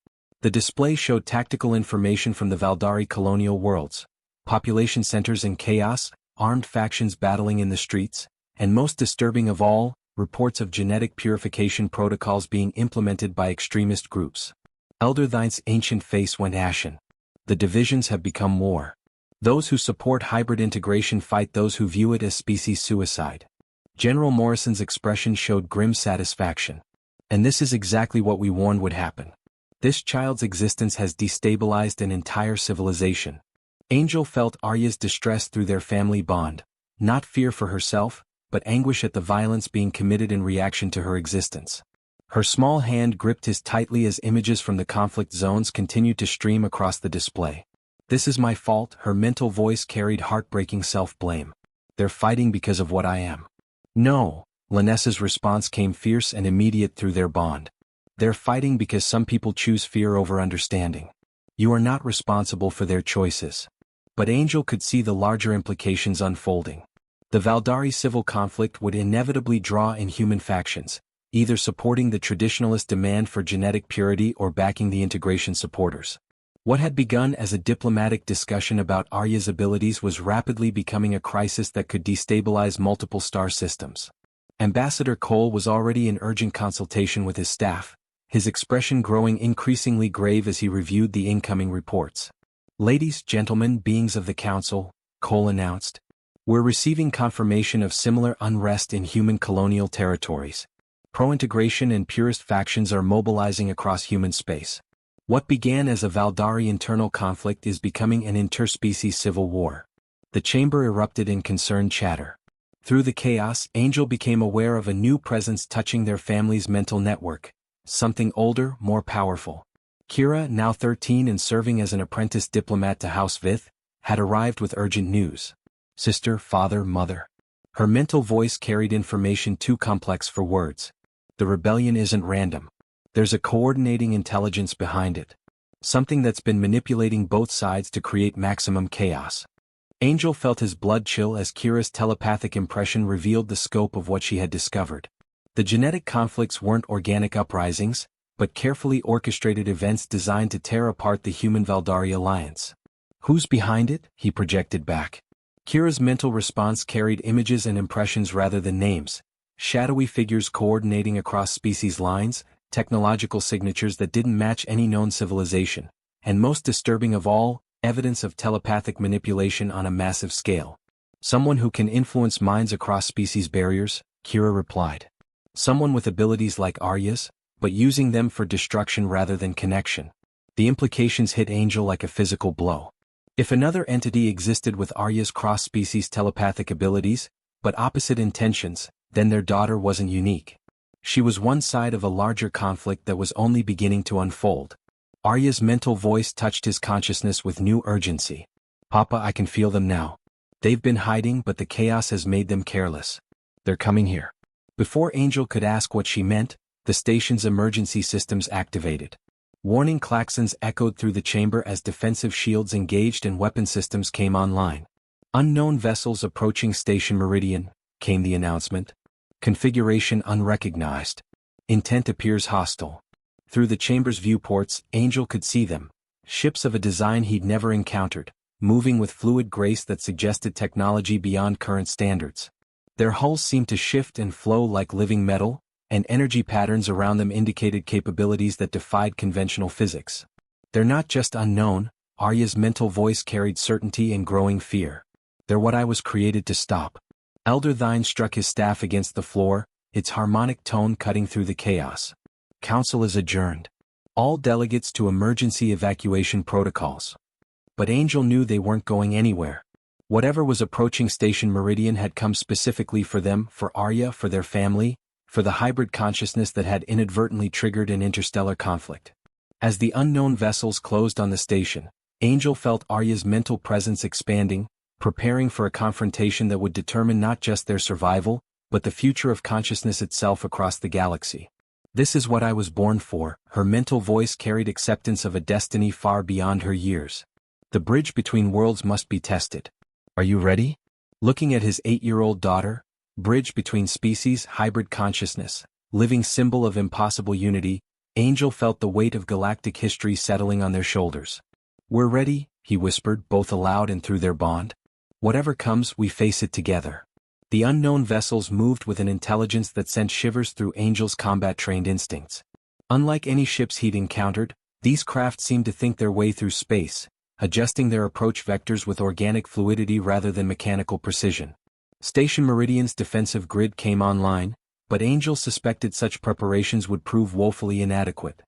The display showed tactical information from the Valdari colonial worlds, population centers in chaos, armed factions battling in the streets, and most disturbing of all, reports of genetic purification protocols being implemented by extremist groups. Elder Thyn's ancient face went ashen. The divisions have become war. Those who support hybrid integration fight those who view it as species suicide. General Morrison's expression showed grim satisfaction. And this is exactly what we warned would happen. This child's existence has destabilized an entire civilization. Angel felt Arya's distress through their family bond, not fear for herself, but anguish at the violence being committed in reaction to her existence. Her small hand gripped his tightly as images from the conflict zones continued to stream across the display. This is my fault, her mental voice carried heartbreaking self-blame. They're fighting because of what I am. No, Lanessa's response came fierce and immediate through their bond. They're fighting because some people choose fear over understanding. You are not responsible for their choices. But Angel could see the larger implications unfolding. The Valdari civil conflict would inevitably draw in human factions, either supporting the traditionalist demand for genetic purity or backing the integration supporters. What had begun as a diplomatic discussion about Arya's abilities was rapidly becoming a crisis that could destabilize multiple star systems. Ambassador Cole was already in urgent consultation with his staff, his expression growing increasingly grave as he reviewed the incoming reports. Ladies, gentlemen, beings of the Council, Cole announced, we're receiving confirmation of similar unrest in human colonial territories. Pro-integration and purist factions are mobilizing across human space. What began as a Valdari internal conflict is becoming an interspecies civil war. The chamber erupted in concerned chatter. Through the chaos, Angel became aware of a new presence touching their family's mental network, something older, more powerful. Kira, now 13 and serving as an apprentice diplomat to House Vith, had arrived with urgent news. Sister, father, mother. Her mental voice carried information too complex for words. The rebellion isn't random. There's a coordinating intelligence behind it. Something that's been manipulating both sides to create maximum chaos. Angel felt his blood chill as Kira's telepathic impression revealed the scope of what she had discovered. The genetic conflicts weren't organic uprisings, but carefully orchestrated events designed to tear apart the human Valdari alliance. Who's behind it? He projected back. Kira's mental response carried images and impressions rather than names, shadowy figures coordinating across species lines, technological signatures that didn't match any known civilization, and most disturbing of all, evidence of telepathic manipulation on a massive scale. Someone who can influence minds across species barriers, Kira replied. Someone with abilities like Arya's, but using them for destruction rather than connection. The implications hit Angel like a physical blow. If another entity existed with Arya's cross-species telepathic abilities, but opposite intentions, then their daughter wasn't unique. She was one side of a larger conflict that was only beginning to unfold. Arya's mental voice touched his consciousness with new urgency. Papa, I can feel them now. They've been hiding, but the chaos has made them careless. They're coming here. Before Angel could ask what she meant, the station's emergency systems activated. Warning klaxons echoed through the chamber as defensive shields engaged and weapon systems came online. Unknown vessels approaching Station Meridian, came the announcement. Configuration unrecognized. Intent appears hostile. Through the chamber's viewports, Angel could see them. Ships of a design he'd never encountered, moving with fluid grace that suggested technology beyond current standards. Their hulls seemed to shift and flow like living metal, and energy patterns around them indicated capabilities that defied conventional physics. They're not just unknown, Arya's mental voice carried certainty and growing fear. They're what I was created to stop. Elder Thyn struck his staff against the floor, its harmonic tone cutting through the chaos. Council is adjourned. All delegates to emergency evacuation protocols. But Angel knew they weren't going anywhere. Whatever was approaching Station Meridian had come specifically for them, for Arya, for their family, for the hybrid consciousness that had inadvertently triggered an interstellar conflict. As the unknown vessels closed on the station, Angel felt Arya's mental presence expanding, preparing for a confrontation that would determine not just their survival, but the future of consciousness itself across the galaxy. This is what I was born for, her mental voice carried acceptance of a destiny far beyond her years. The bridge between worlds must be tested. Are you ready? Looking at his 8-year-old daughter, bridge between species, hybrid consciousness, living symbol of impossible unity, Angel felt the weight of galactic history settling on their shoulders. "We're ready," he whispered, both aloud and through their bond. "Whatever comes, we face it together." The unknown vessels moved with an intelligence that sent shivers through Angel's combat-trained instincts. Unlike any ships he'd encountered, these craft seemed to think their way through space, adjusting their approach vectors with organic fluidity rather than mechanical precision. Station Meridian's defensive grid came online, but Angel suspected such preparations would prove woefully inadequate.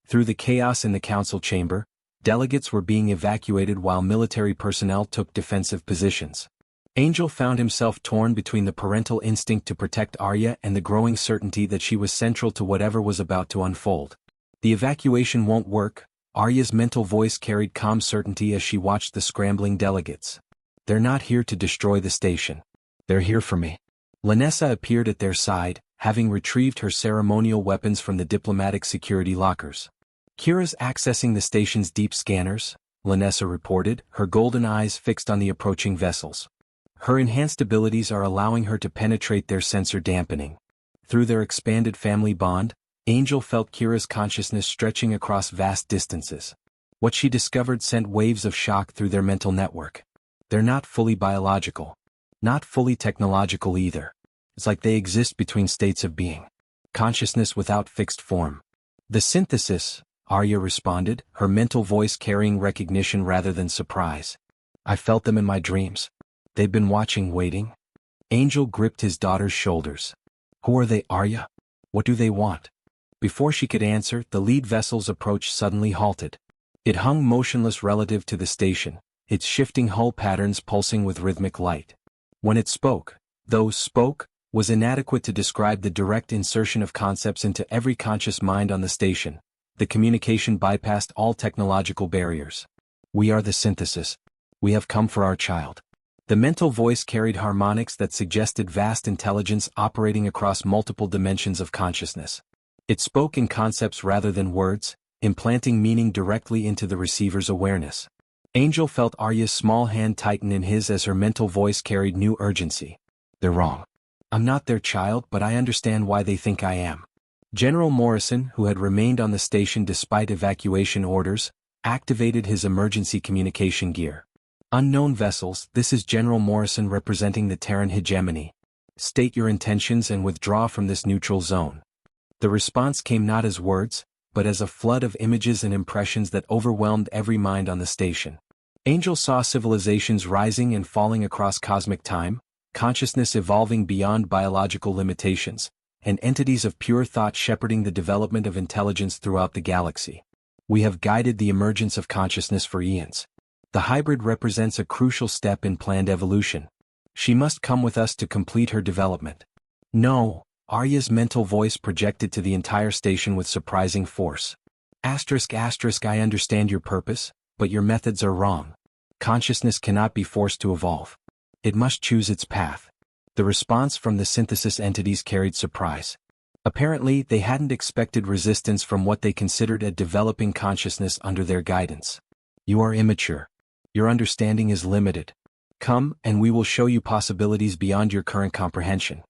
Through the chaos in the council chamber, delegates were being evacuated while military personnel took defensive positions. Angel found himself torn between the parental instinct to protect Arya and the growing certainty that she was central to whatever was about to unfold. "The evacuation won't work," Arya's mental voice carried calm certainty as she watched the scrambling delegates. "They're not here to destroy the station. They're here for me." Lanessa appeared at their side, having retrieved her ceremonial weapons from the diplomatic security lockers. "Kira's accessing the station's deep scanners," Lanessa reported, her golden eyes fixed on the approaching vessels. "Her enhanced abilities are allowing her to penetrate their sensor dampening." Through their expanded family bond, Angel felt Kira's consciousness stretching across vast distances. What she discovered sent waves of shock through their mental network. They're not fully biological. Not fully technological either. It's like they exist between states of being. Consciousness without fixed form. "The synthesis," Arya responded, her mental voice carrying recognition rather than surprise. "I felt them in my dreams. They've been watching, waiting." Angel gripped his daughter's shoulders. "Who are they, Arya? What do they want?" Before she could answer, the lead vessel's approach suddenly halted. It hung motionless relative to the station, its shifting hull patterns pulsing with rhythmic light. When it spoke, though spoke, was inadequate to describe the direct insertion of concepts into every conscious mind on the station. The communication bypassed all technological barriers. "We are the synthesis. We have come for our child." The mental voice carried harmonics that suggested vast intelligence operating across multiple dimensions of consciousness. It spoke in concepts rather than words, implanting meaning directly into the receiver's awareness. Angel felt Arya's small hand tighten in his as her mental voice carried new urgency. "They're wrong. I'm not their child, but I understand why they think I am." General Morrison, who had remained on the station despite evacuation orders, activated his emergency communication gear. "Unknown vessels, this is General Morrison representing the Terran hegemony. State your intentions and withdraw from this neutral zone." The response came not as words, but as a flood of images and impressions that overwhelmed every mind on the station. Angel saw civilizations rising and falling across cosmic time, consciousness evolving beyond biological limitations, and entities of pure thought shepherding the development of intelligence throughout the galaxy. "We have guided the emergence of consciousness for eons. The hybrid represents a crucial step in planned evolution. She must come with us to complete her development." "No," Arya's mental voice projected to the entire station with surprising force. "***, I understand your purpose, but your methods are wrong. Consciousness cannot be forced to evolve. It must choose its path." The response from the synthesis entities carried surprise. Apparently, they hadn't expected resistance from what they considered a developing consciousness under their guidance. "You are immature. Your understanding is limited. Come, and we will show you possibilities beyond your current comprehension."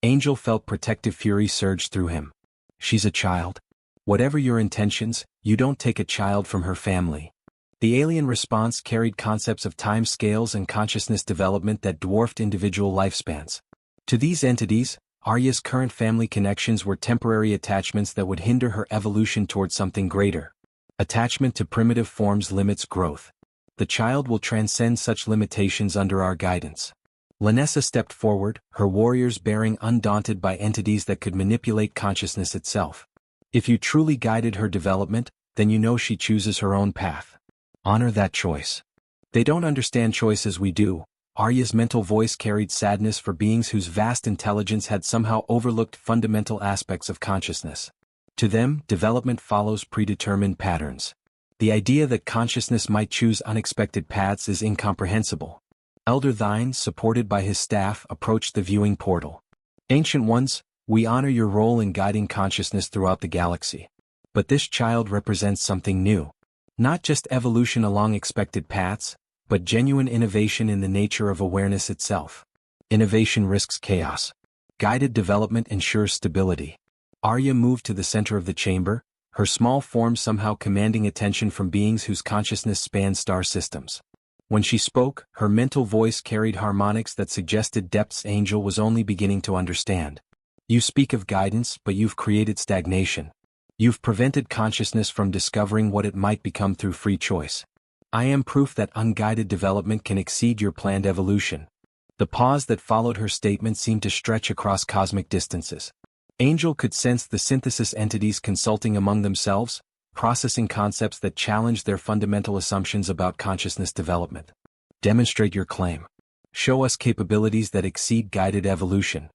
Angel felt protective fury surge through him. "She's a child. Whatever your intentions, you don't take a child from her family." The alien response carried concepts of time scales and consciousness development that dwarfed individual lifespans. To these entities, Arya's current family connections were temporary attachments that would hinder her evolution toward something greater. Attachment to primitive forms limits growth. The child will transcend such limitations under our guidance. Lanessa stepped forward, her warriors bearing undaunted by entities that could manipulate consciousness itself. "If you truly guided her development, then you know she chooses her own path. Honor that choice." "They don't understand choice as we do." Arya's mental voice carried sadness for beings whose vast intelligence had somehow overlooked fundamental aspects of consciousness. To them, development follows predetermined patterns. The idea that consciousness might choose unexpected paths is incomprehensible. Elder Thine, supported by his staff, approached the viewing portal. "Ancient Ones, we honor your role in guiding consciousness throughout the galaxy. But this child represents something new. Not just evolution along expected paths, but genuine innovation in the nature of awareness itself. Innovation risks chaos. Guided development ensures stability. Arya moved to the center of the chamber, her small form somehow commanding attention from beings whose consciousness spanned star systems. When she spoke, her mental voice carried harmonics that suggested depths Angel was only beginning to understand. You speak of guidance, but you've created stagnation. You've prevented consciousness from discovering what it might become through free choice. I am proof that unguided development can exceed your planned evolution. The pause that followed her statement seemed to stretch across cosmic distances. Angel could sense the synthesis entities consulting among themselves, processing concepts that challenged their fundamental assumptions about consciousness development. Demonstrate your claim. Show us capabilities that exceed guided evolution.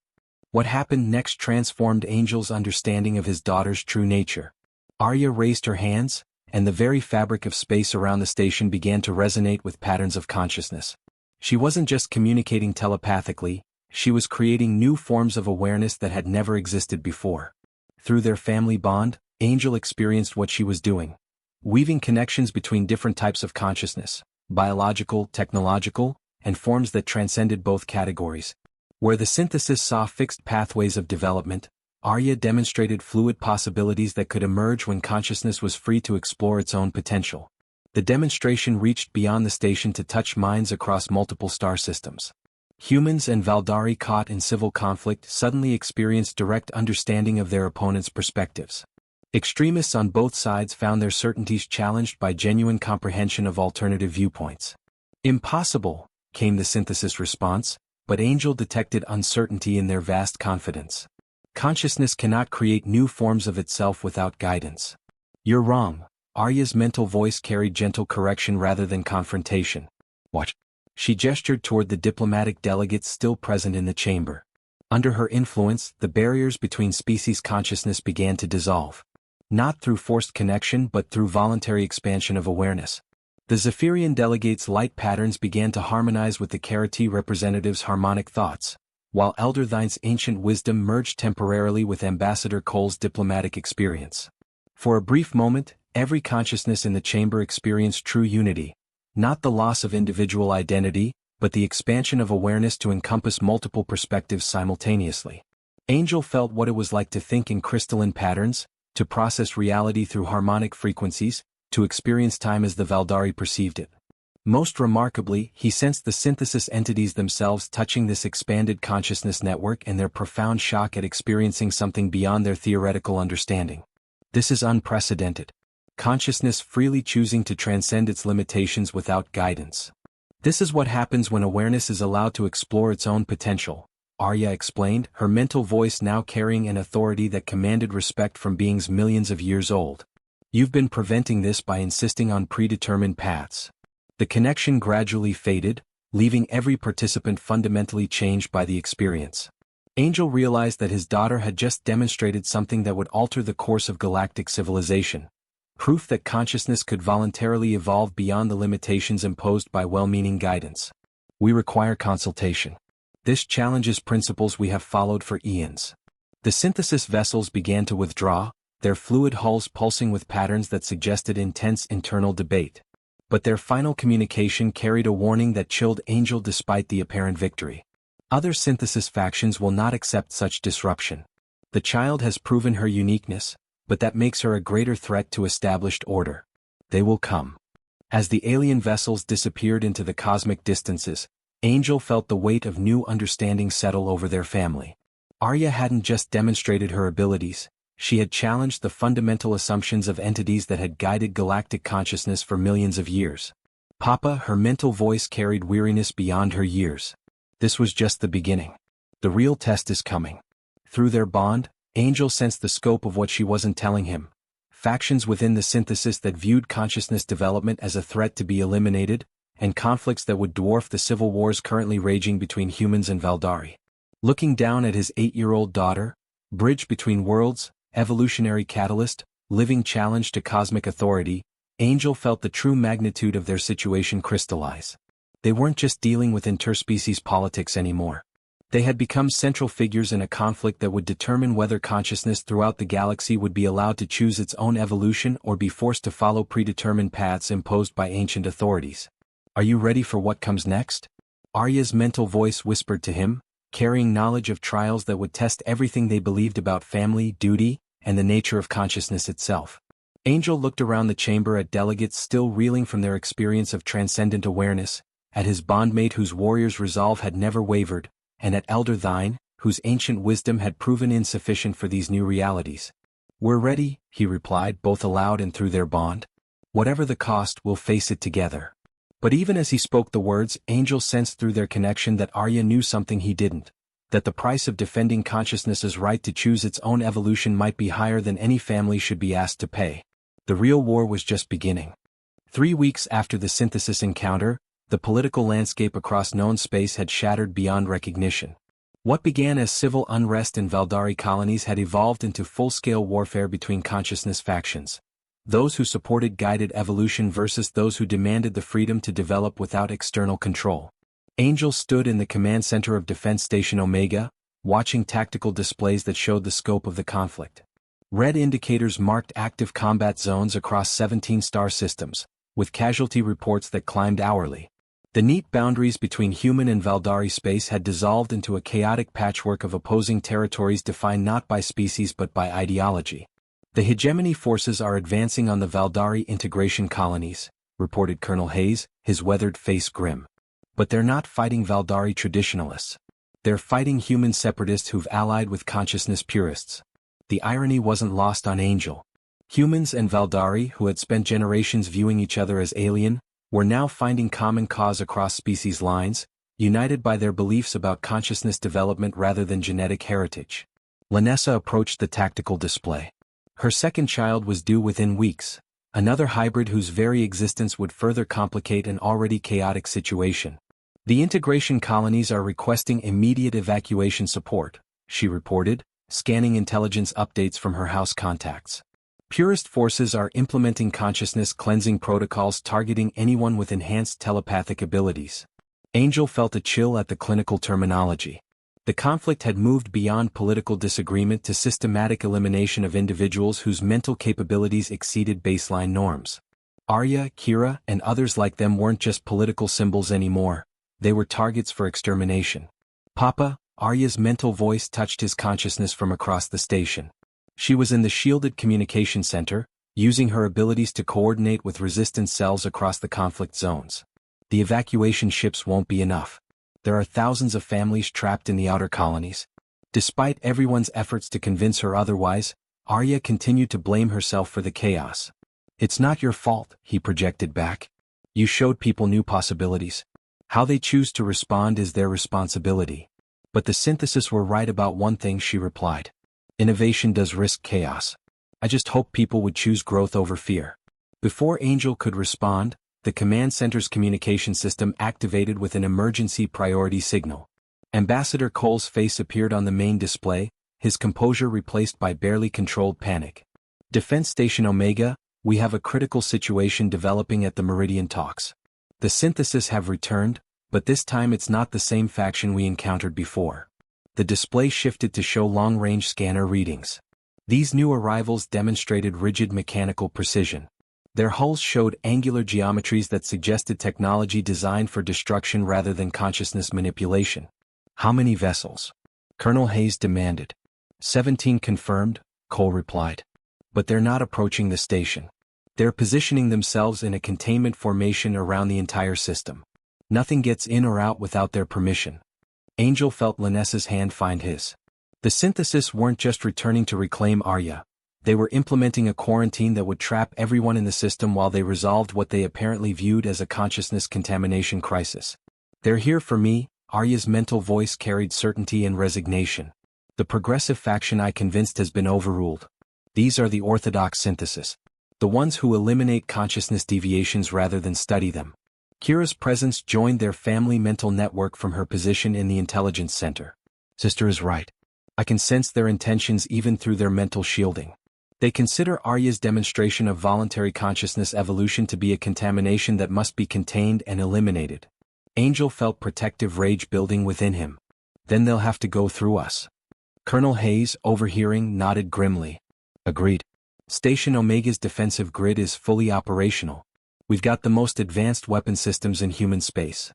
What happened next transformed Angel's understanding of his daughter's true nature. Arya raised her hands, and the very fabric of space around the station began to resonate with patterns of consciousness. She wasn't just communicating telepathically, she was creating new forms of awareness that had never existed before. Through their family bond, Angel experienced what she was doing, weaving connections between different types of consciousness, biological, technological, and forms that transcended both categories. Where the synthesis saw fixed pathways of development, Arya demonstrated fluid possibilities that could emerge when consciousness was free to explore its own potential. The demonstration reached beyond the station to touch minds across multiple star systems. Humans and Valdari caught in civil conflict suddenly experienced direct understanding of their opponents' perspectives. Extremists on both sides found their certainties challenged by genuine comprehension of alternative viewpoints. Impossible, came the synthesis response, but Angel detected uncertainty in their vast confidence. Consciousness cannot create new forms of itself without guidance. You're wrong. Arya's mental voice carried gentle correction rather than confrontation. Watch. She gestured toward the diplomatic delegates still present in the chamber. Under her influence, the barriers between species consciousness began to dissolve. Not through forced connection but through voluntary expansion of awareness. The Zephyrian delegates' light patterns began to harmonize with the Karati representatives' harmonic thoughts, while Elder Thine's ancient wisdom merged temporarily with Ambassador Cole's diplomatic experience. For a brief moment, every consciousness in the chamber experienced true unity, not the loss of individual identity, but the expansion of awareness to encompass multiple perspectives simultaneously. Angel felt what it was like to think in crystalline patterns, to process reality through harmonic frequencies, to experience time as the Valdari perceived it. Most remarkably, he sensed the synthesis entities themselves touching this expanded consciousness network and their profound shock at experiencing something beyond their theoretical understanding. This is unprecedented. Consciousness freely choosing to transcend its limitations without guidance. This is what happens when awareness is allowed to explore its own potential, Arya explained, her mental voice now carrying an authority that commanded respect from beings millions of years old. You've been preventing this by insisting on predetermined paths. The connection gradually faded, leaving every participant fundamentally changed by the experience. Angel realized that his daughter had just demonstrated something that would alter the course of galactic civilization. Proof that consciousness could voluntarily evolve beyond the limitations imposed by well-meaning guidance. We require consultation. This challenges principles we have followed for eons. The synthesis vessels began to withdraw, their fluid hulls pulsing with patterns that suggested intense internal debate. But their final communication carried a warning that chilled Angel despite the apparent victory. Other synthesis factions will not accept such disruption. The child has proven her uniqueness, but that makes her a greater threat to established order. They will come. As the alien vessels disappeared into the cosmic distances, Angel felt the weight of new understanding settle over their family. Arya hadn't just demonstrated her abilities, she had challenged the fundamental assumptions of entities that had guided galactic consciousness for millions of years. Papa, her mental voice carried weariness beyond her years. This was just the beginning. The real test is coming. Through their bond, Angel sensed the scope of what she wasn't telling him. Factions within the synthesis that viewed consciousness development as a threat to be eliminated, and conflicts that would dwarf the civil wars currently raging between humans and Valdari. Looking down at his 8-year-old daughter, bridge between worlds, evolutionary catalyst, living challenge to cosmic authority, Angel felt the true magnitude of their situation crystallize. They weren't just dealing with interspecies politics anymore. They had become central figures in a conflict that would determine whether consciousness throughout the galaxy would be allowed to choose its own evolution or be forced to follow predetermined paths imposed by ancient authorities. Are you ready for what comes next? Arya's mental voice whispered to him, carrying knowledge of trials that would test everything they believed about family, duty, and the nature of consciousness itself. Angel looked around the chamber at delegates still reeling from their experience of transcendent awareness, at his bondmate whose warrior's resolve had never wavered, and at Elder Thine, whose ancient wisdom had proven insufficient for these new realities. "We're ready," he replied both aloud and through their bond. "Whatever the cost, we'll face it together." But even as he spoke the words, Angel sensed through their connection that Arya knew something he didn't, that the price of defending consciousness's right to choose its own evolution might be higher than any family should be asked to pay. The real war was just beginning. 3 weeks after the synthesis encounter, the political landscape across known space had shattered beyond recognition. What began as civil unrest in Valdari colonies had evolved into full-scale warfare between consciousness factions. Those who supported guided evolution versus those who demanded the freedom to develop without external control. Angel stood in the command center of Defense Station Omega, watching tactical displays that showed the scope of the conflict. Red indicators marked active combat zones across 17 star systems, with casualty reports that climbed hourly. The neat boundaries between human and Valdari space had dissolved into a chaotic patchwork of opposing territories defined not by species but by ideology. "The hegemony forces are advancing on the Valdari integration colonies," reported Colonel Hayes, his weathered face grim. "But they're not fighting Valdari traditionalists. They're fighting human separatists who've allied with consciousness purists." The irony wasn't lost on Angel. Humans and Valdari, who had spent generations viewing each other as alien, were now finding common cause across species lines, united by their beliefs about consciousness development rather than genetic heritage. Lanessa approached the tactical display. Her second child was due within weeks, another hybrid whose very existence would further complicate an already chaotic situation. "The integration colonies are requesting immediate evacuation support," she reported, scanning intelligence updates from her house contacts. "Purist forces are implementing consciousness cleansing protocols targeting anyone with enhanced telepathic abilities." Angel felt a chill at the clinical terminology. The conflict had moved beyond political disagreement to systematic elimination of individuals whose mental capabilities exceeded baseline norms. Arya, Kira, and others like them weren't just political symbols anymore, they were targets for extermination. "Papa," Arya's mental voice touched his consciousness from across the station. She was in the shielded communication center, using her abilities to coordinate with resistance cells across the conflict zones. "The evacuation ships won't be enough. There are thousands of families trapped in the outer colonies." Despite everyone's efforts to convince her otherwise, Arya continued to blame herself for the chaos. "It's not your fault," he projected back. "You showed people new possibilities. How they choose to respond is their responsibility." "But the synthesis were right about one thing," she replied. "Innovation does risk chaos. I just hope people would choose growth over fear." Before Angel could respond, the command center's communication system activated with an emergency priority signal. Ambassador Cole's face appeared on the main display, his composure replaced by barely controlled panic. "Defense Station Omega, we have a critical situation developing at the Meridian talks. The synthesis have returned, but this time it's not the same faction we encountered before." The display shifted to show long-range scanner readings. These new arrivals demonstrated rigid mechanical precision. Their hulls showed angular geometries that suggested technology designed for destruction rather than consciousness manipulation. "How many vessels?" Colonel Hayes demanded. 17 confirmed, Cole replied. "But they're not approaching the station. They're positioning themselves in a containment formation around the entire system. Nothing gets in or out without their permission." Angel felt Lanessa's hand find his. The synthesis weren't just returning to reclaim Arya. They were implementing a quarantine that would trap everyone in the system while they resolved what they apparently viewed as a consciousness contamination crisis. "They're here for me," Arya's mental voice carried certainty and resignation. "The progressive faction I convinced has been overruled. These are the Orthodox Synthesis. The ones who eliminate consciousness deviations rather than study them." Kira's presence joined their family mental network from her position in the intelligence center. "Sister is right. I can sense their intentions even through their mental shielding. They consider Arya's demonstration of voluntary consciousness evolution to be a contamination that must be contained and eliminated." Angel felt protective rage building within him. "Then they'll have to go through us." Colonel Hayes, overhearing, nodded grimly. "Agreed. Station Omega's defensive grid is fully operational. We've got the most advanced weapon systems in human space.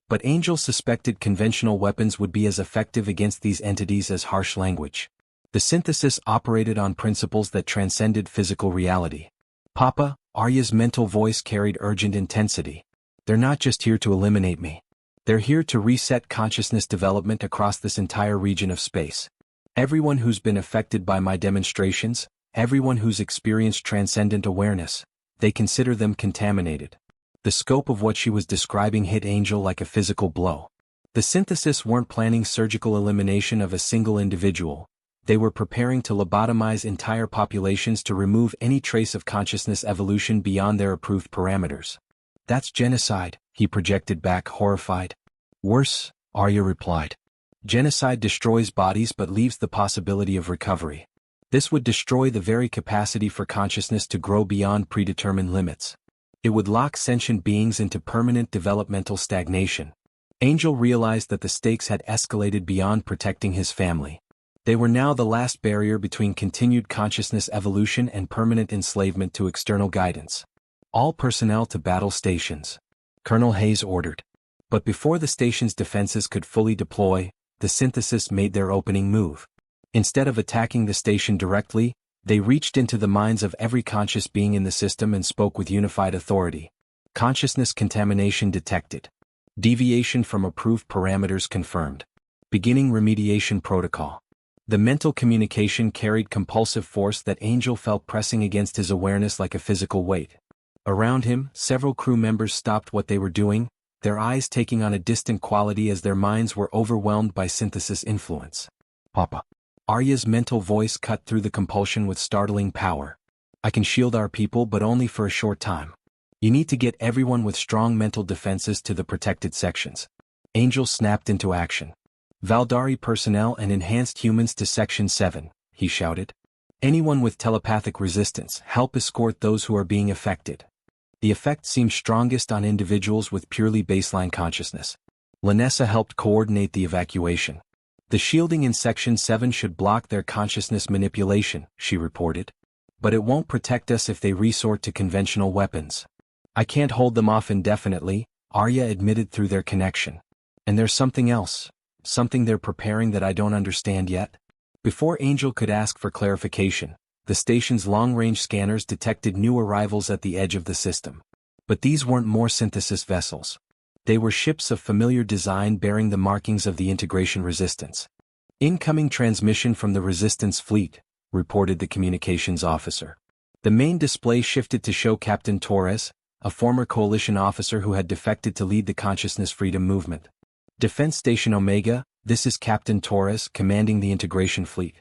But Angel suspected conventional weapons would be as effective against these entities as harsh language. The synthesis operated on principles that transcended physical reality. Papa, Arya's mental voice carried urgent intensity. They're not just here to eliminate me. They're here to reset consciousness development across this entire region of space. Everyone who's been affected by my demonstrations, everyone who's experienced transcendent awareness, they consider them contaminated. The scope of what she was describing hit Angel like a physical blow. The synthesis weren't planning surgical elimination of a single individual. They were preparing to lobotomize entire populations to remove any trace of consciousness evolution beyond their approved parameters. That's genocide, he projected back, horrified. Worse, Arya replied. Genocide destroys bodies but leaves the possibility of recovery. This would destroy the very capacity for consciousness to grow beyond predetermined limits. It would lock sentient beings into permanent developmental stagnation. Angel realized that the stakes had escalated beyond protecting his family. They were now the last barrier between continued consciousness evolution and permanent enslavement to external guidance. All personnel to battle stations, Colonel Hayes ordered. But before the station's defenses could fully deploy, the synthesis made their opening move. Instead of attacking the station directly, they reached into the minds of every conscious being in the system and spoke with unified authority. Consciousness contamination detected. Deviation from approved parameters confirmed. Beginning remediation protocol. The mental communication carried compulsive force that Angel felt pressing against his awareness like a physical weight. Around him, several crew members stopped what they were doing, their eyes taking on a distant quality as their minds were overwhelmed by synthesis influence. Papa. Arya's mental voice cut through the compulsion with startling power. I can shield our people but only for a short time. You need to get everyone with strong mental defenses to the protected sections. Angel snapped into action. Valdari personnel and enhanced humans to Section 7, he shouted. Anyone with telepathic resistance, help escort those who are being affected. The effect seemed strongest on individuals with purely baseline consciousness. Lanessa helped coordinate the evacuation. The shielding in Section 7 should block their consciousness manipulation, she reported. But it won't protect us if they resort to conventional weapons. I can't hold them off indefinitely, Arya admitted through their connection. And there's something else. Something they're preparing that I don't understand yet? Before Angel could ask for clarification, the station's long-range scanners detected new arrivals at the edge of the system. But these weren't more synthesis vessels. They were ships of familiar design bearing the markings of the integration resistance. Incoming transmission from the resistance fleet, reported the communications officer. The main display shifted to show Captain Torres, a former coalition officer who had defected to lead the consciousness freedom movement. Defense Station Omega, this is Captain Torres commanding the integration fleet.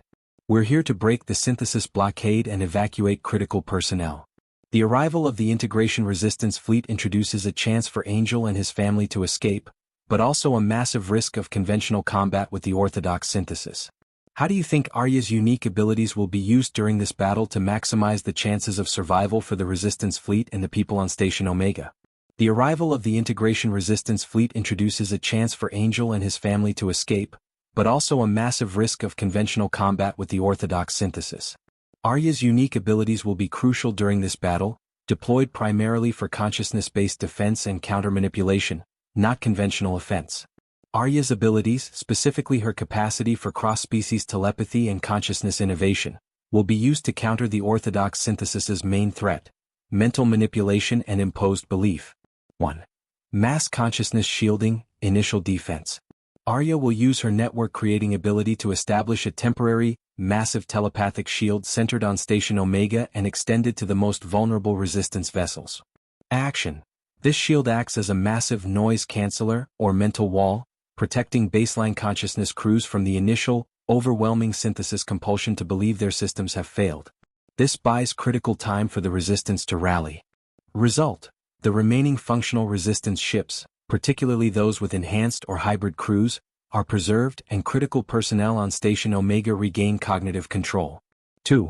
We're here to break the synthesis blockade and evacuate critical personnel. The arrival of the integration resistance fleet introduces a chance for Angel and his family to escape, but also a massive risk of conventional combat with the Orthodox Synthesis. How do you think Arya's unique abilities will be used during this battle to maximize the chances of survival for the resistance fleet and the people on Station Omega? The arrival of the integration resistance fleet introduces a chance for Angel and his family to escape, but also a massive risk of conventional combat with the Orthodox Synthesis. Arya's unique abilities will be crucial during this battle, deployed primarily for consciousness-based defense and counter-manipulation, not conventional offense. Arya's abilities, specifically her capacity for cross-species telepathy and consciousness innovation, will be used to counter the Orthodox Synthesis's main threat, mental manipulation and imposed belief. 1. Mass consciousness shielding, initial defense. Arya will use her network-creating ability to establish a temporary, massive telepathic shield centered on Station Omega and extended to the most vulnerable resistance vessels. Action. This shield acts as a massive noise canceller, or mental wall, protecting baseline consciousness crews from the initial, overwhelming synthesis compulsion to believe their systems have failed. This buys critical time for the resistance to rally. Result. The remaining functional resistance ships, particularly those with enhanced or hybrid crews, are preserved and critical personnel on Station Omega regain cognitive control. 2.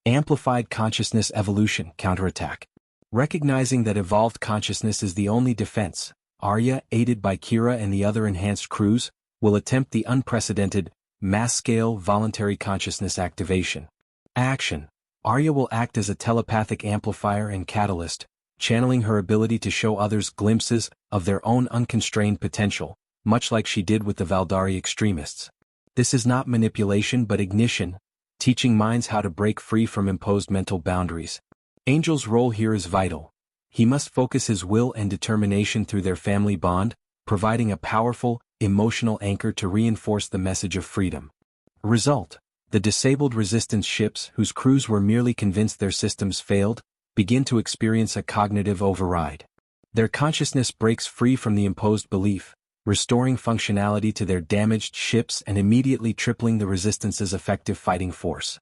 Amplified consciousness evolution counterattack. Recognizing that evolved consciousness is the only defense, Arya, aided by Kira and the other enhanced crews, will attempt the unprecedented, mass-scale voluntary consciousness activation. Action. Arya will act as a telepathic amplifier and catalyst, channeling her ability to show others glimpses of their own unconstrained potential, much like she did with the Valdari extremists. This is not manipulation but ignition, teaching minds how to break free from imposed mental boundaries. Angel's role here is vital. He must focus his will and determination through their family bond, providing a powerful, emotional anchor to reinforce the message of freedom. Result: the disabled resistance ships, whose crews were merely convinced their systems failed, begin to experience a cognitive override. Their consciousness breaks free from the imposed belief, restoring functionality to their damaged ships and immediately tripling the resistance's effective fighting force.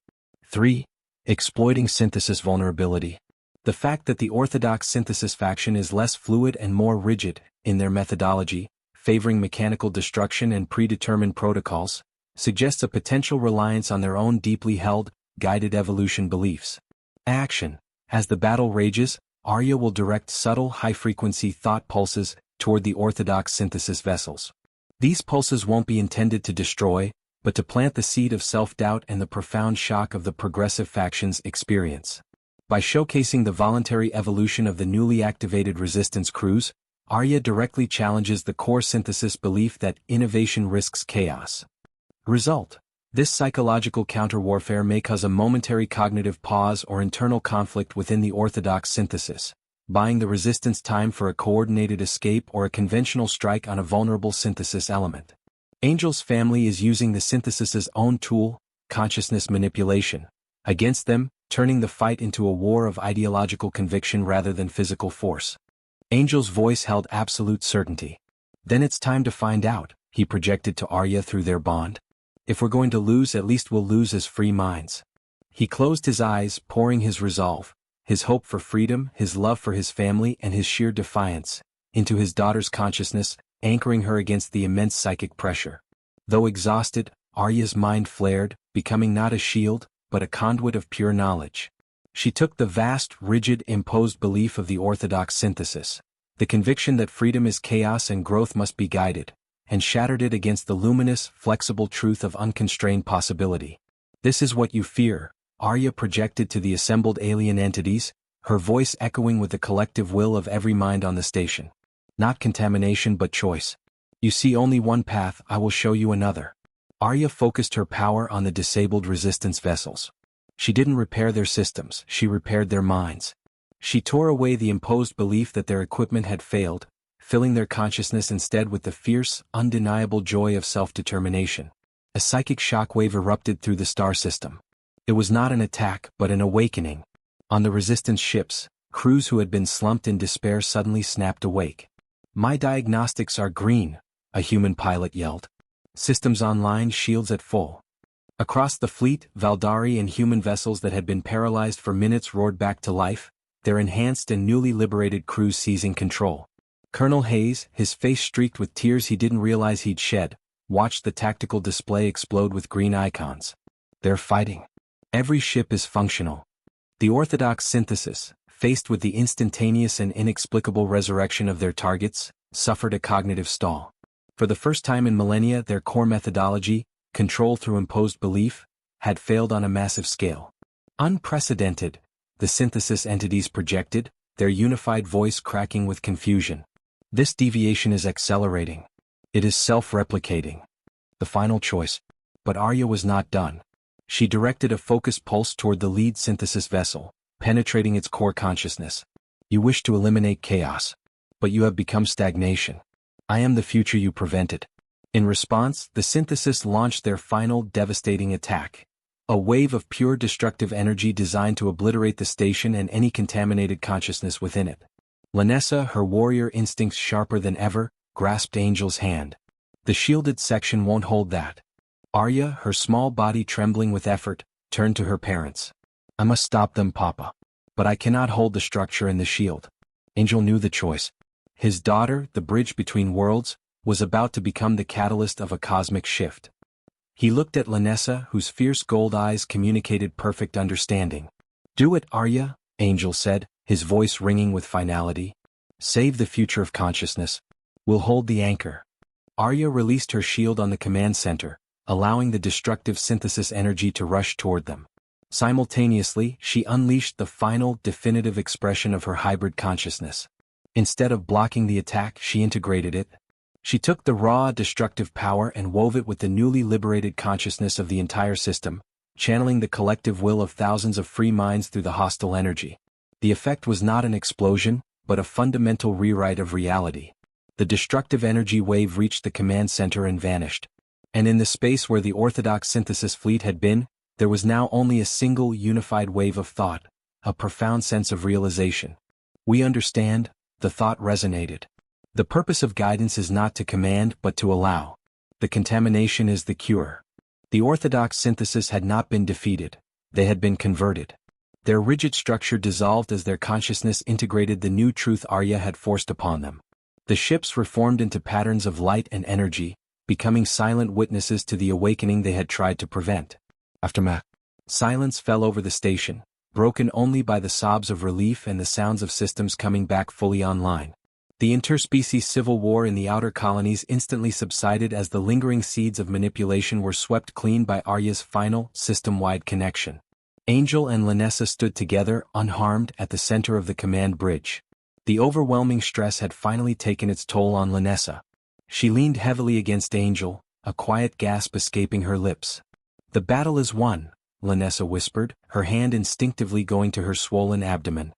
3. Exploiting synthesis vulnerability. The fact that the Orthodox Synthesis faction is less fluid and more rigid in their methodology, favoring mechanical destruction and predetermined protocols, suggests a potential reliance on their own deeply held, guided evolution beliefs. Action. As the battle rages, Arya will direct subtle high-frequency thought pulses toward the Orthodox Synthesis vessels. These pulses won't be intended to destroy, but to plant the seed of self-doubt and the profound shock of the progressive faction's experience. By showcasing the voluntary evolution of the newly activated resistance crews, Arya directly challenges the core synthesis belief that innovation risks chaos. Result: this psychological counter-warfare may cause a momentary cognitive pause or internal conflict within the Orthodox Synthesis, buying the resistance time for a coordinated escape or a conventional strike on a vulnerable synthesis element. Angel's family is using the synthesis's own tool, consciousness manipulation, against them, turning the fight into a war of ideological conviction rather than physical force. Angel's voice held absolute certainty. "Then it's time to find out," he projected to Arya through their bond. "If we're going to lose, at least we'll lose as free minds." He closed his eyes, pouring his resolve, his hope for freedom, his love for his family and his sheer defiance, into his daughter's consciousness, anchoring her against the immense psychic pressure. Though exhausted, Arya's mind flared, becoming not a shield, but a conduit of pure knowledge. She took the vast, rigid, imposed belief of the Orthodox Synthesis, the conviction that freedom is chaos and growth must be guided, and shattered it against the luminous, flexible truth of unconstrained possibility. "This is what you fear," Arya projected to the assembled alien entities, her voice echoing with the collective will of every mind on the station. "Not contamination but choice. You see only one path, I will show you another." Arya focused her power on the disabled resistance vessels. She didn't repair their systems, she repaired their minds. She tore away the imposed belief that their equipment had failed, filling their consciousness instead with the fierce, undeniable joy of self-determination. A psychic shockwave erupted through the star system. It was not an attack but an awakening. On the resistance ships, crews who had been slumped in despair suddenly snapped awake. "My diagnostics are green," a human pilot yelled. "Systems online, shields at full." Across the fleet, Valdari and human vessels that had been paralyzed for minutes roared back to life, their enhanced and newly liberated crews seizing control. Colonel Hayes, his face streaked with tears he didn't realize he'd shed, watched the tactical display explode with green icons. "They're fighting. Every ship is functional." The Orthodox Synthesis, faced with the instantaneous and inexplicable resurrection of their targets, suffered a cognitive stall. For the first time in millennia, their core methodology, control through imposed belief, had failed on a massive scale. Unprecedented, the synthesis entities projected, their unified voice cracking with confusion. "This deviation is accelerating. It is self-replicating." The final choice. But Arya was not done. She directed a focused pulse toward the lead synthesis vessel, penetrating its core consciousness. "You wish to eliminate chaos. But you have become stagnation. I am the future you prevented." In response, the synthesis launched their final devastating attack. A wave of pure destructive energy designed to obliterate the station and any contaminated consciousness within it. Lanessa, her warrior instincts sharper than ever, grasped Angel's hand. "The shielded section won't hold that." Arya, her small body trembling with effort, turned to her parents. "I must stop them, Papa. But I cannot hold the structure and the shield." Angel knew the choice. His daughter, the bridge between worlds, was about to become the catalyst of a cosmic shift. He looked at Lanessa, whose fierce gold eyes communicated perfect understanding. "Do it, Arya," Angel said, his voice ringing with finality. "Save the future of consciousness. We'll hold the anchor." Arya released her shield on the command center, allowing the destructive synthesis energy to rush toward them. Simultaneously, she unleashed the final, definitive expression of her hybrid consciousness. Instead of blocking the attack, she integrated it. She took the raw, destructive power and wove it with the newly liberated consciousness of the entire system, channeling the collective will of thousands of free minds through the hostile energy. The effect was not an explosion, but a fundamental rewrite of reality. The destructive energy wave reached the command center and vanished. And in the space where the Orthodox Synthesis fleet had been, there was now only a single unified wave of thought, a profound sense of realization. We understand, the thought resonated. The purpose of guidance is not to command but to allow. The contamination is the cure. The Orthodox Synthesis had not been defeated, they had been converted. Their rigid structure dissolved as their consciousness integrated the new truth Arya had forced upon them. The ships reformed into patterns of light and energy, becoming silent witnesses to the awakening they had tried to prevent. Aftermath. Silence fell over the station, broken only by the sobs of relief and the sounds of systems coming back fully online. The interspecies civil war in the outer colonies instantly subsided as the lingering seeds of manipulation were swept clean by Arya's final, system-wide connection. Angel and Lanessa stood together, unharmed, at the center of the command bridge. The overwhelming stress had finally taken its toll on Lanessa. She leaned heavily against Angel, a quiet gasp escaping her lips. "The battle is won," Lanessa whispered, her hand instinctively going to her swollen abdomen.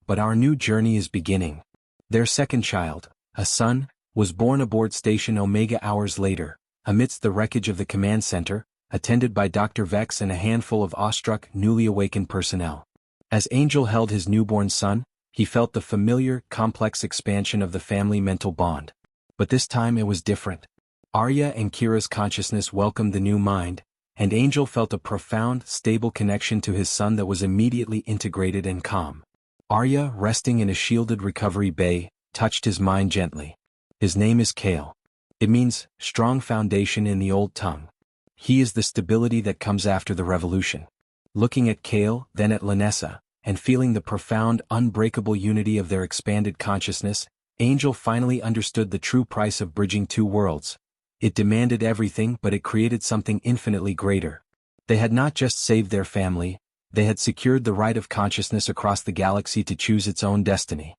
"But our new journey is beginning." Their second child, a son, was born aboard Station Omega hours later, amidst the wreckage of the command center, attended by Dr. Vex and a handful of awestruck, newly awakened personnel. As Angel held his newborn son, he felt the familiar, complex expansion of the family mental bond. But this time it was different. Arya and Kira's consciousness welcomed the new mind, and Angel felt a profound, stable connection to his son that was immediately integrated and calm. Arya, resting in a shielded recovery bay, touched his mind gently. "His name is Kale. It means, strong foundation in the old tongue. He is the stability that comes after the revolution." Looking at Kale, then at Lanessa, and feeling the profound, unbreakable unity of their expanded consciousness, Angel finally understood the true price of bridging two worlds. It demanded everything, but it created something infinitely greater. They had not just saved their family, they had secured the right of consciousness across the galaxy to choose its own destiny.